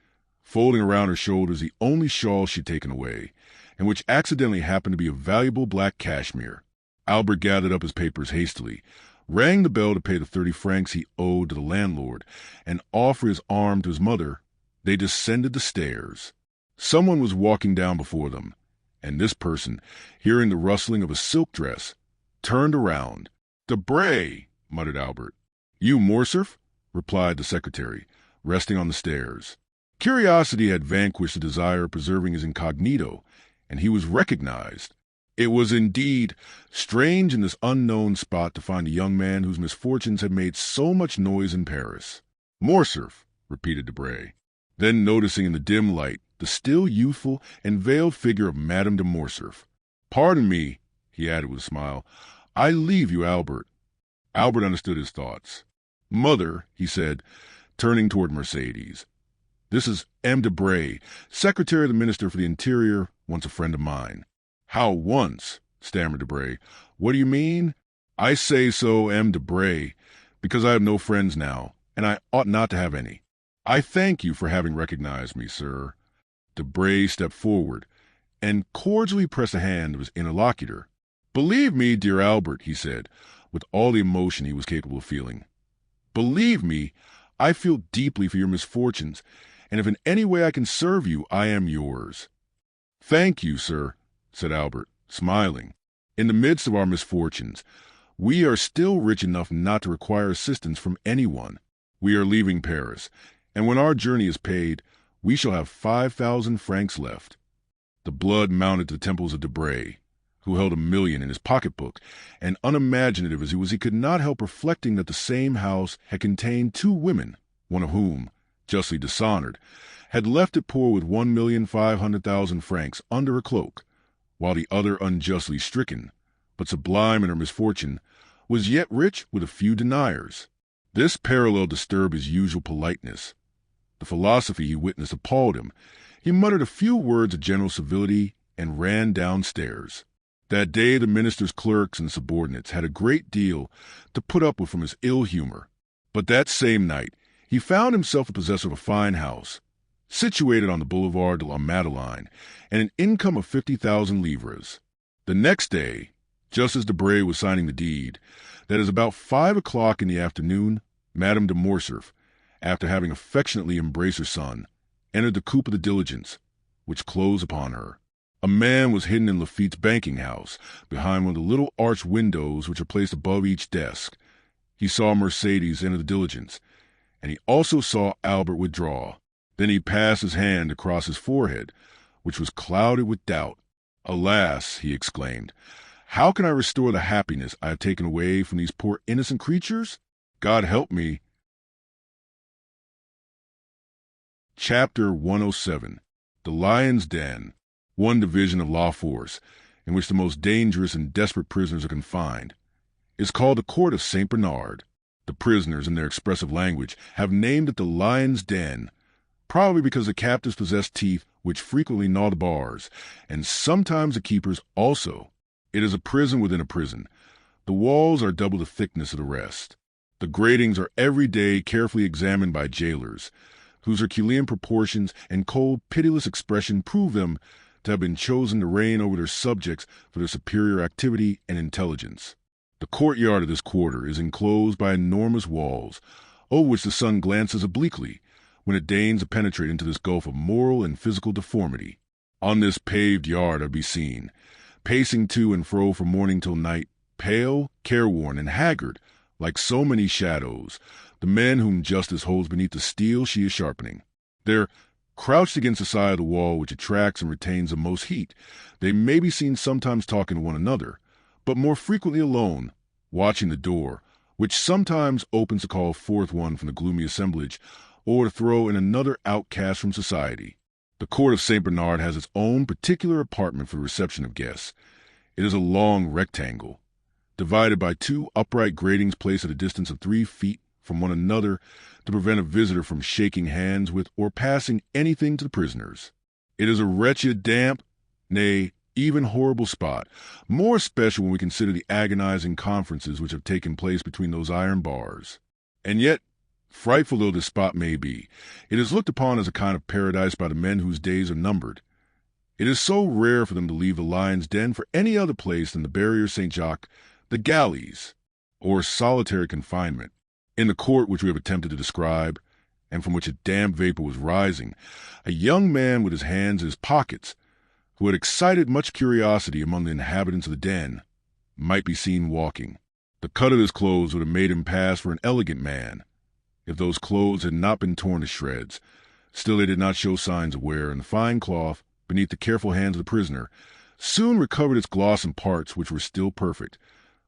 folding around her shoulders the only shawl she had taken away, and which accidentally happened to be of valuable black cashmere. Albert gathered up his papers hastily, rang the bell to pay the 30 francs he owed to the landlord, and offer his arm to his mother. They descended the stairs. Someone was walking down before them, and this person, hearing the rustling of a silk dress, turned around. "Debray," muttered Albert. "You, Morcerf?" replied the secretary, resting on the stairs. Curiosity had vanquished the desire of preserving his incognito, and he was recognized. It was indeed strange in this unknown spot to find a young man whose misfortunes had made so much noise in Paris. "Morcerf," repeated Debray. Then noticing in the dim light the still youthful and veiled figure of Madame de Morcerf. "Pardon me," he added with a smile. "I leave you, Albert." Albert understood his thoughts. "Mother," he said, turning toward Mercedes, "this is M. Debray, secretary of the Minister for the Interior, once a friend of mine." "How once?" stammered Debray. "What do you mean?" "I say so am Debray, because I have no friends now, and I ought not to have any." "I thank you for having recognized me, sir." Debray stepped forward and cordially pressed the hand of his interlocutor. "Believe me, dear Albert," he said, with all the emotion he was capable of feeling. "Believe me, I feel deeply for your misfortunes, and if in any way I can serve you, I am yours." "Thank you, sir," said Albert, smiling. "In the midst of our misfortunes, we are still rich enough not to require assistance from anyone. We are leaving Paris, and when our journey is paid, we shall have 5,000 francs left." The blood mounted to the temples of Debray, who held $1,000,000 in his pocketbook, and unimaginative as he was, he could not help reflecting that the same house had contained 2 women, one of whom, justly dishonored, had left it poor with 1,500,000 francs under her cloak, while the other, unjustly stricken, but sublime in her misfortune, was yet rich with a few deniers. This parallel disturbed his usual politeness. The philosophy he witnessed appalled him. He muttered a few words of general civility and ran downstairs. That day the minister's clerks and subordinates had a great deal to put up with from his ill humor. But that same night he found himself the possessor of a fine house, situated on the Boulevard de la Madeleine, and an income of 50,000 livres. The next day, just as Debray was signing the deed, that is about 5 o'clock in the afternoon, Madame de Morcerf, after having affectionately embraced her son, entered the coupe of the diligence, which closed upon her. A man was hidden in Laffitte's banking house, behind one of the little arched windows which are placed above each desk. He saw Mercedes enter the diligence, and he also saw Albert withdraw. Then he passed his hand across his forehead, which was clouded with doubt. "Alas," he exclaimed, "how can I restore the happiness I have taken away from these poor innocent creatures? God help me." Chapter 107. The Lion's Den, one division of law force, in which the most dangerous and desperate prisoners are confined, is called the Court of St. Bernard. The prisoners, in their expressive language, have named it the Lion's Den, probably because the captives possess teeth which frequently gnaw the bars, and sometimes the keepers also. It is a prison within a prison. The walls are double the thickness of the rest. The gratings are every day carefully examined by jailers, whose Herculean proportions and cold, pitiless expression prove them to have been chosen to reign over their subjects for their superior activity and intelligence. The courtyard of this quarter is enclosed by enormous walls, over which the sun glances obliquely when it deigns to penetrate into this gulf of moral and physical deformity. On this paved yard are to be seen, pacing to and fro from morning till night, pale, careworn, and haggard, like so many shadows, the men whom justice holds beneath the steel she is sharpening. There, crouched against the side of the wall which attracts and retains the most heat, they may be seen sometimes talking to one another, but more frequently alone, watching the door, which sometimes opens to call forth one from the gloomy assemblage, or to throw in another outcast from society. The Court of St. Bernard has its own particular apartment for the reception of guests. It is a long rectangle, divided by 2 upright gratings placed at a distance of 3 feet from one another to prevent a visitor from shaking hands with or passing anything to the prisoners. It is a wretched, damp, nay, even horrible spot, more especially when we consider the agonizing conferences which have taken place between those iron bars. And yet, frightful though this spot may be, it is looked upon as a kind of paradise by the men whose days are numbered. It is so rare for them to leave the Lion's Den for any other place than the Barrier St. Jacques, the galleys, or solitary confinement. In the court which we have attempted to describe, and from which a damp vapor was rising, a young man with his hands in his pockets, who had excited much curiosity among the inhabitants of the den, might be seen walking. The cut of his clothes would have made him pass for an elegant man, if those clothes had not been torn to shreds. Still they did not show signs of wear, and the fine cloth, beneath the careful hands of the prisoner, soon recovered its gloss and parts which were still perfect,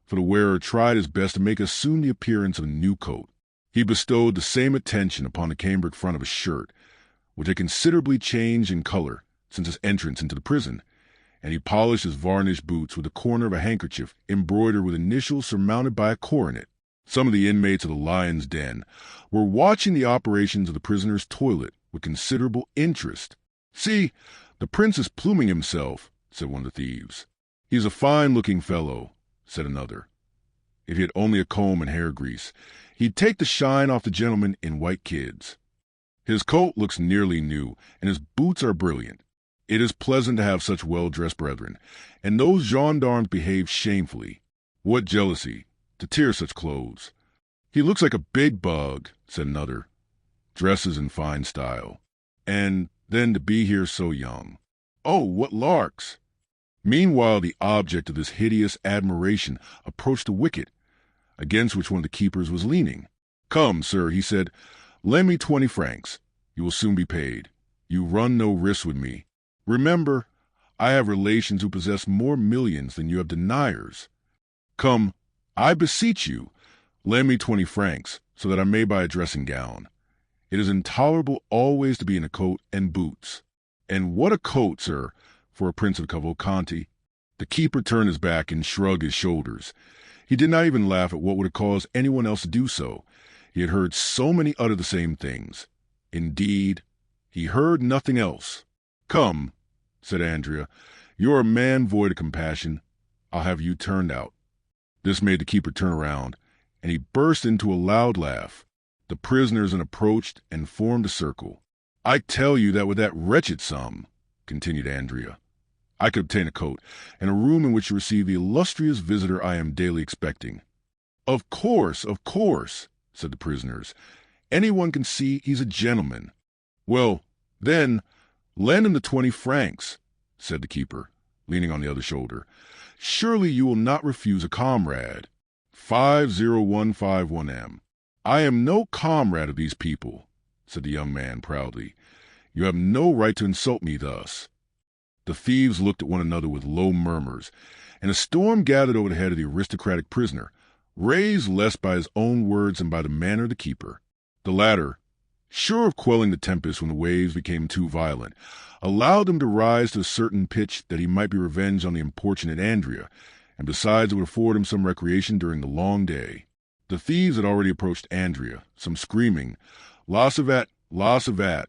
for the wearer tried his best to make assume the appearance of a new coat. He bestowed the same attention upon the cambric front of his shirt, which had considerably changed in color since his entrance into the prison, and he polished his varnished boots with the corner of a handkerchief embroidered with initials surmounted by a coronet. Some of the inmates of the Lion's Den were watching the operations of the prisoner's toilet with considerable interest. "See, the prince is pluming himself," said one of the thieves. "He's a fine-looking fellow," said another. "If he had only a comb and hair grease, he'd take the shine off the gentleman in white kids. His coat looks nearly new, and his boots are brilliant. It is pleasant to have such well-dressed brethren, and those gendarmes behave shamefully. What jealousy, to tear such clothes. He looks like a big bug," said another. "Dresses in fine style. And then to be here so young. Oh, what larks!" Meanwhile, the object of this hideous admiration approached the wicket, against which one of the keepers was leaning. "Come, sir," he said, "lend me 20 francs. You will soon be paid. You run no risks with me. Remember, I have relations who possess more millions than you have deniers. Come, I beseech you, lend me 20 francs, so that I may buy a dressing gown. It is intolerable always to be in a coat and boots. And what a coat, sir, for a prince of Cavalcanti." The keeper turned his back and shrugged his shoulders. He did not even laugh at what would have caused anyone else to do so. He had heard so many utter the same things. Indeed, he heard nothing else. "Come," said Andrea, "you're a man void of compassion. I'll have you turned out." This made the keeper turn around, and he burst into a loud laugh. The prisoners then approached and formed a circle. "I tell you that with that wretched sum," continued Andrea, "I could obtain a coat, and a room in which to receive the illustrious visitor I am daily expecting." Of course," said the prisoners. "Anyone can see he's a gentleman." "Well, then, lend him the 20 francs, said the keeper, leaning on the other shoulder. "Surely you will not refuse a comrade." 50151M. "I am no comrade of these people," said the young man proudly. "You have no right to insult me thus." The thieves looked at one another with low murmurs, and a storm gathered over the head of the aristocratic prisoner, raised less by his own words than by the manner of the keeper. The latter, sure of quelling the tempest when the waves became too violent, allowed them to rise to a certain pitch that he might be revenged on the importunate Andrea, and besides it would afford him some recreation during the long day. The thieves had already approached Andrea, some screaming, "La savate, la savate."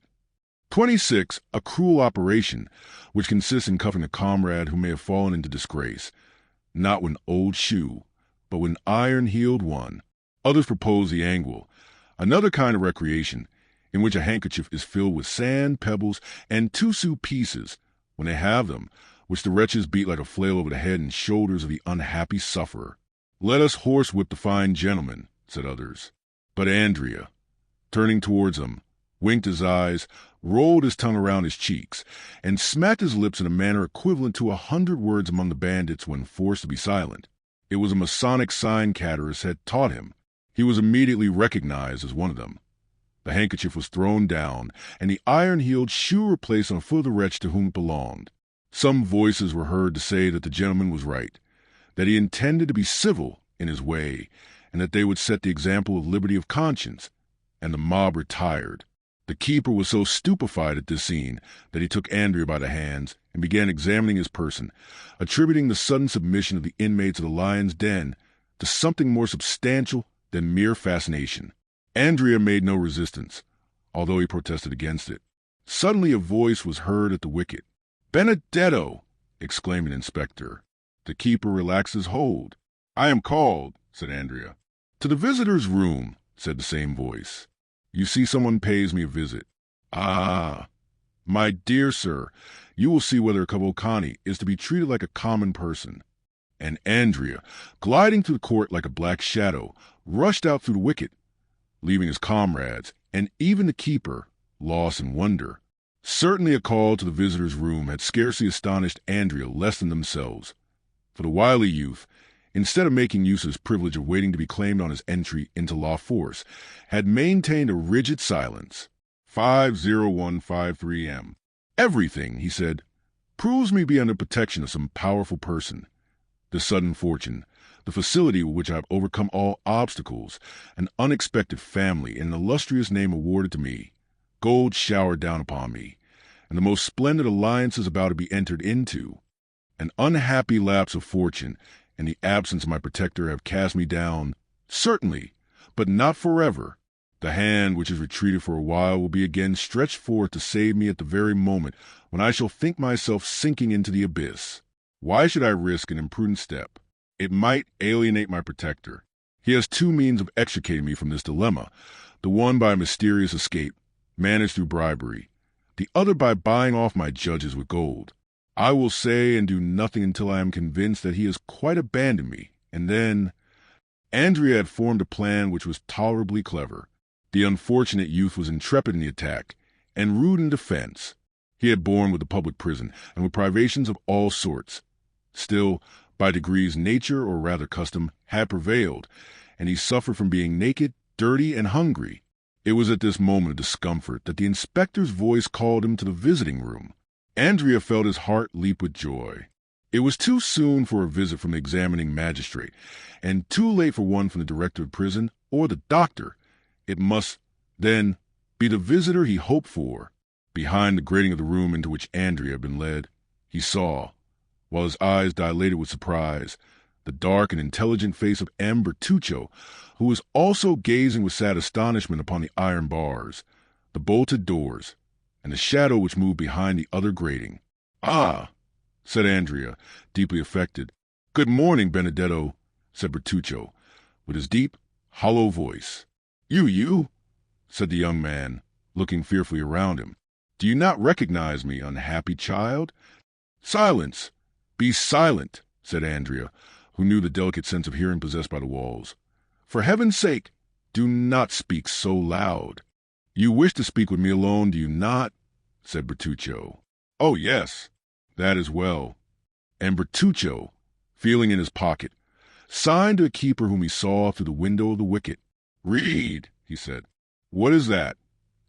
26. A cruel operation, which consists in cuffing a comrade who may have fallen into disgrace, not with an old shoe, but with an iron-heeled one. Others propose the angle, another kind of recreation, in which a handkerchief is filled with sand, pebbles, and 2-sou pieces, when they have them, which the wretches beat like a flail over the head and shoulders of the unhappy sufferer. "Let us horsewhip the fine gentleman," said others. But Andrea, turning towards them, winked his eyes, rolled his tongue around his cheeks, and smacked his lips in a manner equivalent to 100 words among the bandits when forced to be silent. It was a Masonic sign Catharus had taught him. He was immediately recognized as one of them. The handkerchief was thrown down, and the iron-heeled shoe replaced on the foot of the wretch to whom it belonged. Some voices were heard to say that the gentleman was right, that he intended to be civil in his way, and that they would set the example of liberty of conscience, and the mob retired. The keeper was so stupefied at this scene that he took Andrea by the hands and began examining his person, attributing the sudden submission of the inmates of the lion's den to something more substantial than mere fascination. Andrea made no resistance, although he protested against it. Suddenly a voice was heard at the wicket. "Benedetto!" exclaimed an inspector. The keeper relaxed his hold. "I am called," said Andrea. "To the visitor's room," said the same voice. "You see someone pays me a visit." "Ah, my dear sir, you will see whether a Cavalcanti is to be treated like a common person." And Andrea, gliding through the court like a black shadow, rushed out through the wicket, leaving his comrades, and even the keeper, lost in wonder. Certainly a call to the visitor's room had scarcely astonished Andrea less than themselves, for the wily youth, instead of making use of his privilege of waiting to be claimed on his entry into law force, had maintained a rigid silence. 50153M. "Everything," he said, "proves me to be under protection of some powerful person. This sudden fortune, the facility with which I have overcome all obstacles, an unexpected family, and an illustrious name awarded to me, gold showered down upon me, and the most splendid alliances about to be entered into. An unhappy lapse of fortune and the absence of my protector have cast me down, certainly, but not forever. The hand which has retreated for a while will be again stretched forth to save me at the very moment when I shall think myself sinking into the abyss. Why should I risk an imprudent step? It might alienate my protector. He has two means of extricating me from this dilemma, the one by a mysterious escape, managed through bribery, the other by buying off my judges with gold. I will say and do nothing until I am convinced that he has quite abandoned me, and then... Andrea had formed a plan which was tolerably clever. The unfortunate youth was intrepid in the attack, and rude in defense. He had borne with the public prison, and with privations of all sorts. Still, by degrees nature, or rather custom, had prevailed, and he suffered from being naked, dirty, and hungry. It was at this moment of discomfort that the inspector's voice called him to the visiting room. Andrea felt his heart leap with joy. It was too soon for a visit from the examining magistrate, and too late for one from the director of prison or the doctor. It must, then, be the visitor he hoped for. Behind the grating of the room into which Andrea had been led, he saw, while his eyes dilated with surprise, the dark and intelligent face of M. Bertuccio, who was also gazing with sad astonishment upon the iron bars, the bolted doors, and the shadow which moved behind the other grating. "Ah!" said Andrea, deeply affected. "Good morning, Benedetto," said Bertuccio, with his deep, hollow voice. You, said the young man, looking fearfully around him. "Do you not recognize me, unhappy child?" "Silence! Be silent," said Andrea, who knew the delicate sense of hearing possessed by the walls. "For heaven's sake, do not speak so loud." "You wish to speak with me alone, do you not?" said Bertuccio. "Oh, yes, that is well." And Bertuccio, feeling in his pocket, signed to a keeper whom he saw through the window of the wicket. "Read," he said. "What is that?"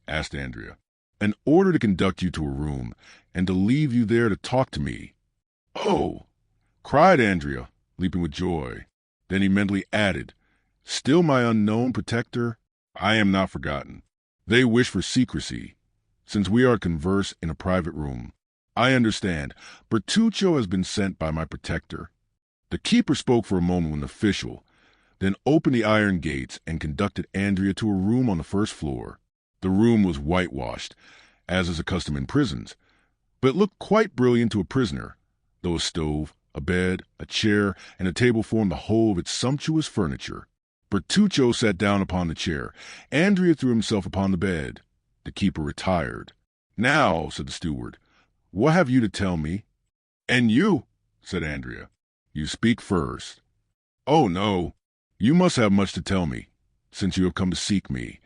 asked Andrea. "An order to conduct you to a room, and to leave you there to talk to me." "Oh!" cried Andrea, leaping with joy. Then he mentally added, "Still my unknown protector? I am not forgotten. They wish for secrecy, since we are to converse in a private room. I understand. Bertuccio has been sent by my protector." The keeper spoke for a moment with an official, then opened the iron gates and conducted Andrea to a room on the first floor. The room was whitewashed, as is a custom in prisons, but it looked quite brilliant to a prisoner, though a stove, a bed, a chair, and a table formed the whole of its sumptuous furniture. Bertuccio sat down upon the chair. Andrea threw himself upon the bed. The keeper retired. "Now," said the steward, "what have you to tell me?" "And you," said Andrea. "You speak first." "Oh, no. You must have much to tell me, since you have come to seek me.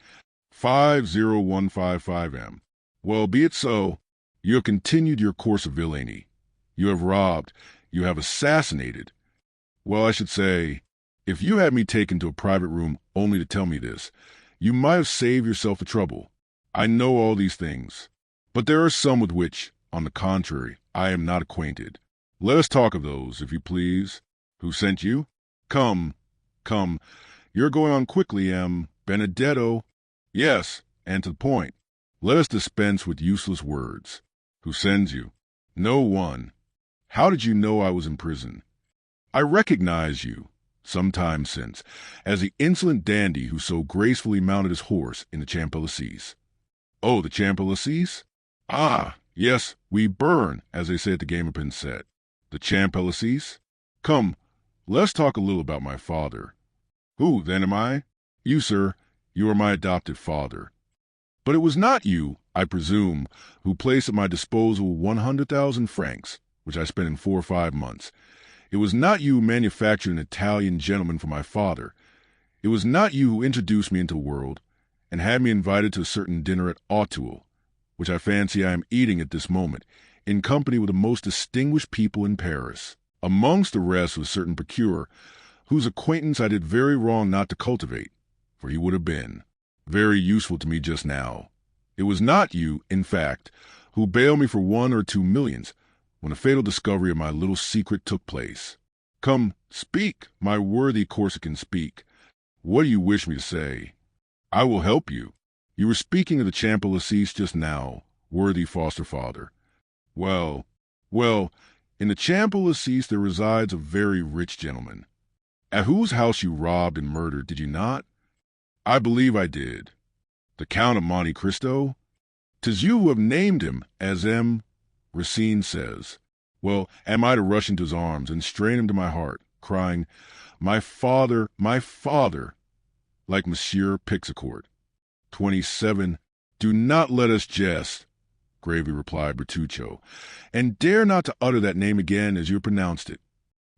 50155M. Well, be it so. You have continued your course of villainy. You have robbed. You have assassinated. Well, I should say, if you had me taken to a private room only to tell me this, you might have saved yourself the trouble. I know all these things, but there are some with which, on the contrary, I am not acquainted. Let us talk of those, if you please. Who sent you? Come, you're going on quickly, Benedetto. Yes, and to the point. Let us dispense with useless words. Who sends you? No one. How did you know I was in prison? I recognized you, some time since, as the insolent dandy who so gracefully mounted his horse in the Champs-Élysées. Oh, the Champs-Élysées? Ah, yes, we burn, as they say at the game of Pincette. The Champs-Élysées? Come, let's talk a little about my father. Who, then, am I? You, sir. You are my adopted father. But it was not you, I presume, who placed at my disposal 100,000 francs, which I spent in 4 or 5 months. It was not you who manufactured an Italian gentleman for my father. It was not you who introduced me into the world, and had me invited to a certain dinner at Auteuil, which I fancy I am eating at this moment, in company with the most distinguished people in Paris. Amongst the rest was a certain procureur, whose acquaintance I did very wrong not to cultivate, for he would have been very useful to me just now. It was not you, in fact, who bailed me for 1 or 2 millions, when the fatal discovery of my little secret took place. Come, speak, my worthy Corsican, speak. What do you wish me to say? I will help you. You were speaking of the Champs-Élysées just now, worthy foster father. Well, in the Champs-Élysées there resides a very rich gentleman, at whose house you robbed and murdered, did you not? I believe I did. The Count of Monte Cristo? 'Tis you who have named him, as M. Racine says. Well, am I to rush into his arms and strain him to my heart, crying, my father, like Monsieur Pixacourt? 27. Do not let us jest, gravely replied Bertuccio, and dare not to utter that name again as you pronounced it.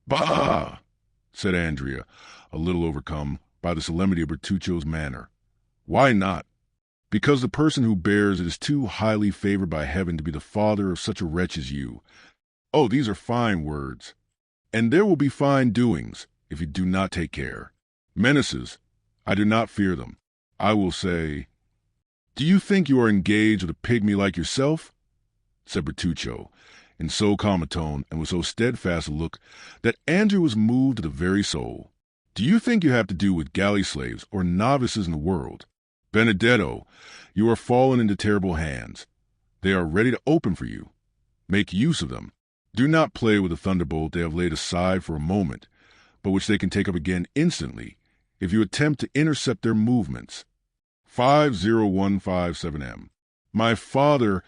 Bah! Said Andrea, a little overcome by the solemnity of Bertuccio's manner. Why not? Because the person who bears it is too highly favored by heaven to be the father of such a wretch as you. Oh, these are fine words. And there will be fine doings, if you do not take care. Menaces, I do not fear them. I will say, do you think you are engaged with a pygmy like yourself? Said Bertuccio, in so calm a tone and with so steadfast a look that Andrew was moved to the very soul. Do you think you have to do with galley slaves or novices in the world? Benedetto, you are fallen into terrible hands. They are ready to open for you. Make use of them. Do not play with the thunderbolt they have laid aside for a moment, but which they can take up again instantly if you attempt to intercept their movements. 50157M. My father,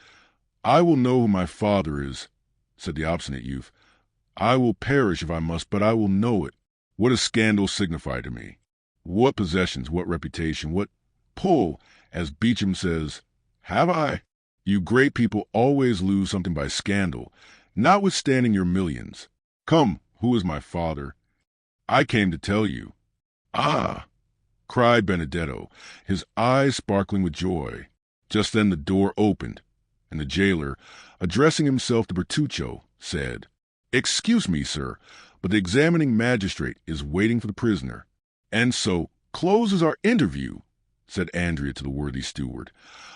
I will know who my father is, said the obstinate youth. I will perish if I must, but I will know it. What does scandal signify to me? What possessions, what reputation, what pull, as Beecham says, have I? You great people always lose something by scandal, notwithstanding your millions. Come, who is my father? I came to tell you. Ah! Cried Benedetto, his eyes sparkling with joy. Just then the door opened, and the jailer, addressing himself to Bertuccio, said, Excuse me, sir, but the examining magistrate is waiting for the prisoner. And so closes our interview, said Andrea to the worthy steward.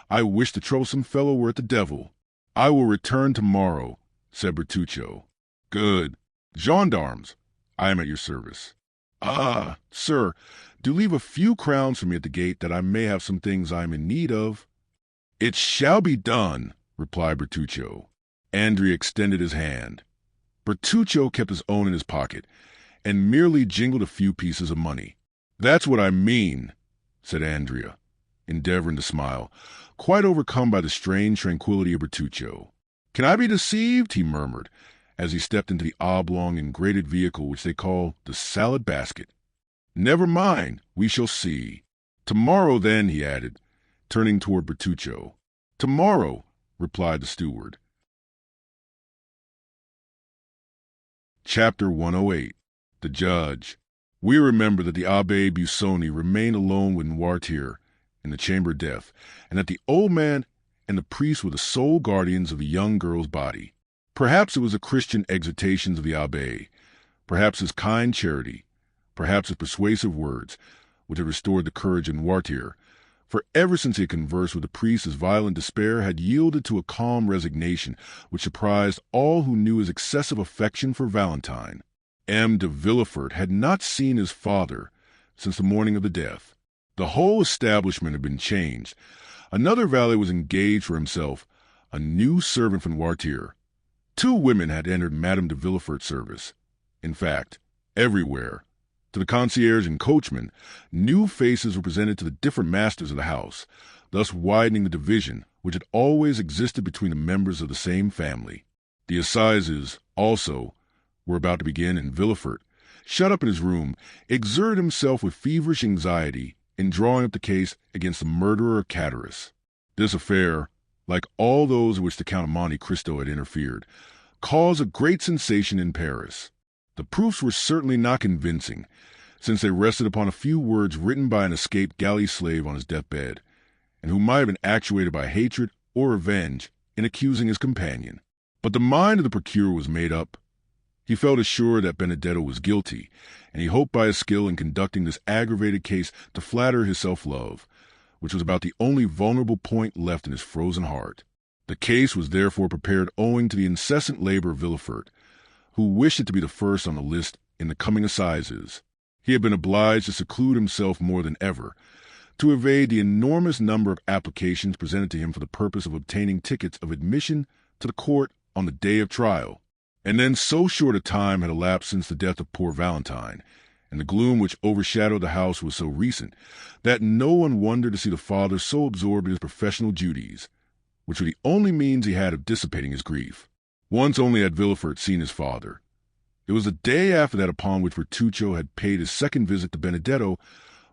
I wish the troublesome fellow were at the devil. I will return tomorrow, said Bertuccio. Good. Gendarmes, I am at your service. Ah, sir, do leave a few crowns for me at the gate that I may have some things I am in need of. It shall be done, replied Bertuccio. Andrea extended his hand. Bertuccio kept his own in his pocket and merely jingled a few pieces of money. That's what I mean, said Andrea, endeavoring to smile, quite overcome by the strange tranquility of Bertuccio. Can I be deceived? He murmured, as he stepped into the oblong and grated vehicle which they call the salad basket. Never mind, we shall see. Tomorrow, then, he added, turning toward Bertuccio. Tomorrow, replied the steward. Chapter 108. The Judge. We remember that the Abbé Busoni remained alone with Noirtier in the chamber of death, and that the old man and the priest were the sole guardians of the young girl's body. Perhaps it was the Christian exhortations of the Abbé, perhaps his kind charity, perhaps his persuasive words, which had restored the courage of Noirtier, for ever since he had conversed with the priest his violent despair had yielded to a calm resignation which surprised all who knew his excessive affection for Valentine. M. de Villefort had not seen his father since the morning of the death. The whole establishment had been changed. Another valet was engaged for himself, a new servant from Noirtier. 2 women had entered Madame de Villefort's service. In fact, everywhere, to the concierge and coachman, new faces were presented to the different masters of the house, thus widening the division which had always existed between the members of the same family. The assizes, also, were about to begin, and Villefort, shut up in his room, exerted himself with feverish anxiety in drawing up the case against the murderer of Catullus. This affair, like all those in which the Count of Monte Cristo had interfered, caused a great sensation in Paris. The proofs were certainly not convincing, since they rested upon a few words written by an escaped galley slave on his deathbed, and who might have been actuated by hatred or revenge in accusing his companion. But the mind of the procurer was made up. He felt assured that Benedetto was guilty, and he hoped by his skill in conducting this aggravated case to flatter his self-love, which was about the only vulnerable point left in his frozen heart. The case was therefore prepared owing to the incessant labor of Villefort, who wished it to be the first on the list in the coming assizes. He had been obliged to seclude himself more than ever, to evade the enormous number of applications presented to him for the purpose of obtaining tickets of admission to the court on the day of trial. And then so short a time had elapsed since the death of poor Valentine, and the gloom which overshadowed the house was so recent, that no one wondered to see the father so absorbed in his professional duties, which were the only means he had of dissipating his grief. Once only had Villefort seen his father. It was the day after that upon which Bertuccio had paid his second visit to Benedetto,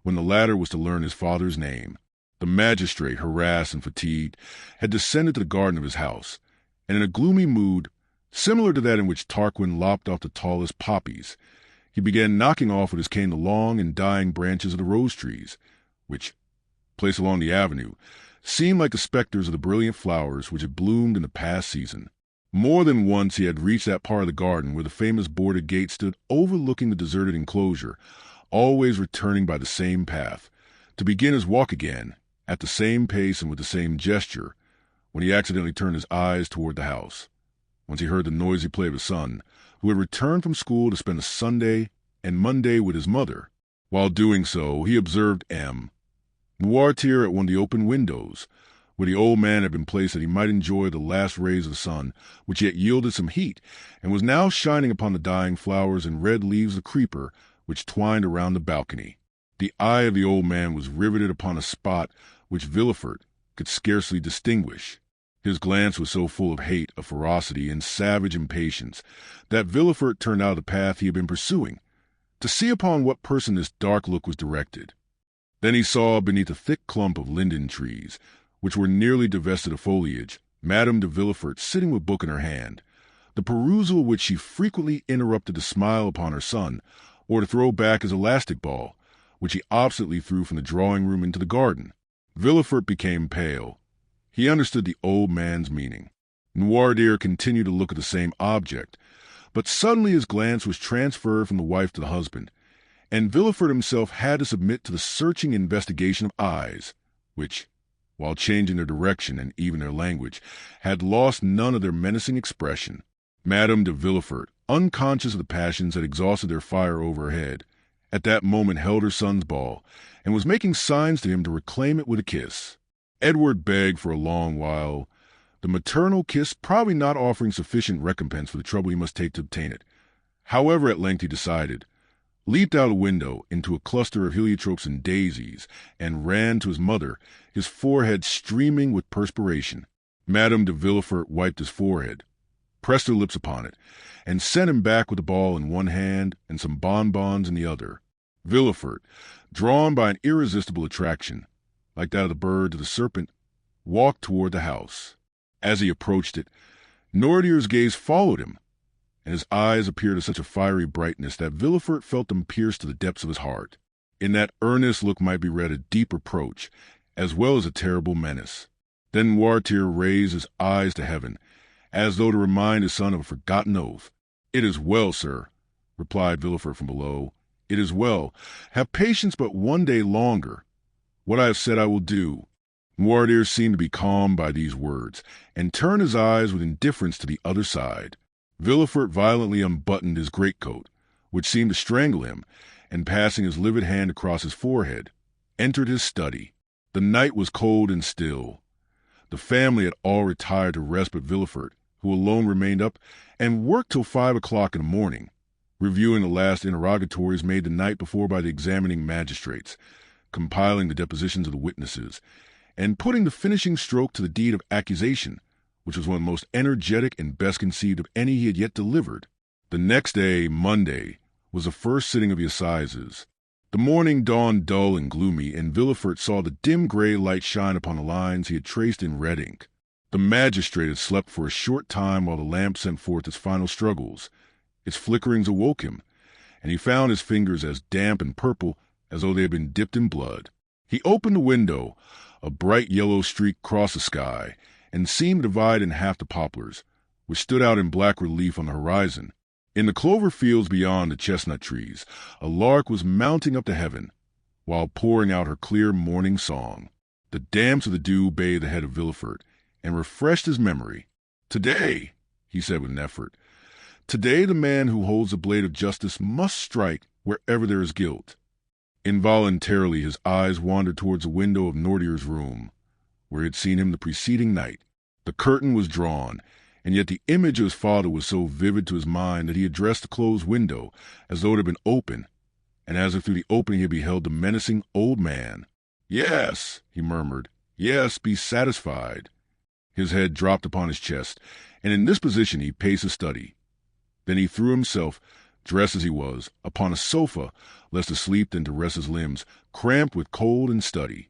when the latter was to learn his father's name. The magistrate, harassed and fatigued, had descended to the garden of his house, and in a gloomy mood, similar to that in which Tarquin lopped off the tallest poppies, he began knocking off with his cane the long and dying branches of the rose trees, which, placed along the avenue, seemed like the specters of the brilliant flowers which had bloomed in the past season. More than once he had reached that part of the garden where the famous boarded gate stood overlooking the deserted enclosure, always returning by the same path, to begin his walk again, at the same pace and with the same gesture, when he accidentally turned his eyes toward the house. Once he heard the noisy play of his son, who had returned from school to spend a Sunday and Monday with his mother. While doing so, he observed M. Noirtier at one of the open windows, where the old man had been placed that he might enjoy the last rays of the sun, which yet yielded some heat, and was now shining upon the dying flowers and red leaves of the creeper which twined around the balcony. The eye of the old man was riveted upon a spot which Villefort could scarcely distinguish. His glance was so full of hate, of ferocity, and savage impatience, that Villefort turned out of the path he had been pursuing, to see upon what person this dark look was directed. Then he saw, beneath a thick clump of linden trees, which were nearly divested of foliage, Madame de Villefort sitting with a book in her hand, the perusal of which she frequently interrupted to smile upon her son, or to throw back his elastic ball, which he obstinately threw from the drawing-room into the garden. Villefort became pale. He understood the old man's meaning. Noirtier continued to look at the same object, but suddenly his glance was transferred from the wife to the husband, and Villefort himself had to submit to the searching investigation of eyes, which, while changing their direction and even their language, had lost none of their menacing expression. Madame de Villefort, unconscious of the passions that exhausted their fire over her head, at that moment held her son's ball, and was making signs to him to reclaim it with a kiss. Edward begged for a long while, the maternal kiss probably not offering sufficient recompense for the trouble he must take to obtain it. However, at length he decided, leaped out of the window into a cluster of heliotropes and daisies, and ran to his mother, his forehead streaming with perspiration. Madame de Villefort wiped his forehead, pressed her lips upon it, and sent him back with the ball in one hand and some bonbons in the other. Villefort, drawn by an irresistible attraction, like that of the bird to the serpent, walked toward the house. As he approached it, Noirtier's gaze followed him, and his eyes appeared of such a fiery brightness that Villefort felt them pierce to the depths of his heart. In that earnest look might be read a deep reproach, as well as a terrible menace. Then Noirtier raised his eyes to heaven, as though to remind his son of a forgotten oath. "It is well, sir," replied Villefort from below. "It is well. Have patience but one day longer. What I have said I will do." Noirtier seemed to be calmed by these words, and turned his eyes with indifference to the other side. Villefort violently unbuttoned his greatcoat, which seemed to strangle him, and passing his livid hand across his forehead, entered his study. The night was cold and still. The family had all retired to rest but Villefort, who alone remained up and worked till 5 o'clock in the morning, reviewing the last interrogatories made the night before by the examining magistrates, compiling the depositions of the witnesses, and putting the finishing stroke to the deed of accusation, which was one of the most energetic and best conceived of any he had yet delivered. The next day, Monday, was the first sitting of the assizes. The morning dawned dull and gloomy, and Villefort saw the dim gray light shine upon the lines he had traced in red ink. The magistrate had slept for a short time while the lamp sent forth its final struggles. Its flickerings awoke him, and he found his fingers as damp and purple as though they had been dipped in blood. He opened the window. A bright yellow streak crossed the sky, and seemed to divide in half the poplars, which stood out in black relief on the horizon. In the clover fields beyond the chestnut trees, a lark was mounting up to heaven, while pouring out her clear morning song. The damps of the dew bathed the head of Villefort, and refreshed his memory. "Today," he said with an effort, "today the man who holds the blade of justice must strike wherever there is guilt." Involuntarily his eyes wandered towards the window of Noirtier's room, where he had seen him the preceding night. The curtain was drawn, and yet the image of his father was so vivid to his mind that he addressed the closed window as though it had been open, and as if through the opening he beheld the menacing old man. "Yes," he murmured, "yes, be satisfied." His head dropped upon his chest, and in this position he paced his study. Then he threw himself, dressed as he was, upon a sofa, less to sleep than to rest his limbs, cramped with cold and study.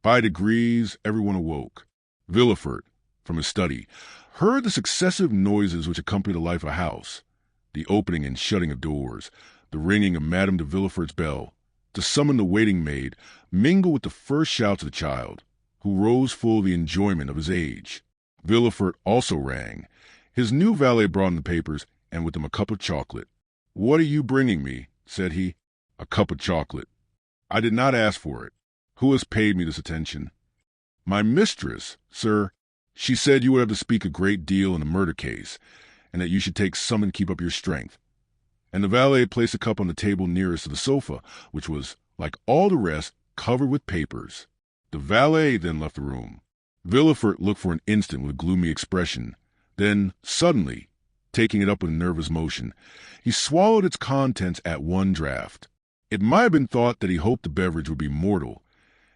By degrees everyone awoke. Villefort, from his study, heard the successive noises which accompany the life of a house, the opening and shutting of doors, the ringing of Madame de Villefort's bell, to summon the waiting maid, mingle with the first shouts of the child, who rose full of the enjoyment of his age. Villefort also rang. His new valet brought him the papers, and with them a cup of chocolate. "What are you bringing me?" said he. "A cup of chocolate. I did not ask for it. Who has paid me this attention?" "My mistress, sir. She said you would have to speak a great deal in the murder case, and that you should take some and keep up your strength." And the valet placed a cup on the table nearest to the sofa, which was, like all the rest, covered with papers. The valet then left the room. Villefort looked for an instant with a gloomy expression. Then, suddenly, taking it up with a nervous motion, he swallowed its contents at one draught. It might have been thought that he hoped the beverage would be mortal,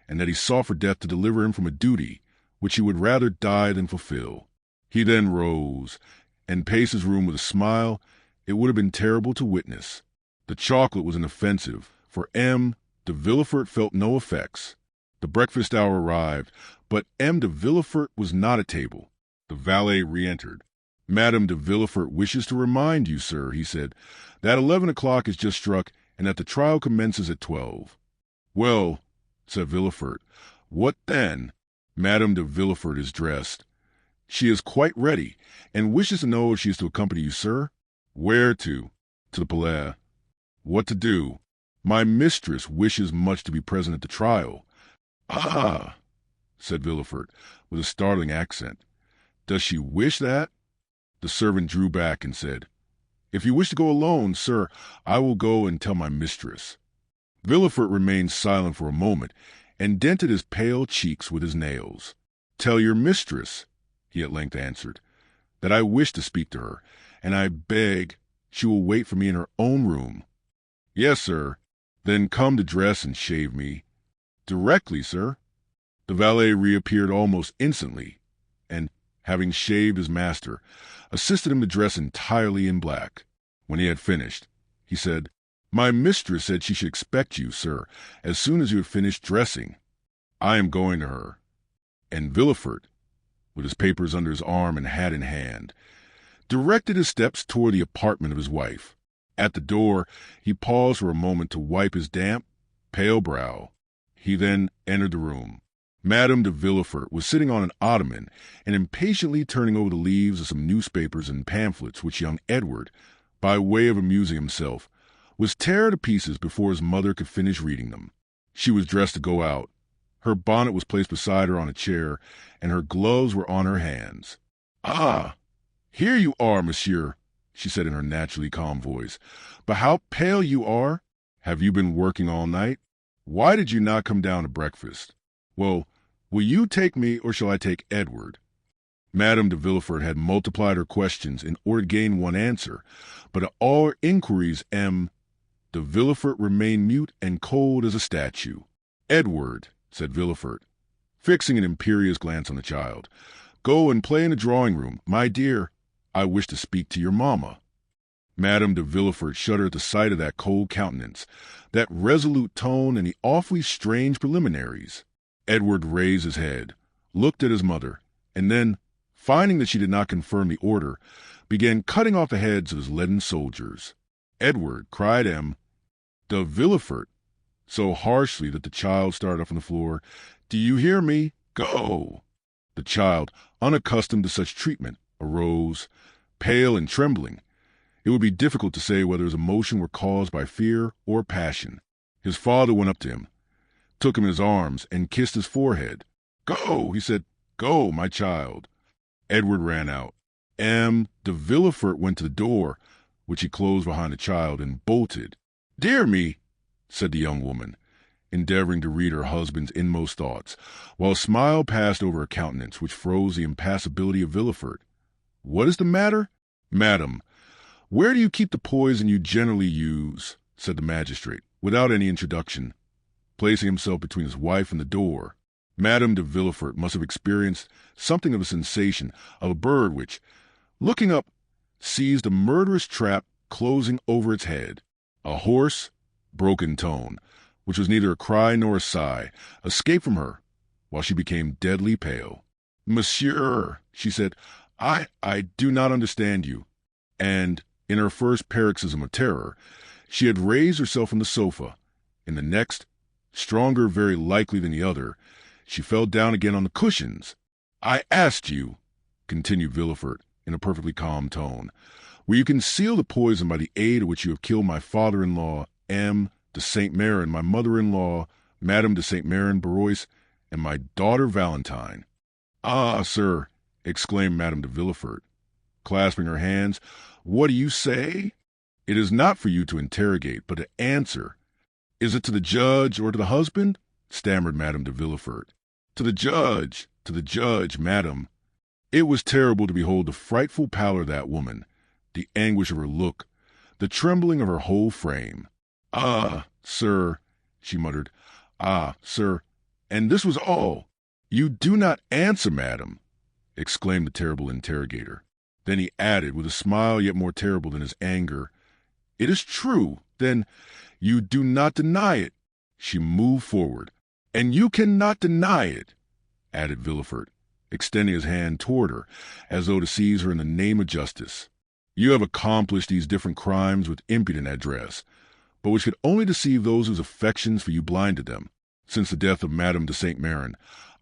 and that he sought for death to deliver him from a duty which he would rather die than fulfill. He then rose, and paced his room with a smile it would have been terrible to witness. The chocolate was inoffensive, for M. de Villefort felt no effects. The breakfast hour arrived, but M. de Villefort was not at table. The valet re-entered. "Madame de Villefort wishes to remind you, sir," he said, "that 11 o'clock is just struck, and that the trial commences at 12. "Well," said Villefort, "what then?" "Madame de Villefort is dressed. She is quite ready, and wishes to know if she is to accompany you, sir." "Where to?" "To the Palais." "What to do?" "My mistress wishes much to be present at the trial." "Ah!" said Villefort, with a startling accent. "Does she wish that?" The servant drew back and said, "If you wish to go alone, sir, I will go and tell my mistress." Villefort remained silent for a moment, and dented his pale cheeks with his nails. "Tell your mistress," he at length answered, "that I wish to speak to her, and I beg she will wait for me in her own room." "Yes, sir." "Then come to dress and shave me." "Directly, sir." The valet reappeared almost instantly, and, having shaved his master, assisted him to dress entirely in black. When he had finished, he said, "My mistress said she should expect you, sir, as soon as you have finished dressing. I am going to her." And Villefort, with his papers under his arm and hat in hand, directed his steps toward the apartment of his wife. At the door, he paused for a moment to wipe his damp, pale brow. He then entered the room. Madame de Villefort was sitting on an ottoman and impatiently turning over the leaves of some newspapers and pamphlets which young Edward, by way of amusing himself, was tear to pieces before his mother could finish reading them. She was dressed to go out. Her bonnet was placed beside her on a chair, and her gloves were on her hands. "Ah, here you are, monsieur," she said in her naturally calm voice. "But how pale you are! Have you been working all night? Why did you not come down to breakfast? Well, will you take me, or shall I take Edward?" Madame de Villefort had multiplied her questions in order to gain one answer, but at all her inquiries M. de Villefort remained mute and cold as a statue. "Edward," said Villefort, fixing an imperious glance on the child, "go and play in the drawing-room. My dear, I wish to speak to your mamma." Madame de Villefort shuddered at the sight of that cold countenance, that resolute tone, and the awfully strange preliminaries. Edward raised his head, looked at his mother, and then, finding that she did not confirm the order, began cutting off the heads of his leaden soldiers. "Edward," cried M. de Villefort, so harshly that the child started up from the floor, "do you hear me? Go!" The child, unaccustomed to such treatment, arose, pale and trembling. It would be difficult to say whether his emotion were caused by fear or passion. His father went up to him, took him in his arms, and kissed his forehead. "Go," he said, "go, my child." Edward ran out. M. de Villefort went to the door, which he closed behind the child, and bolted. "Dear me," said the young woman, endeavoring to read her husband's inmost thoughts, while a smile passed over her countenance, which froze the impassibility of Villefort. "What is the matter?" "Madam, where do you keep the poison you generally use?" said the magistrate, without any introduction, placing himself between his wife and the door. Madame de Villefort must have experienced something of the sensation of a bird which, looking up, seized a murderous trap closing over its head. A hoarse, broken tone, which was neither a cry nor a sigh, escaped from her, while she became deadly pale. "Monsieur," she said, I do not understand you." And, in her first paroxysm of terror, she had raised herself from the sofa. In the next, stronger very likely than the other, she fell down again on the cushions. "I asked you," continued Villefort, in a perfectly calm tone, "will you conceal the poison by the aid of which you have killed my father-in-law, M. de Saint Méran, my mother-in-law, Madame de Saint Méran Barrois, and my daughter Valentine?" "Ah, sir," exclaimed Madame de Villefort, clasping her hands, "what do you say?" "It is not for you to interrogate, but to answer." "Is it to the judge or to the husband?" stammered Madame de Villefort. To the judge, madam." It was terrible to behold the frightful pallor of that woman, the anguish of her look, the trembling of her whole frame. "Ah, sir," she muttered, "ah, sir, and this was all." "You do not answer, madam," exclaimed the terrible interrogator. Then he added, with a smile yet more terrible than his anger, "It is true, then you do not deny it." She moved forward. "And you cannot deny it," added Villefort, extending his hand toward her, as though to seize her in the name of justice. "You have accomplished these different crimes with impudent address, but which could only deceive those whose affections for you blinded them. Since the death of Madame de Saint Méran,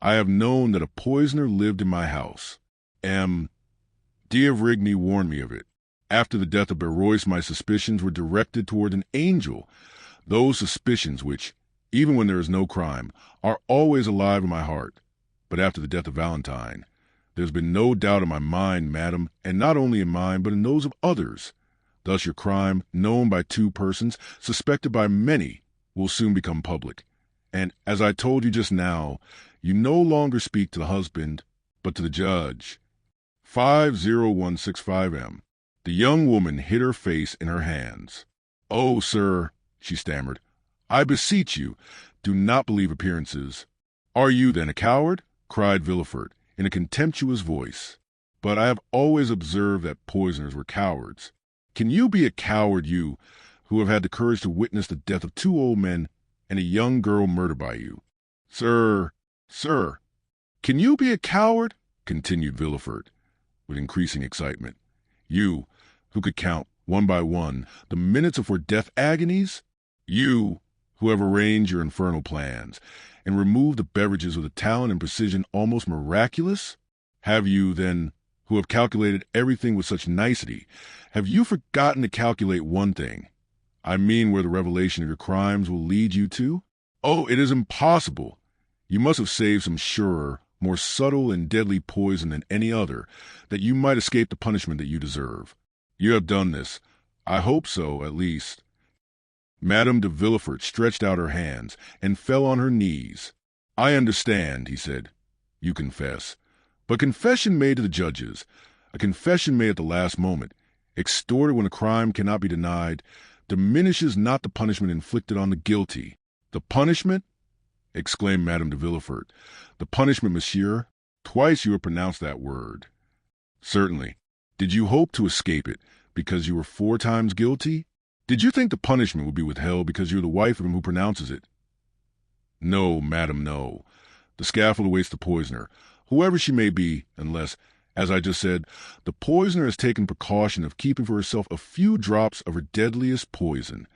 I have known that a poisoner lived in my house. M. d'Avrigny warned me of it. After the death of Barrois, my suspicions were directed toward an angel, those suspicions which, even when there is no crime, are always alive in my heart. But after the death of Valentine, there has been no doubt in my mind, madam, and not only in mine, but in those of others. Thus your crime, known by two persons, suspected by many, will soon become public. And, as I told you just now, you no longer speak to the husband, but to the judge. 50165M. The young woman hid her face in her hands. "Oh, sir," she stammered, "I beseech you, do not believe appearances." "Are you, then, a coward?" cried Villefort, in a contemptuous voice. "But I have always observed that poisoners were cowards. Can you be a coward, you, who have had the courage to witness the death of two old men and a young girl murdered by you? Sir, can you be a coward?" continued Villefort, with increasing excitement. "You, who could count, one by one, the minutes of your death agonies? You, who have arranged your infernal plans, and removed the beverages with a talent and precision almost miraculous? Have you, then, who have calculated everything with such nicety, have you forgotten to calculate one thing? I mean where the revelation of your crimes will lead you to? Oh, it is impossible! You must have saved some surer, more subtle and deadly poison than any other, that you might escape the punishment that you deserve. You have done this. I hope so, at least." Madame de Villefort stretched out her hands and fell on her knees. "I understand," he said. "You confess. But confession made to the judges, a confession made at the last moment, extorted when a crime cannot be denied, diminishes not the punishment inflicted on the guilty." "The punishment?" exclaimed Madame de Villefort. "The punishment, monsieur? Twice you have pronounced that word." "Certainly. Did you hope to escape it because you were 4 times guilty? Did you think the punishment would be withheld because you are the wife of him who pronounces it? No, madam, no. The scaffold awaits the poisoner, whoever she may be, unless, as I just said, the poisoner has taken precaution of keeping for herself a few drops of her deadliest poison."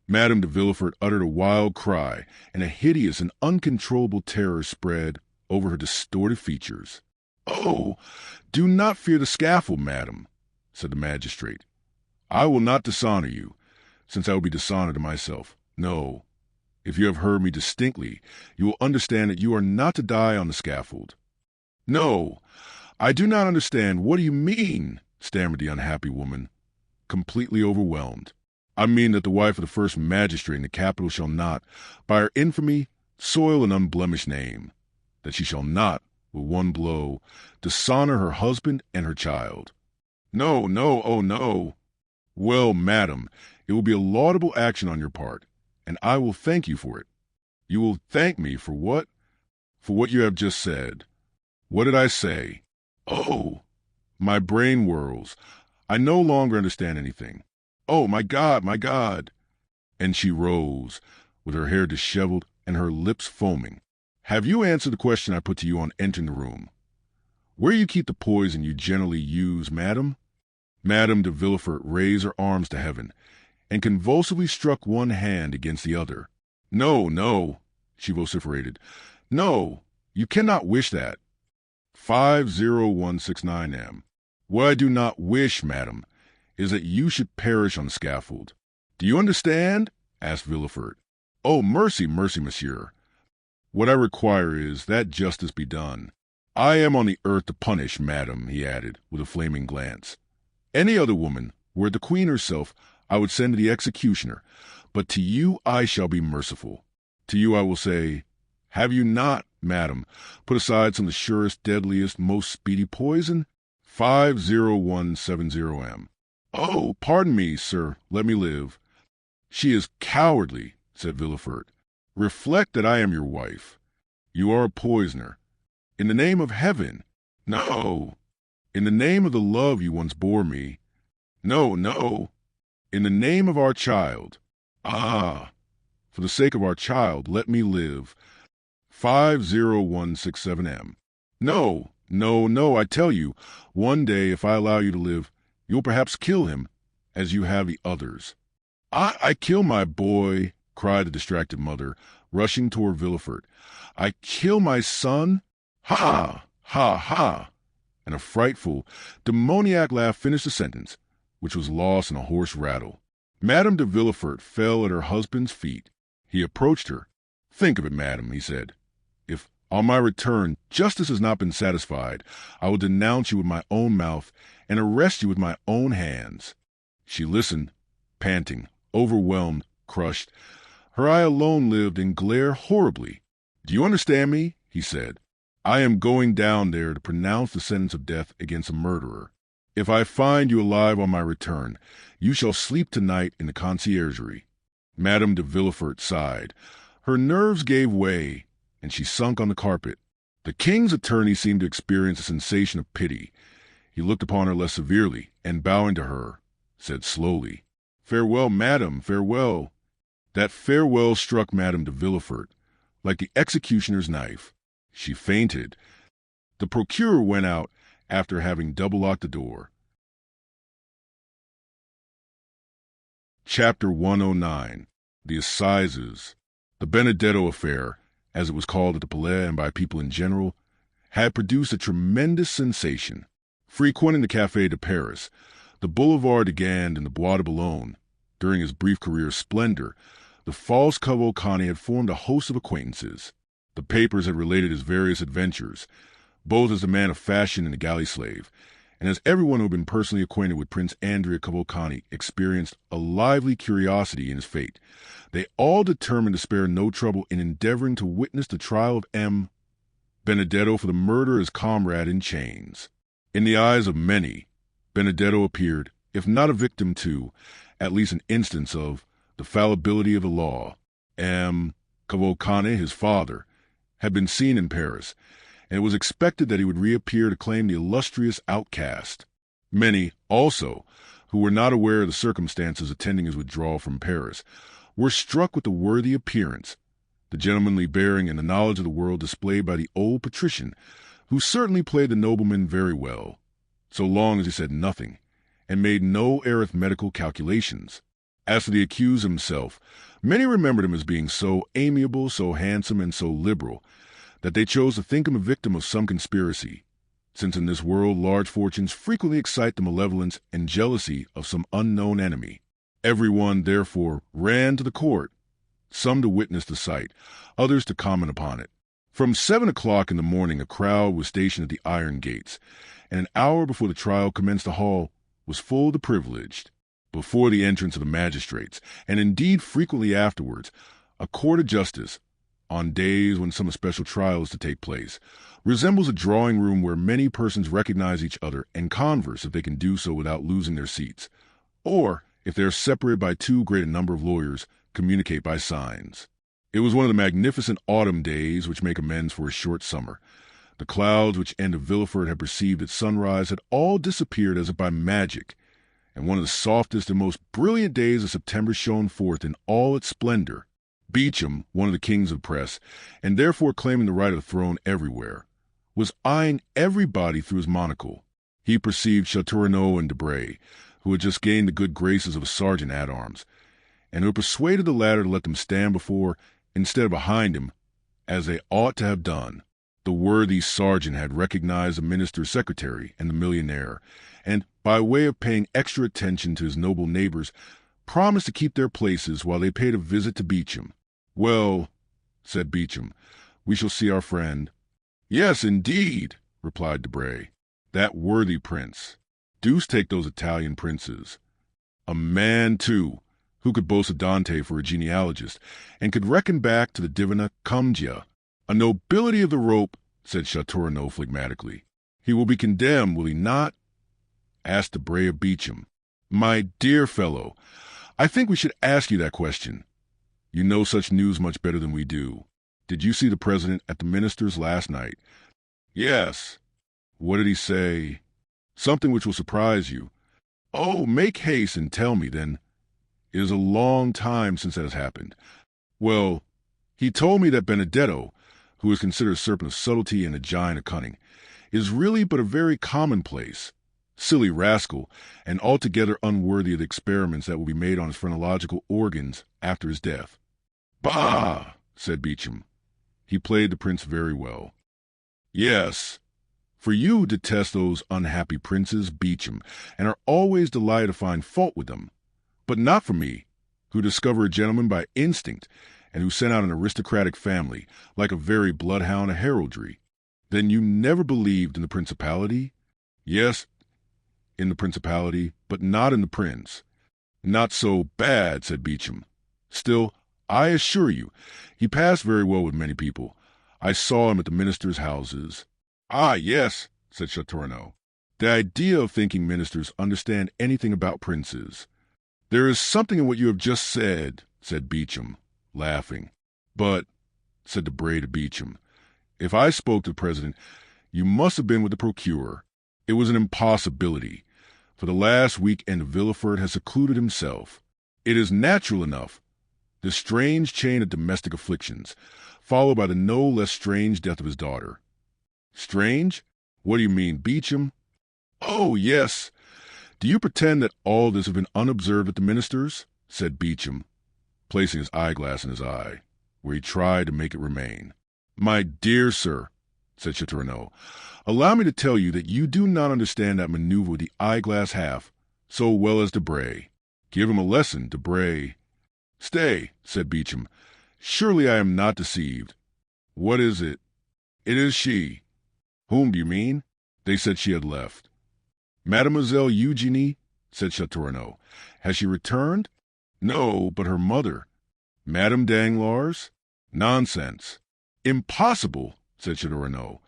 Madame de Villefort uttered a wild cry, and a hideous and uncontrollable terror spread over her distorted features. "Oh, do not fear the scaffold, madam," said the magistrate. "I will not dishonor you, since I will be dishonor to myself. No, if you have heard me distinctly, you will understand that you are not to die on the scaffold." "No, I do not understand. What do you mean?" stammered the unhappy woman, completely overwhelmed. "I mean that the wife of the first magistrate in the capital shall not, by her infamy, soil an unblemished name, that she shall not, with one blow, dishonor her husband and her child." "No, no, oh no." "Well, madam, it will be a laudable action on your part, and I will thank you for it." "You will thank me for what?" "For what you have just said." "What did I say?" "Oh, My brain whirls. I no longer understand anything. Oh, my God, my God. And she rose, with her hair disheveled and her lips foaming. Have you answered the question I put to you on entering the room? Where you keep the poison you generally use, madam? Madame de Villefort raised her arms to heaven and convulsively struck one hand against the other. No, no, she vociferated. No, you cannot wish that. 50169M. What I do not wish, madam, is that you should perish on the scaffold. Do you understand? Asked Villefort. Oh, mercy, mercy, monsieur. What I require is that justice be done. I am on the earth to punish, madam, he added, with a flaming glance. Any other woman, were it the queen herself, I would send to the executioner, but to you I shall be merciful. To you I will say, have you not, madam, put aside some of the surest, deadliest, most speedy poison? 50170M. Oh, pardon me, sir, let me live. She is cowardly, said Villefort. Reflect that I am your wife. You are a poisoner. In the name of heaven. No. In the name of the love you once bore me. No, no. In the name of our child. Ah. For the sake of our child, let me live. 50167M. No, no, no, I tell you, one day, if I allow you to live, you'll perhaps kill him, as you have the others. I kill my boy, cried the distracted mother, rushing toward Villefort. I kill my son? Ha! Ha! Ha! And a frightful, demoniac laugh finished the sentence, which was lost in a hoarse rattle. Madame de Villefort fell at her husband's feet. He approached her. Think of it, madam, he said. If, on my return, justice has not been satisfied, I will denounce you with my own mouth and arrest you with my own hands. She listened, panting, overwhelmed, crushed. Her eye alone lived and glared horribly. Do you understand me? He said. I am going down there to pronounce the sentence of death against a murderer. If I find you alive on my return, you shall sleep tonight in the conciergerie. Madame de Villefort sighed. Her nerves gave way, and she sunk on the carpet. The king's attorney seemed to experience a sensation of pity. He looked upon her less severely, and bowing to her, said slowly, Farewell, madam, farewell. That farewell struck Madame de Villefort like the executioner's knife. She fainted. The procureur went out after having double-locked the door. Chapter 109. The Assizes. The Benedetto affair, as it was called at the Palais and by people in general, had produced a tremendous sensation. Frequenting the Café de Paris, the Boulevard de Gand, and the Bois de Boulogne, during his brief career of splendor, the false Cavalcanti had formed a host of acquaintances. The papers had related his various adventures, both as a man of fashion and a galley slave, and as everyone who had been personally acquainted with Prince Andrea Cavalcanti experienced a lively curiosity in his fate. They all determined to spare no trouble in endeavoring to witness the trial of M. Benedetto for the murder of his comrade in chains. In the eyes of many, Benedetto appeared, if not a victim to, at least an instance of, the fallibility of the law. M. Cavalcanti, his father, had been seen in Paris, and it was expected that he would reappear to claim the illustrious outcast. Many, also, who were not aware of the circumstances attending his withdrawal from Paris, were struck with the worthy appearance, the gentlemanly bearing and the knowledge of the world displayed by the old patrician, who certainly played the nobleman very well, so long as he said nothing, and made no arithmetical calculations. As for the accused himself, many remembered him as being so amiable, so handsome, and so liberal, that they chose to think him a victim of some conspiracy, since in this world large fortunes frequently excite the malevolence and jealousy of some unknown enemy. Everyone, therefore, ran to the court, some to witness the sight, others to comment upon it. From 7 o'clock in the morning a crowd was stationed at the iron gates, and an hour before the trial commenced the hall was full of the privileged. Before the entrance of the magistrates, and indeed frequently afterwards, a court of justice, on days when some special trial is to take place, resembles a drawing room where many persons recognize each other and converse if they can do so without losing their seats, or, if they are separated by too great a number of lawyers, communicate by signs. It was one of the magnificent autumn days which make amends for a short summer. The clouds which Anne de Villefort had perceived at sunrise had all disappeared as if by magic, and one of the softest and most brilliant days of September shone forth in all its splendor. Beauchamp, one of the kings of press, and therefore claiming the right of the throne everywhere, was eyeing everybody through his monocle. He perceived Châteaurenaud and Debray, who had just gained the good graces of a sergeant-at-arms, and who had persuaded the latter to let them stand before instead of behind him, as they ought to have done. The worthy sergeant had recognized the minister's secretary and the millionaire, and, by way of paying extra attention to his noble neighbors, promised to keep their places while they paid a visit to Beauchamp. "Well," said Beauchamp, "we shall see our friend." "Yes, indeed," replied Debray. "That worthy prince. Deuce take those Italian princes. A man, too, who could boast of Dante for a genealogist, and could reckon back to the Divina Commedia. A nobility of the rope," said Châteaurenaud phlegmatically. "He will be condemned, will he not?" asked Debray of Beauchamp. "My dear fellow, I think we should ask you that question. You know such news much better than we do. Did you see the president at the minister's last night?" "Yes." "What did he say?" "Something which will surprise you." "Oh, make haste and tell me, then. It is a long time since that has happened." "Well, he told me that Benedetto, who is considered a serpent of subtlety and a giant of cunning, is really but a very commonplace, silly rascal, and altogether unworthy of the experiments that will be made on his phrenological organs after his death." "Bah!" said Beauchamp. He played the prince very well. "Yes. For you who detest those unhappy princes, Beauchamp, and are always delighted to find fault with them. But not for me, who discover a gentleman by instinct, and who sent out an aristocratic family, like a very bloodhound of heraldry. Then you never believed in the principality?" "Yes, in the principality, but not in the prince." "Not so bad," said Beauchamp. "Still, I assure you, he passed very well with many people. I saw him at the ministers' houses." "Ah, yes," said Châteaurenaud. "The idea of thinking ministers understand anything about princes." "There is something in what you have just said," said Beauchamp, laughing. "But," said Debray to Beauchamp, "if I spoke to the president, you must have been with the procureur. It was an impossibility. For the last week Anne de Villefort has secluded himself. It is natural enough. This strange chain of domestic afflictions, followed by the no less strange death of his daughter." "Strange? What do you mean, Beauchamp?" "Oh, yes. Do you pretend that all this has been unobserved at the minister's?" said Beauchamp, placing his eyeglass in his eye, where he tried to make it remain. "My dear sir," said Châteaurenaud, "allow me to tell you that you do not understand that maneuver with the eyeglass half so well as Debray. Give him a lesson, Debray." "Stay," said Beauchamp. "Surely I am not deceived. What is it?" "It is she." "Whom do you mean?" "They said she had left." "Mademoiselle Eugénie," said Châteaurenaud. "Has she returned?" "No, but her mother." "Madame Danglars?" "Nonsense." "Impossible," said Châteaurenaud.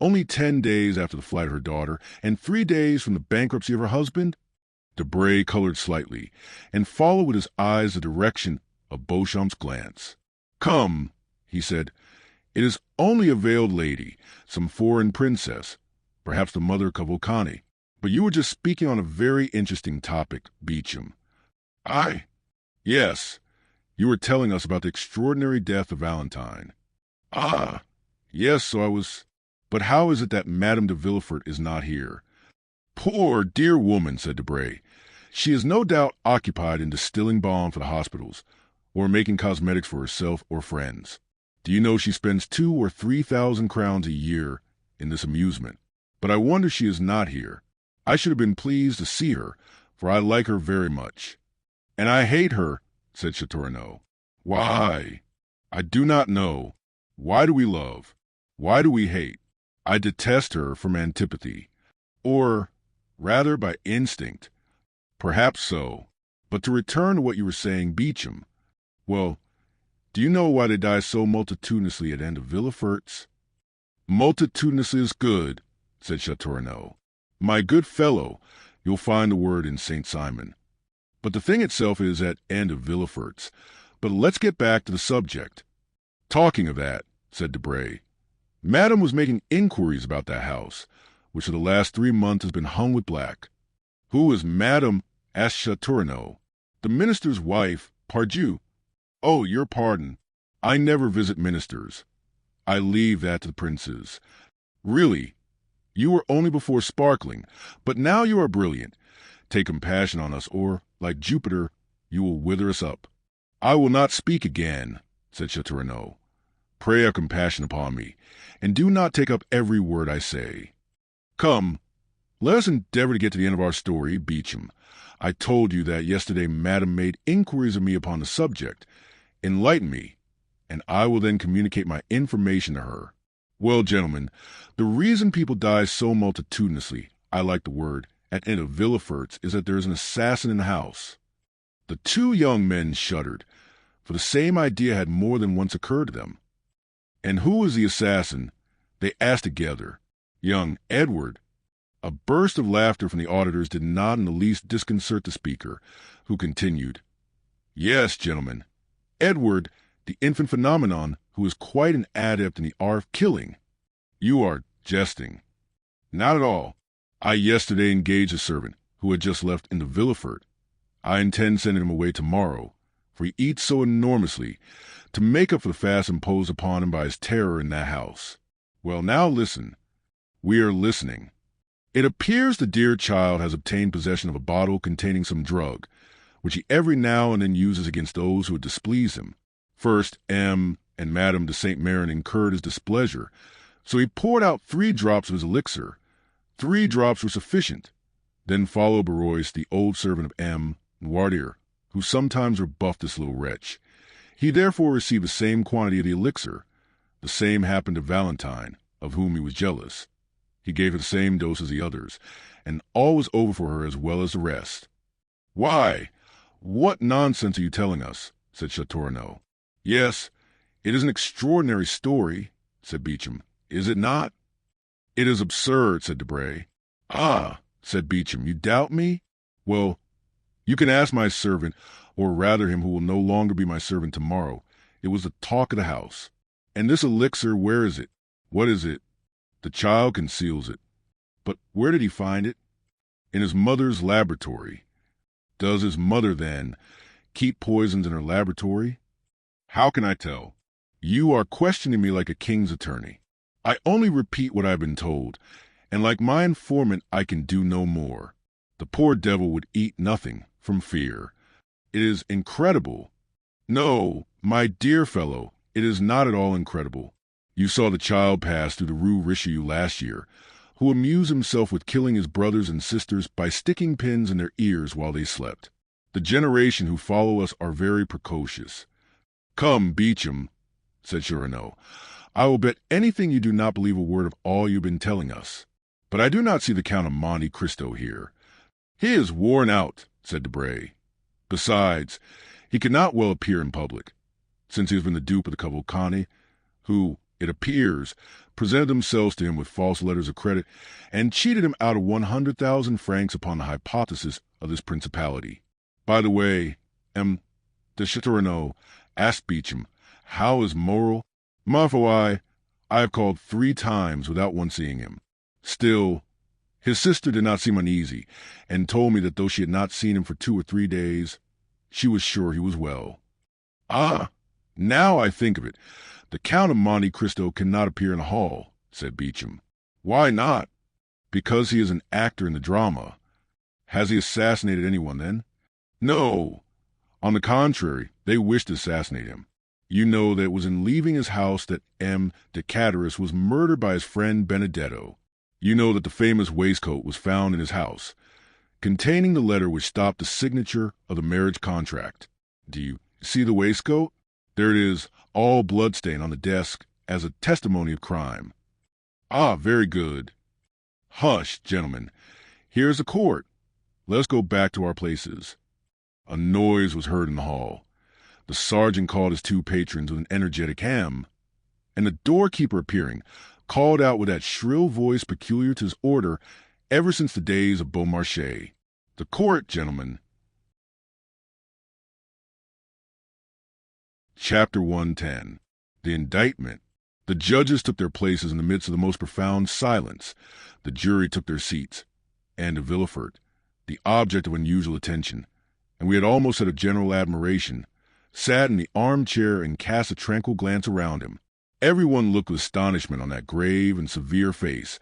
"Only 10 days after the flight of her daughter, and 3 days from the bankruptcy of her husband?" Debray colored slightly, and followed with his eyes the direction of Beauchamp's glance. "Come," he said, "it is only a veiled lady, some foreign princess, perhaps the mother of Cavalcanti. But you were just speaking on a very interesting topic, Beauchamp." "I?" "Yes. You were telling us about the extraordinary death of Valentine." "Ah!" "Yes, so I was. But how is it that Madame de Villefort is not here?" "Poor, dear woman," said Debray. "She is no doubt occupied in distilling balm for the hospitals, or making cosmetics for herself or friends. Do you know she spends 2,000 or 3,000 crowns a year in this amusement? But I wonder she is not here. I should have been pleased to see her, for I like her very much." "And I hate her," said Châteaurenaud. "Why?" "I do not know. Why do we love? Why do we hate? I detest her from antipathy, or rather by instinct." "Perhaps so. But to return to what you were saying, Beauchamp. Well, do you know why they die so multitudinously at Anne de Villefort's?" "Multitudinously is good," said Châteaurenaud. "My good fellow, you'll find the word in Saint Simon. But the thing itself is at Anne de Villefort's. But let's get back to the subject." "Talking of that," said Debray, Madame was making inquiries about that house, which for the last 3 months has been hung with black. Who is Madame? Asked Châteaurenaud. The minister's wife, pardieu. Oh, your pardon. I never visit ministers. I leave that to the princes. Really, you were only before sparkling, but now you are brilliant. Take compassion on us, or, like Jupiter, you will wither us up. I will not speak again, said Châteaurenaud. Pray have compassion upon me, and do not take up every word I say. Come, let us endeavor to get to the end of our story, Beecham. I told you that yesterday Madame made inquiries of me upon the subject. Enlighten me, and I will then communicate my information to her. Well, gentlemen, the reason people die so multitudinously, I like the word, at the end of Villefort's is that there is an assassin in the house. The 2 young men shuddered, for the same idea had more than once occurred to them. And who is the assassin? They asked together. Young Edward. A burst of laughter from the auditors did not in the least disconcert the speaker, who continued, Yes, gentlemen, Edward, the infant phenomenon, who is quite an adept in the art of killing. You are jesting. Not at all. I yesterday engaged a servant, who had just left in the Villefort. I intend sending him away tomorrow, for he eats so enormously, to make up for the fast imposed upon him by his terror in that house. Well, now listen. We are listening. It appears the dear child has obtained possession of a bottle containing some drug, which he every now and then uses against those who would displease him. First, M. and Madame de Saint Méran incurred his displeasure, so he poured out 3 drops of his elixir. 3 drops were sufficient. Then followed Barrois, the old servant of M. Noirtier, who sometimes rebuffed this little wretch. He therefore received the same quantity of the elixir. The same happened to Valentine, of whom he was jealous. He gave her the same dose as the others, and all was over for her as well as the rest. Why, what nonsense are you telling us? Said Châteaurenaud. Yes, it is an extraordinary story, said Beecham. Is it not? It is absurd, said Debray. Ah, said Beecham, you doubt me? Well, you can ask my servant, or rather him who will no longer be my servant tomorrow. It was the talk of the house. And this elixir, where is it? What is it? The child conceals it. But where did he find it? In his mother's laboratory. Does his mother, then, keep poisons in her laboratory? How can I tell? You are questioning me like a king's attorney. I only repeat what I have been told, and like my informant I can do no more. The poor devil would eat nothing from fear. It is incredible. No, my dear fellow, it is not at all incredible. You saw the child pass through the Rue Richelieu last year, who amused himself with killing his brothers and sisters by sticking pins in their ears while they slept. The generation who follow us are very precocious. Come, Beecham, said Châteaurenaud, I will bet anything you do not believe a word of all you have been telling us. But I do not see the Count of Monte Cristo here. He is worn out, said Debray. Besides, he cannot well appear in public, since he has been the dupe of the Cavalcanti, who, it appears, presented themselves to him with false letters of credit and cheated him out of 100,000 francs upon the hypothesis of this principality. By the way, M. de Châteaurenaud asked Beecham, how is Moreau? Ma foi, I have called 3 times without one seeing him. Still, his sister did not seem uneasy, and told me that though she had not seen him for 2 or 3 days, she was sure he was well. Ah, now I think of it, the Count of Monte Cristo cannot appear in a hall, said Beecham. Why not? Because he is an actor in the drama. Has he assassinated anyone, then? No. On the contrary, they wished to assassinate him. You know that it was in leaving his house that M. de Cateris was murdered by his friend Benedetto. You know that the famous waistcoat was found in his house, containing the letter which stopped the signature of the marriage contract. Do you see the waistcoat? There it is, all bloodstained on the desk as a testimony of crime. Ah, very good. Hush, gentlemen. Here's the court. Let us go back to our places. A noise was heard in the hall. The sergeant called his 2 patrons with an energetic hem, and the doorkeeper appearing, called out with that shrill voice peculiar to his order ever since the days of Beaumarchais. The court, gentlemen. Chapter 110. The Indictment. The judges took their places in the midst of the most profound silence. The jury took their seats. And de Villefort, the object of unusual attention, and we had almost said of general admiration, sat in the armchair and cast a tranquil glance around him. Everyone looked with astonishment on that grave and severe face,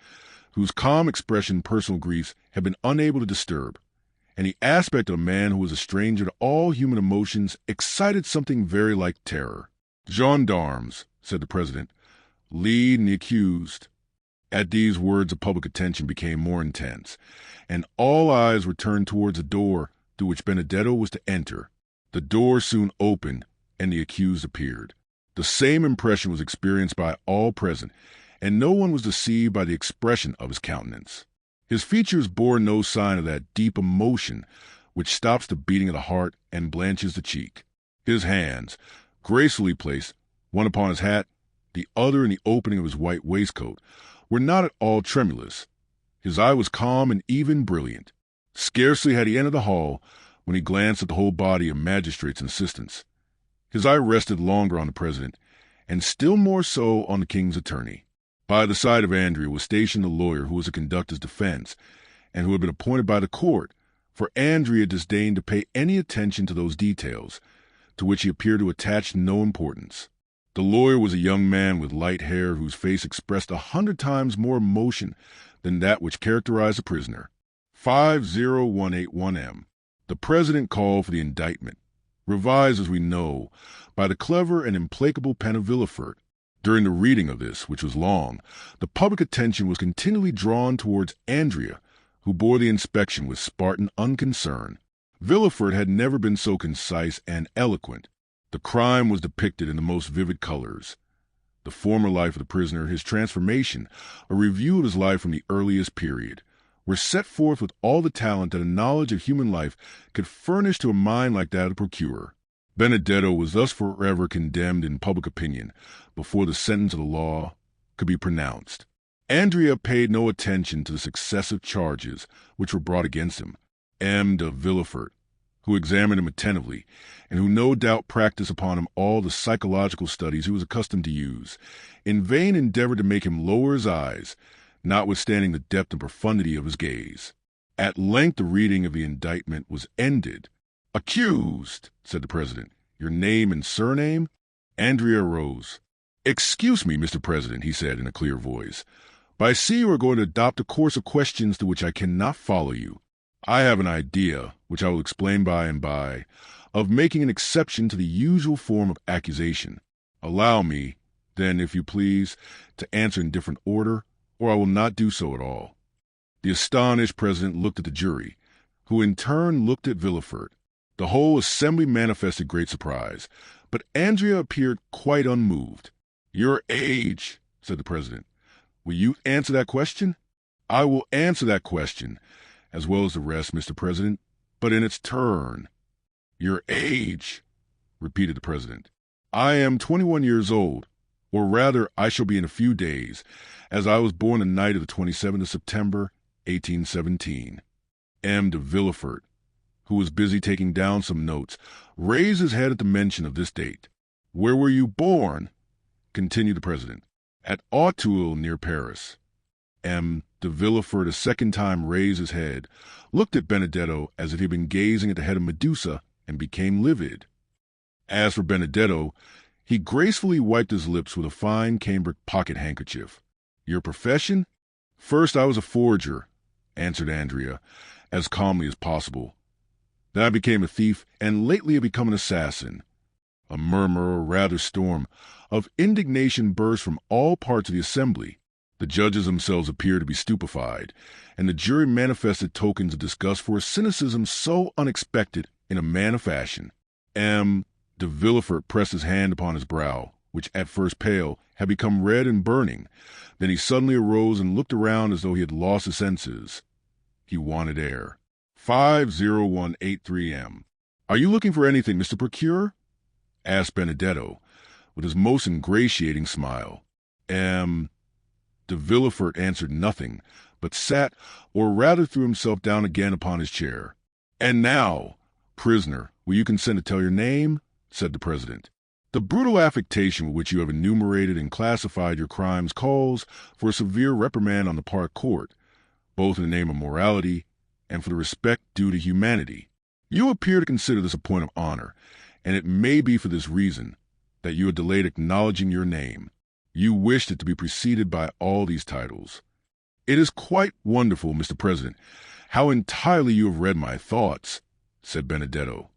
whose calm expression personal griefs had been unable to disturb, and the aspect of a man who was a stranger to all human emotions excited something very like terror. "Gendarmes," said the president, "lead the accused." At these words, the public attention became more intense, and all eyes were turned towards the door through which Benedetto was to enter. The door soon opened, and the accused appeared. The same impression was experienced by all present, and no one was deceived by the expression of his countenance. His features bore no sign of that deep emotion which stops the beating of the heart and blanches the cheek. His hands, gracefully placed, one upon his hat, the other in the opening of his white waistcoat, were not at all tremulous. His eye was calm and even brilliant. Scarcely had he entered the hall when he glanced at the whole body of magistrates and assistants. His eye rested longer on the president, and still more so on the king's attorney. By the side of Andrea was stationed the lawyer who was to conduct his defense, and who had been appointed by the court, for Andrea disdained to pay any attention to those details, to which he appeared to attach no importance. The lawyer was a young man with light hair whose face expressed 100 times more emotion than that which characterized the prisoner. 50181M. The president called for the indictment, revised, as we know, by the clever and implacable pen of Villefort. During the reading of this, which was long, the public attention was continually drawn towards Andrea, who bore the inspection with Spartan unconcern. Villefort had never been so concise and eloquent. The crime was depicted in the most vivid colors. The former life of the prisoner, his transformation, a review of his life from the earliest period, were set forth with all the talent that a knowledge of human life could furnish to a mind like that of the procurer. Benedetto was thus forever condemned in public opinion before the sentence of the law could be pronounced. Andrea paid no attention to the successive charges which were brought against him. M. de Villefort, who examined him attentively, and who no doubt practiced upon him all the psychological studies he was accustomed to use, in vain endeavored to make him lower his eyes, notwithstanding the depth and profundity of his gaze. At length the reading of the indictment was ended. "Accused," said the president, "your name and surname?" Andrea rose. "Excuse me, Mr. President," he said in a clear voice, "but I see you are going to adopt a course of questions to which I cannot follow you. I have an idea, which I will explain by and by, of making an exception to the usual form of accusation. Allow me, then, if you please, to answer in different order, or I will not do so at all." The astonished president looked at the jury, who in turn looked at Villefort. The whole assembly manifested great surprise, but Andrea appeared quite unmoved. "Your age," said the president. "Will you answer that question?" "I will answer that question, as well as the rest, Mr. President, but in its turn." "Your age," repeated the president. "I am 21 years old, or rather I shall be in a few days, as I was born the night of the 27th of September, 1817. M. de Villefort, who was busy taking down some notes, raised his head at the mention of this date. "Where were you born?" continued the president. "At Auteuil, near Paris." M. de Villefort a second time raised his head, looked at Benedetto as if he had been gazing at the head of Medusa, and became livid. As for Benedetto, he gracefully wiped his lips with a fine cambric pocket-handkerchief. "Your profession?" "First I was a forger," answered Andrea, as calmly as possible. "Then I became a thief, and lately have become an assassin." A murmur, or rather storm, of indignation burst from all parts of the assembly. The judges themselves appeared to be stupefied, and the jury manifested tokens of disgust for a cynicism so unexpected in a man of fashion. M. de Villefort pressed his hand upon his brow, which, at first pale, had become red and burning. Then he suddenly arose and looked around as though he had lost his senses. He wanted air. 50183M. "Are you looking for anything, Mr. Procureur?" asked Benedetto, with his most ingratiating smile. M. de Villefort answered nothing, but sat, or rather threw himself down again upon his chair. "And now, prisoner, will you consent to tell your name?" said the president. The brutal affectation with which you have enumerated and classified your crimes calls for a severe reprimand on the part court, both in the name of morality and for the respect due to humanity. You appear to consider this a point of honor, and it may be for this reason that you are delayed acknowledging your name. You wished it to be preceded by all these titles. It is quite wonderful, Mr. President, how entirely you have read my thoughts, said Benedetto,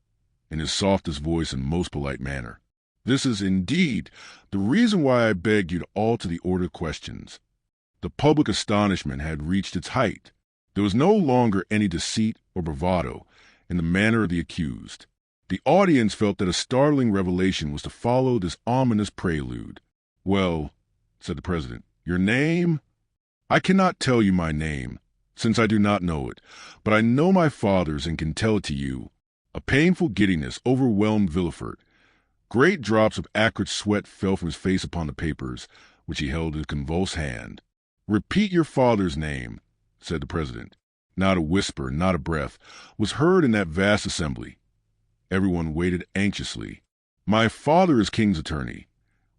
in his softest voice and most polite manner. This is indeed the reason why I begged you to alter the order of questions. The public astonishment had reached its height. There was no longer any deceit or bravado in the manner of the accused. The audience felt that a startling revelation was to follow this ominous prelude. Well, said the president, your name? I cannot tell you my name, since I do not know it, but I know my father's and can tell it to you. A painful giddiness overwhelmed Villefort. Great drops of acrid sweat fell from his face upon the papers, which he held in his convulsed hand. Repeat your father's name, said the president. Not a whisper, not a breath, was heard in that vast assembly. Everyone waited anxiously. My father is King's attorney,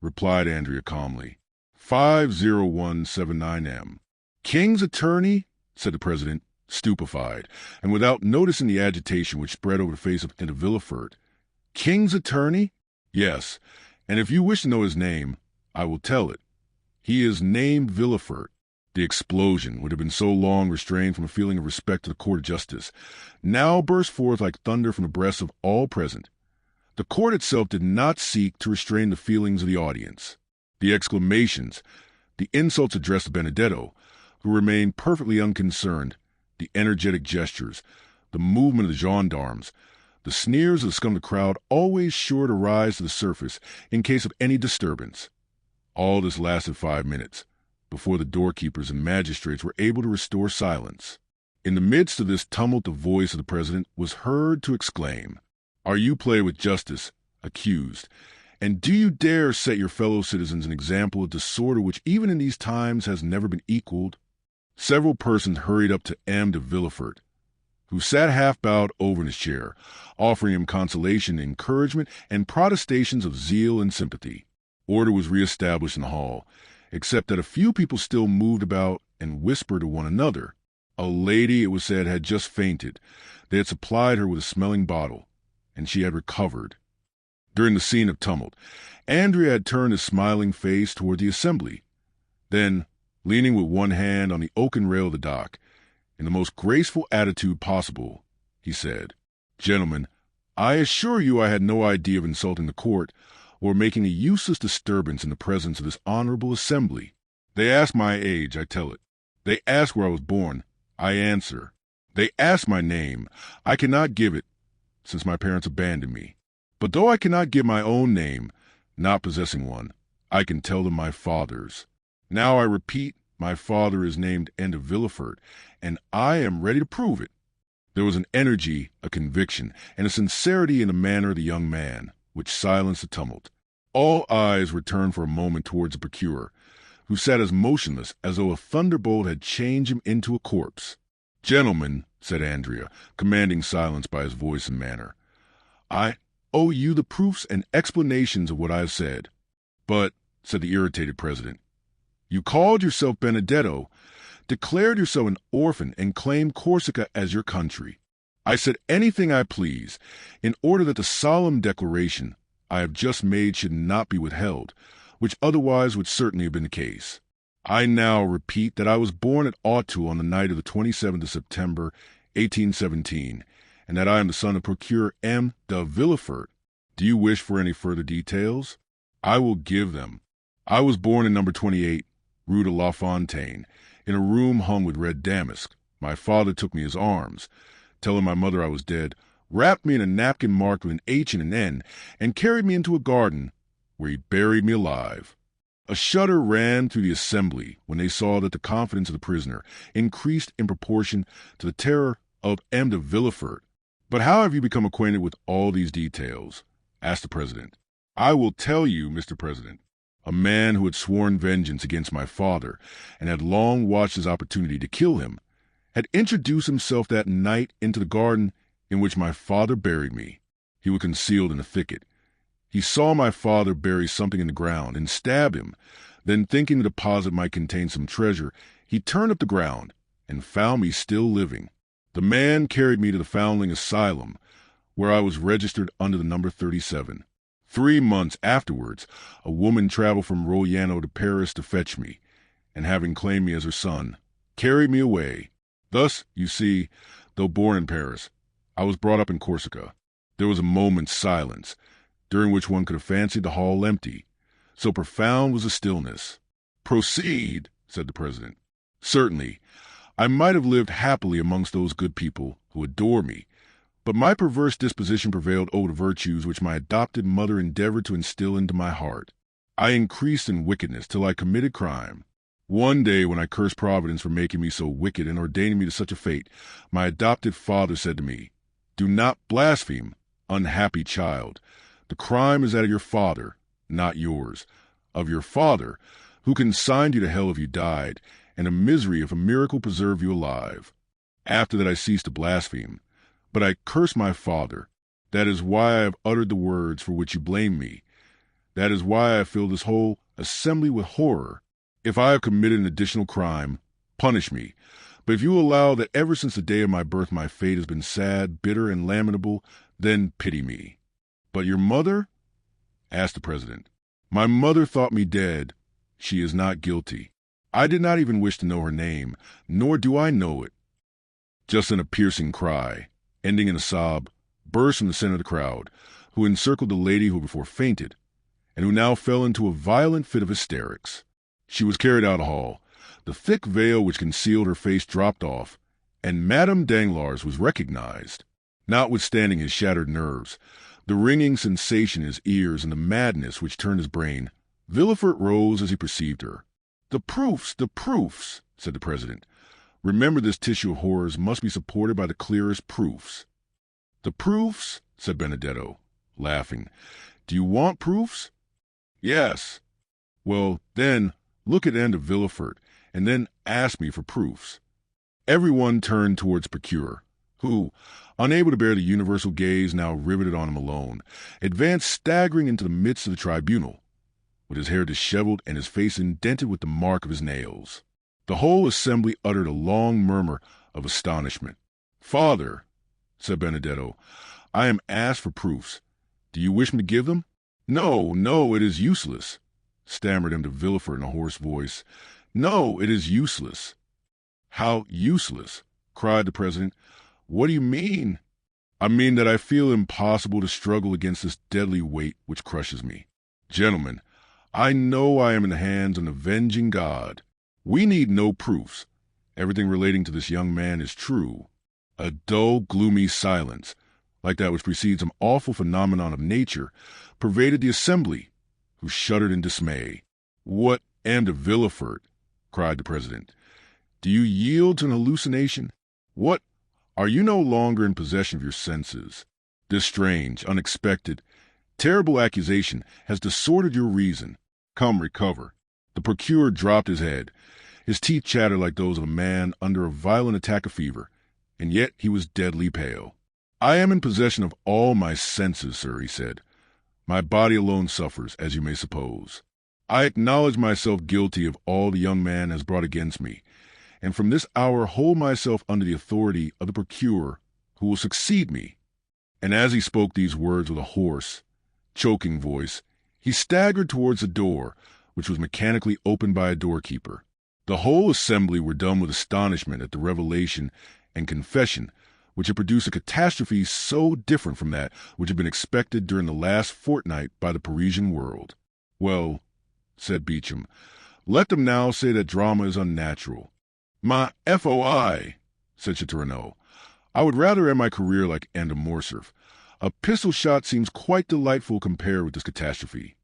replied Andrea calmly. 50179M. King's attorney? Said the president, stupefied, and without noticing the agitation which spread over the face of Villefort. King's attorney? Yes, and if you wish to know his name, I will tell it. He is named Villefort. The explosion, which had been so long restrained from a feeling of respect to the court of justice, now burst forth like thunder from the breasts of all present. The court itself did not seek to restrain the feelings of the audience. The exclamations, the insults addressed to Benedetto, who remained perfectly unconcerned, the energetic gestures, the movement of the gendarmes, the sneers of the scum of the crowd, always sure to rise to the surface in case of any disturbance. All this lasted 5 minutes, before the doorkeepers and magistrates were able to restore silence. In the midst of this tumult, the voice of the president was heard to exclaim, Are you playing with justice, accused? And do you dare set your fellow citizens an example of disorder which even in these times has never been equaled? Several persons hurried up to M. de Villefort, who sat half-bowed over in his chair, offering him consolation, encouragement, and protestations of zeal and sympathy. Order was re-established in the hall, except that a few people still moved about and whispered to one another. A lady, it was said, had just fainted. They had supplied her with a smelling bottle, and she had recovered. During the scene of tumult, Andrea had turned his smiling face toward the assembly. Then, leaning with one hand on the oaken rail of the dock, in the most graceful attitude possible, he said, Gentlemen, I assure you I had no idea of insulting the court or making a useless disturbance in the presence of this honorable assembly. They ask my age, I tell it. They ask where I was born, I answer. They ask my name. I cannot give it, since my parents abandoned me. But though I cannot give my own name, not possessing one, I can tell them my father's. Now I repeat, my father is named de Villefort, and I am ready to prove it. There was an energy, a conviction, and a sincerity in the manner of the young man, which silenced the tumult. All eyes were turned for a moment towards the procurer, who sat as motionless as though a thunderbolt had changed him into a corpse. Gentlemen, said Andrea, commanding silence by his voice and manner, I owe you the proofs and explanations of what I have said. But, said the irritated president, you called yourself Benedetto, declared yourself an orphan, and claimed Corsica as your country. I said anything I please, in order that the solemn declaration I have just made should not be withheld, which otherwise would certainly have been the case. I now repeat that I was born at Autun on the night of the 27th of September, 1817, and that I am the son of Procureur M. de Villefort. Do you wish for any further details? I will give them. I was born in number 28, Rue de la Fontaine, in a room hung with red damask. My father took me in his arms, telling my mother I was dead, wrapped me in a napkin marked with an H and an N, and carried me into a garden, where he buried me alive. A shudder ran through the assembly when they saw that the confidence of the prisoner increased in proportion to the terror of M. de Villefort. But how have you become acquainted with all these details? Asked the president. I will tell you, Mr. President. A man who had sworn vengeance against my father and had long watched his opportunity to kill him had introduced himself that night into the garden in which my father buried me. He was concealed in a thicket. He saw my father bury something in the ground and stab him. Then, thinking the deposit might contain some treasure, he turned up the ground and found me still living. The man carried me to the foundling asylum, where I was registered under the number 37. 3 months afterwards, a woman traveled from Royano to Paris to fetch me, and having claimed me as her son, carried me away. Thus, you see, though born in Paris, I was brought up in Corsica. There was a moment's silence, during which one could have fancied the hall empty. So profound was the stillness. "Proceed," said the president. "Certainly, I might have lived happily amongst those good people who adore me, but my perverse disposition prevailed over the virtues which my adopted mother endeavored to instill into my heart. I increased in wickedness till I committed crime. One day, when I cursed Providence for making me so wicked and ordaining me to such a fate, my adopted father said to me, 'Do not blaspheme, unhappy child. The crime is that of your father, not yours, of your father, who consigned you to hell if you died, and to misery if a miracle preserved you alive.' After that I ceased to blaspheme, but I cursed my father. That is why I have uttered the words for which you blame me. That is why I have filled this whole assembly with horror. If I have committed an additional crime, punish me. But if you allow that ever since the day of my birth my fate has been sad, bitter, and lamentable, then pity me." "But your mother?" asked the president. "My mother thought me dead. She is not guilty. I did not even wish to know her name, nor do I know it." Just then a piercing cry, ending in a sob, burst from the center of the crowd, who encircled the lady who before fainted, and who now fell into a violent fit of hysterics. She was carried out of the hall. The thick veil which concealed her face dropped off, and Madame Danglars was recognized. Notwithstanding his shattered nerves, the ringing sensation in his ears, and the madness which turned his brain, Villefort rose as he perceived her. The proofs, said the president. "Remember, this tissue of horrors must be supported by the clearest proofs." "The proofs?" said Benedetto, laughing. "Do you want proofs?" "Yes." "Well, then, look at the end of Villefort, and then ask me for proofs." Everyone turned towards the procureur, who, unable to bear the universal gaze now riveted on him alone, advanced staggering into the midst of the tribunal, with his hair disheveled and his face indented with the mark of his nails. The whole assembly uttered a long murmur of astonishment. "Father," said Benedetto, "I am asked for proofs. Do you wish me to give them?" No, it is useless," stammered M. de Villefort in a hoarse voice. "No, it is useless." "How useless?" cried the president. "What do you mean?" "I mean that I feel impossible to struggle against this deadly weight which crushes me. Gentlemen, I know I am in the hands of an avenging God. We need no proofs. Everything relating to this young man is true." A dull, gloomy silence, like that which precedes some awful phenomenon of nature, pervaded the assembly, who shuddered in dismay. "What, M. de Villefort," cried the president, "do you yield to an hallucination? What, are you no longer in possession of your senses? This strange, unexpected, terrible accusation has disordered your reason. Come, recover." The procureur dropped his head. His teeth chattered like those of a man under a violent attack of fever, and yet he was deadly pale. "I am in possession of all my senses, sir," he said. "My body alone suffers, as you may suppose. I acknowledge myself guilty of all the young man has brought against me, and from this hour hold myself under the authority of the procureur, who will succeed me." And as he spoke these words with a hoarse, choking voice, he staggered towards the door, which was mechanically opened by a doorkeeper. The whole assembly were dumb with astonishment at the revelation and confession which had produced a catastrophe so different from that which had been expected during the last fortnight by the Parisian world. "Well," said Beauchamp, "let them now say that drama is unnatural." "My foi," said Châteaurenaud, "I would rather end my career like M. de Morcerf. A pistol shot seems quite delightful compared with this catastrophe."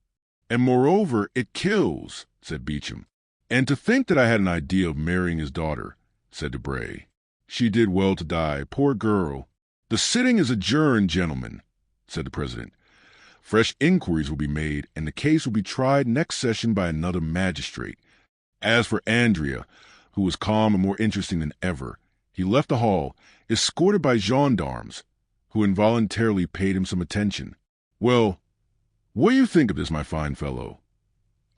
"And moreover, it kills," said Beauchamp. "And to think that I had an idea of marrying his daughter," said Debray. "She did well to die, poor girl." "The sitting is adjourned, gentlemen," said the president. "Fresh inquiries will be made, and the case will be tried next session by another magistrate." As for Andrea, who was calm and more interesting than ever, he left the hall, escorted by gendarmes, who involuntarily paid him some attention. "Well, "What do you think of this, my fine fellow?"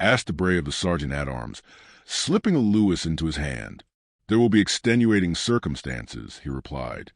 asked Debray of the sergeant-at-arms, slipping a Lewis into his hand. "There will be extenuating circumstances," he replied,